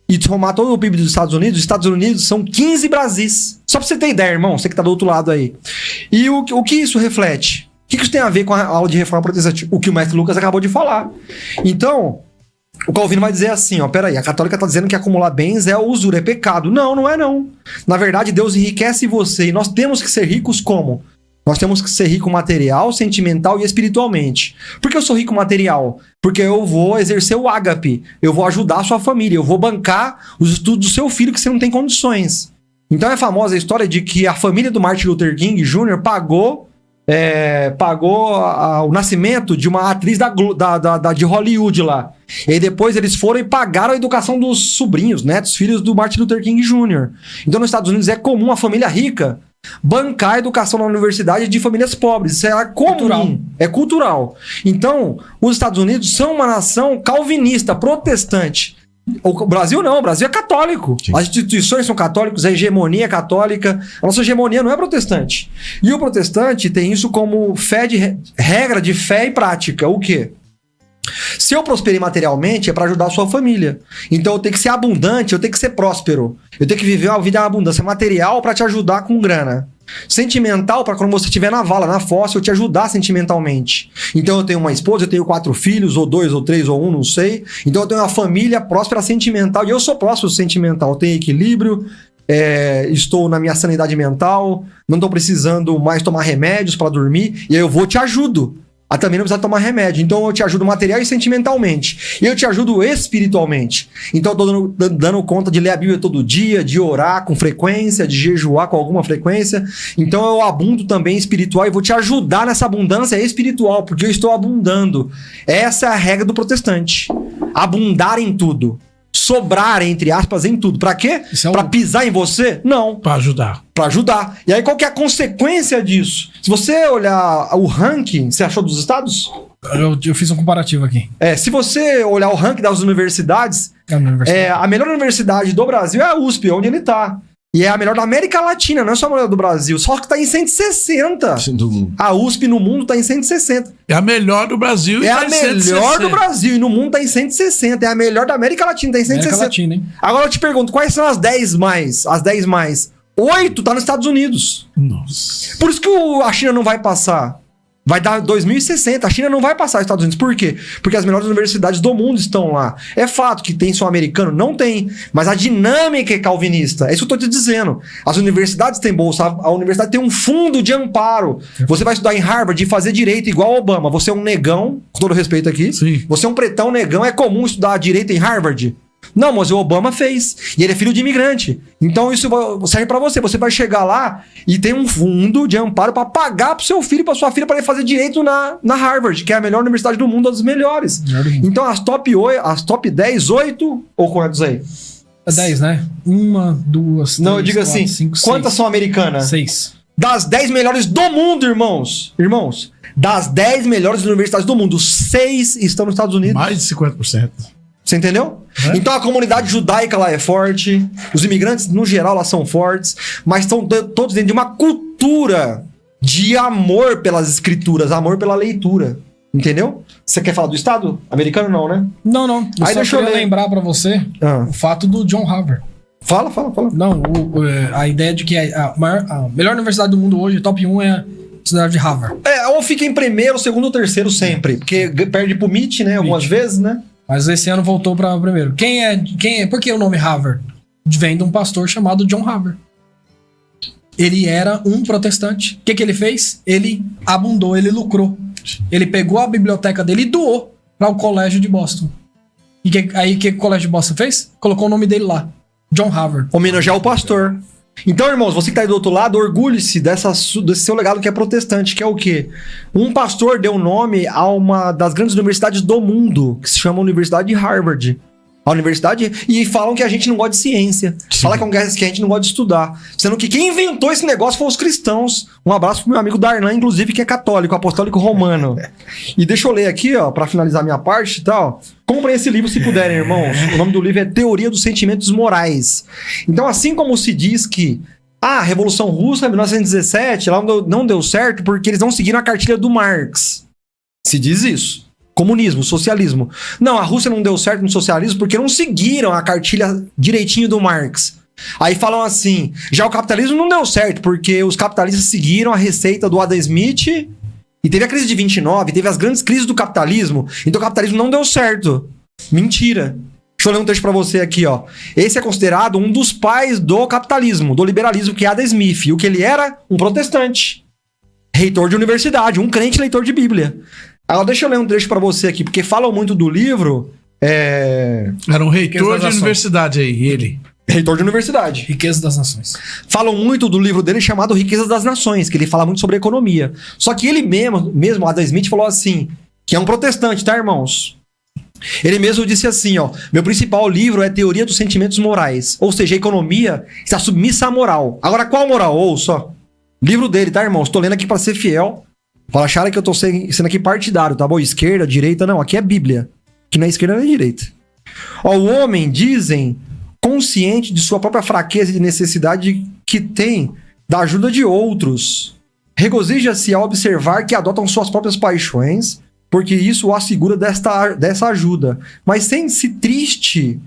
C: E somar todo o PIB dos Estados Unidos são 15 Brasis. Só pra você ter ideia, irmão, você que tá do outro lado aí. E o que isso reflete? O que isso tem a ver com a aula de reforma protestante? O que o mestre Lucas acabou de falar. Então, o Calvino vai dizer assim, ó, peraí, a católica tá dizendo que acumular bens é usura, é pecado. Não, não é não. Na verdade, Deus enriquece você e nós temos que ser ricos como? Nós temos que ser rico material, sentimental e espiritualmente. Por que eu sou rico material? Porque eu vou exercer o ágape, eu vou ajudar a sua família, eu vou bancar os estudos do seu filho que você não tem condições. Então é famosa a história de que a família do Martin Luther King Jr. pagou o nascimento de uma atriz de Hollywood lá. E aí depois eles foram e pagaram a educação dos sobrinhos, netos, filhos do Martin Luther King Jr. Então nos Estados Unidos é comum a família rica bancar a educação na universidade de famílias pobres. Isso é comum. É cultural. Então, os Estados Unidos são uma nação calvinista, protestante. O Brasil não, o Brasil é católico. Sim. As instituições são católicas, a hegemonia é católica. A nossa hegemonia não é protestante. E o protestante tem isso como regra de fé e prática. O quê? Se eu prosperei materialmente, é para ajudar a sua família. Então eu tenho que ser abundante, eu tenho que ser próspero. Eu tenho que viver uma vida em abundância material para te ajudar com grana. Sentimental, para quando você estiver na vala, na fossa, eu te ajudar sentimentalmente. Então eu tenho uma esposa, eu tenho 4 filhos, ou 2, ou 3, ou 1, não sei. Então eu tenho uma família próspera sentimental. E eu sou próspero sentimental, eu tenho equilíbrio, estou na minha sanidade mental, não estou precisando mais tomar remédios para dormir. E aí eu vou te ajudo a também não precisar tomar remédio. Então eu te ajudo material e sentimentalmente. E eu te ajudo espiritualmente. Então eu tô dando conta de ler a Bíblia todo dia, de orar com frequência, de jejuar com alguma frequência. Então eu abundo também espiritual e vou te ajudar nessa abundância espiritual, porque eu estou abundando. Essa é a regra do protestante. Abundar em tudo. Sobrar, entre aspas, em tudo. Pra quê? Pra pisar em você? Não.
D: Pra ajudar.
C: Pra ajudar. E aí, qual que é a consequência disso? Se você olhar o ranking, você achou dos estados?
B: Eu fiz um comparativo aqui.
C: Se você olhar o ranking das universidades, a melhor universidade do Brasil é a USP, onde ele tá. E é a melhor da América Latina, não é só a melhor do Brasil. Só que tá em 160.
A: Do mundo.
C: A USP no mundo tá em 160.
D: É a melhor do Brasil e
C: É
D: tá
C: a
D: em
C: melhor
D: 160.
C: do Brasil e no mundo tá em 160. É a melhor da América Latina, tá em 160.
B: América Latina, hein?
C: Agora eu te pergunto, quais são as 10 mais? As 10 mais. 8 tá nos Estados Unidos.
D: Nossa.
C: Por isso que a China não vai passar. Vai dar 2060. A China não vai passar os Estados Unidos. Por quê? Porque as melhores universidades do mundo estão lá. É fato que tem sul-americano? Não tem. Mas a dinâmica é calvinista. É isso que eu tô te dizendo. As universidades têm bolsa. A universidade tem um fundo de amparo. Você vai estudar em Harvard e fazer direito igual ao Obama. Você é um negão, com todo respeito aqui.
D: Sim.
C: Você é um pretão negão. É comum estudar direito em Harvard? Não, mas o Obama fez. E ele é filho de imigrante. Então isso serve pra você. Você vai chegar lá e tem um fundo de amparo pra pagar pro seu filho e pra sua filha pra ele fazer direito na Harvard, que é a melhor universidade do mundo, uma das melhores. Então as top 10, 8 ou quantos aí?
B: 10, né? 1, 2, 3,
C: Não, eu digo
B: 4,
C: assim,
B: 5,
C: quantas
B: 6.
C: são americanas?
B: 6.
C: Das 10 melhores do mundo, irmãos. Irmãos, das 10 melhores universidades do mundo, 6 estão nos Estados Unidos.
D: Mais de 50%.
C: Você entendeu?
D: É.
C: Então a comunidade judaica lá é forte, os imigrantes no geral lá são fortes, mas estão todos dentro de uma cultura de amor pelas escrituras, amor pela leitura. Entendeu? Você quer falar do Estado americano? Não, né?
B: Não. Eu
C: Aí
B: só
C: deixa eu
B: queria
C: ler.
B: lembrar pra você
C: Ah.
B: o fato do John Harvard.
C: Fala.
B: Não, a ideia de que a melhor universidade do mundo hoje, top 1, é a Universidade de Harvard.
C: Ou fica em primeiro, segundo ou terceiro sempre, porque perde pro MIT, né? Algumas vezes, né?
B: Mas esse ano voltou pra primeiro. Quem é? Por que o nome Harvard? Vem de um pastor chamado John Harvard. Ele era um protestante. O que ele fez? Ele abundou, ele lucrou. Ele pegou a biblioteca dele e doou para o colégio de Boston. E aí o que o colégio de Boston fez? Colocou o nome dele lá. John Harvard.
C: Homenagear o pastor. Então, irmãos, você que tá aí do outro lado, orgulhe-se desse seu legado que é protestante, que é o quê? Um pastor deu nome a uma das grandes universidades do mundo, que se chama Universidade de Harvard. A universidade... E falam que a gente não gosta de ciência. Fala que a gente não gosta de estudar. Sendo que quem inventou esse negócio foram os cristãos. Um abraço pro meu amigo Darlan, inclusive, que é católico, apostólico romano. E deixa eu ler aqui, ó, pra finalizar minha parte e tal. Comprem esse livro se puderem, irmãos. O nome do livro é Teoria dos Sentimentos Morais. Então, assim como se diz que a Revolução Russa, em 1917, ela não deu certo porque eles não seguiram a cartilha do Marx. Se diz isso. Comunismo, socialismo. Não, a Rússia não deu certo no socialismo porque não seguiram a cartilha direitinho do Marx. Aí falam assim, já o capitalismo não deu certo porque os capitalistas seguiram a receita do Adam Smith e teve a crise de 29, teve as grandes crises do capitalismo, então o capitalismo não deu certo. Mentira. Deixa eu ler um texto pra você aqui, ó. Esse é considerado um dos pais do capitalismo, do liberalismo, que é Adam Smith. E o que ele era? Um protestante. Reitor de universidade, um crente leitor de Bíblia. Agora deixa eu ler um trecho pra você aqui, porque falam muito do livro...
D: Era um reitor de universidade aí, ele.
C: Reitor de universidade.
B: Riqueza das Nações.
C: Falam muito do livro dele chamado Riquezas das Nações, que ele fala muito sobre economia. Só que ele mesmo Adam Smith, falou assim, que é um protestante, tá, irmãos? Ele mesmo disse assim, ó, meu principal livro é Teoria dos Sentimentos Morais, ou seja, a economia está submissa à moral. Agora, qual moral? Ouça, ó. Livro dele, tá, irmãos? Tô lendo aqui pra ser fiel. Para acharem que eu tô sendo aqui partidário, tá bom? Esquerda, direita, não. Aqui é Bíblia. Que não é esquerda nem direita. Ó, o homem, dizem, consciente de sua própria fraqueza e de necessidade que tem da ajuda de outros, regozija-se ao observar que adotam suas próprias paixões, porque isso o assegura dessa ajuda. Mas sente-se triste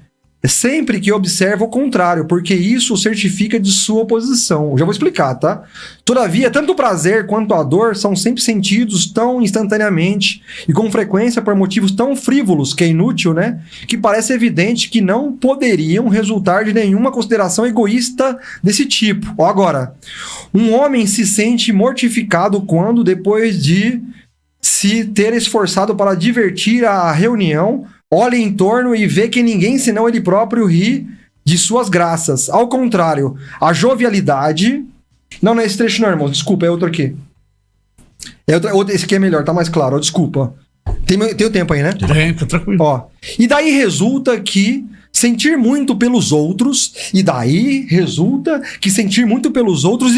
C: sempre que observa o contrário, porque isso o certifica de sua oposição. Já vou explicar, tá? Todavia, tanto o prazer quanto a dor são sempre sentidos tão instantaneamente e com frequência por motivos tão frívolos, que é inútil, né? Que parece evidente que não poderiam resultar de nenhuma consideração egoísta desse tipo. Ó, agora, um homem se sente mortificado quando, depois de se ter esforçado para divertir a reunião, olha em torno e vê que ninguém senão ele próprio ri de suas graças. Ao contrário, a jovialidade... Não é esse trecho não, irmão. Desculpa, é outro aqui. Esse aqui é melhor, tá mais claro. Desculpa. Tem o tempo aí, né?
D: Tem, tá tranquilo.
C: Ó, e daí resulta que sentir muito pelos outros, e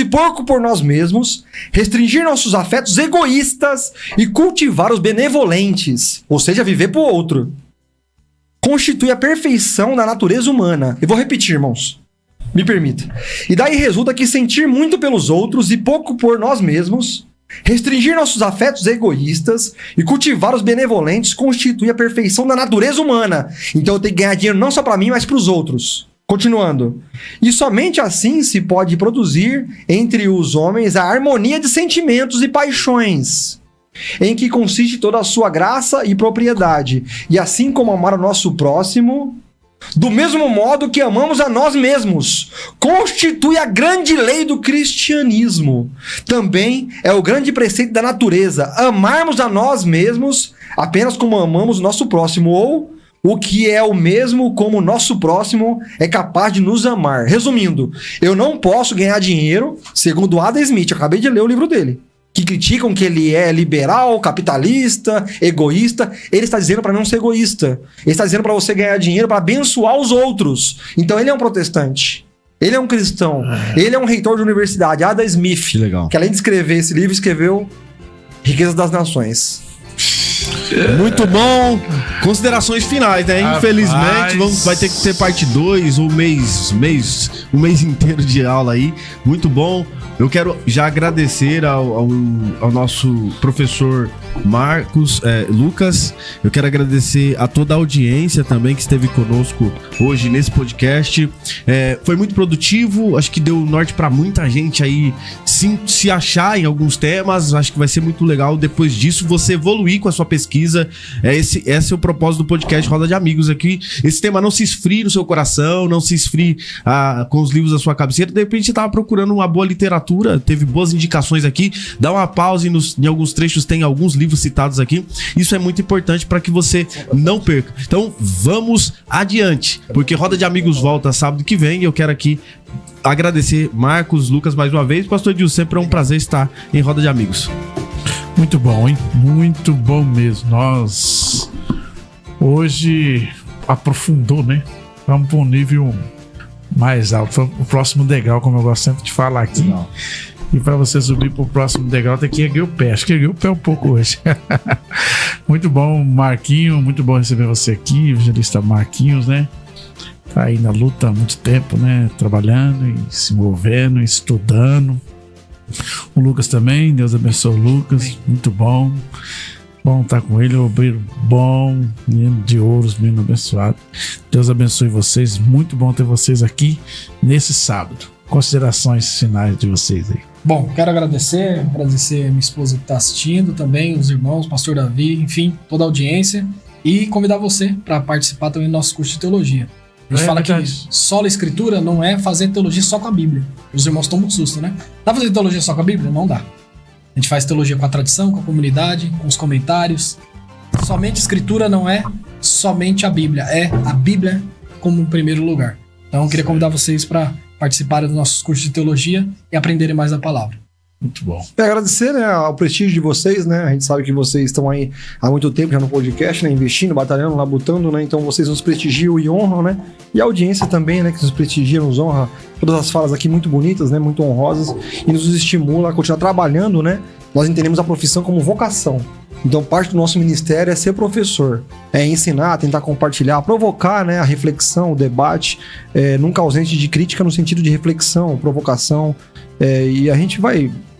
C: pouco por nós mesmos, restringir nossos afetos egoístas e cultivar os benevolentes, ou seja, viver pro outro, constitui a perfeição da natureza humana. Eu vou repetir, irmãos. Me permita. E daí resulta que sentir muito pelos outros e pouco por nós mesmos, restringir nossos afetos egoístas e cultivar os benevolentes constitui a perfeição da natureza humana. Então eu tenho que ganhar dinheiro não só para mim, mas para os outros. Continuando. E somente assim se pode produzir entre os homens a harmonia de sentimentos e paixões, em que consiste toda a sua graça e propriedade. E assim como amar o nosso próximo, do mesmo modo que amamos a nós mesmos, constitui a grande lei do cristianismo. Também é o grande preceito da natureza, amarmos a nós mesmos apenas como amamos o nosso próximo, ou o que é o mesmo como o nosso próximo é capaz de nos amar. Resumindo, eu não posso ganhar dinheiro, segundo Adam Smith, eu acabei de ler o livro dele, que criticam que ele é liberal, capitalista, egoísta. Ele está dizendo para não ser egoísta. Ele está dizendo para você ganhar dinheiro para abençoar os outros. Então ele é um protestante. Ele é um cristão. Ele é um reitor de universidade, Adam Smith.
A: Que legal.
C: Que além de escrever esse livro, escreveu Riqueza das Nações.
A: Muito bom. Considerações finais, né?
D: Rapaz.
A: Infelizmente, vai ter que ter parte 2 ou um mês inteiro de aula aí. Muito bom. Eu quero já agradecer ao nosso professor Lucas. Eu quero agradecer a toda a audiência também que esteve conosco hoje nesse podcast. Foi muito produtivo, acho que deu norte para muita gente aí se achar em alguns temas. Acho que vai ser muito legal depois disso você evoluir com a sua pesquisa. Esse é o propósito do podcast Roda de Amigos aqui. Esse tema não se esfrie no seu coração, não se esfrie com os livros da sua cabeceira. De repente você estava procurando uma boa literatura, teve boas indicações aqui, dá uma pausa em alguns trechos tem alguns livros citados aqui. Isso é muito importante para que você não perca. Então vamos adiante, porque Roda de Amigos volta sábado que vem e eu quero aqui agradecer Marcos, Lucas mais uma vez. Pastor Edilson, sempre é um prazer estar em Roda de Amigos.
D: Muito bom, hein? Muito bom mesmo. Nós hoje aprofundou, né? Vamos para um nível mais alto. Foi o próximo degrau, como eu gosto sempre de falar aqui. Não. E para você subir para o próximo degrau, tem que erguer o pé. Acho que erguei o pé um pouco hoje. Muito bom, Marquinho. Muito bom receber você aqui, evangelista Marquinhos, né? Tá aí na luta há muito tempo, né? Trabalhando e se envolvendo, estudando. O Lucas também, Deus abençoe o Lucas. Muito bom. Bom estar com ele, obreiro bom, menino de ouros, menino abençoado. Deus abençoe vocês. Muito bom ter vocês aqui nesse sábado. Considerações finais de vocês aí.
B: Bom, quero agradecer a minha esposa que está assistindo, também os irmãos, o pastor Davi, enfim, toda a audiência, e convidar você para participar também do nosso curso de teologia. A gente fala que sola escritura não é fazer teologia só com a Bíblia. Os irmãos tomam um susto, né? Dá pra fazer teologia só com a Bíblia? Não dá. A gente faz teologia com a tradição, com a comunidade, com os comentários. Somente escritura não é somente a Bíblia, é a Bíblia como primeiro lugar. Então eu queria convidar vocês para participarem dos nossos cursos de teologia e aprenderem mais da palavra.
D: Muito bom.
C: Agradecer, né, ao prestígio de vocês, né? A gente sabe que vocês estão aí há muito tempo já no podcast, né? Investindo, batalhando, labutando, né? Então vocês nos prestigiam e honram, né? E a audiência também, né? Que nos prestigia, nos honra. Todas as falas aqui muito bonitas, né? Muito honrosas. E nos estimula a continuar trabalhando, né? Nós entendemos a profissão como vocação. Então parte do nosso ministério é ser professor. É ensinar, tentar compartilhar, provocar, né? A reflexão, o debate. Nunca ausente de crítica no sentido de reflexão, provocação. E a gente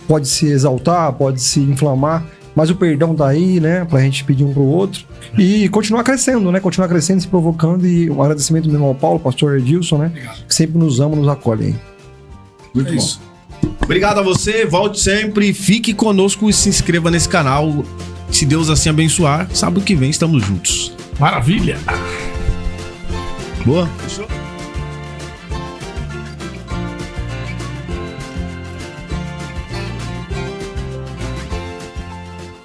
C: pode se exaltar, pode se inflamar, mas o perdão tá aí, né, pra gente pedir um pro outro e continuar crescendo, né, continuar crescendo, se provocando. E um agradecimento mesmo ao Paulo, pastor Edilson, né, que sempre nos ama, nos acolhe aí.
A: Muito bom. Isso. Obrigado a você, volte sempre, fique conosco e se inscreva nesse canal. Se Deus assim abençoar, sábado que vem estamos juntos.
D: Maravilha!
A: Boa? Fechou?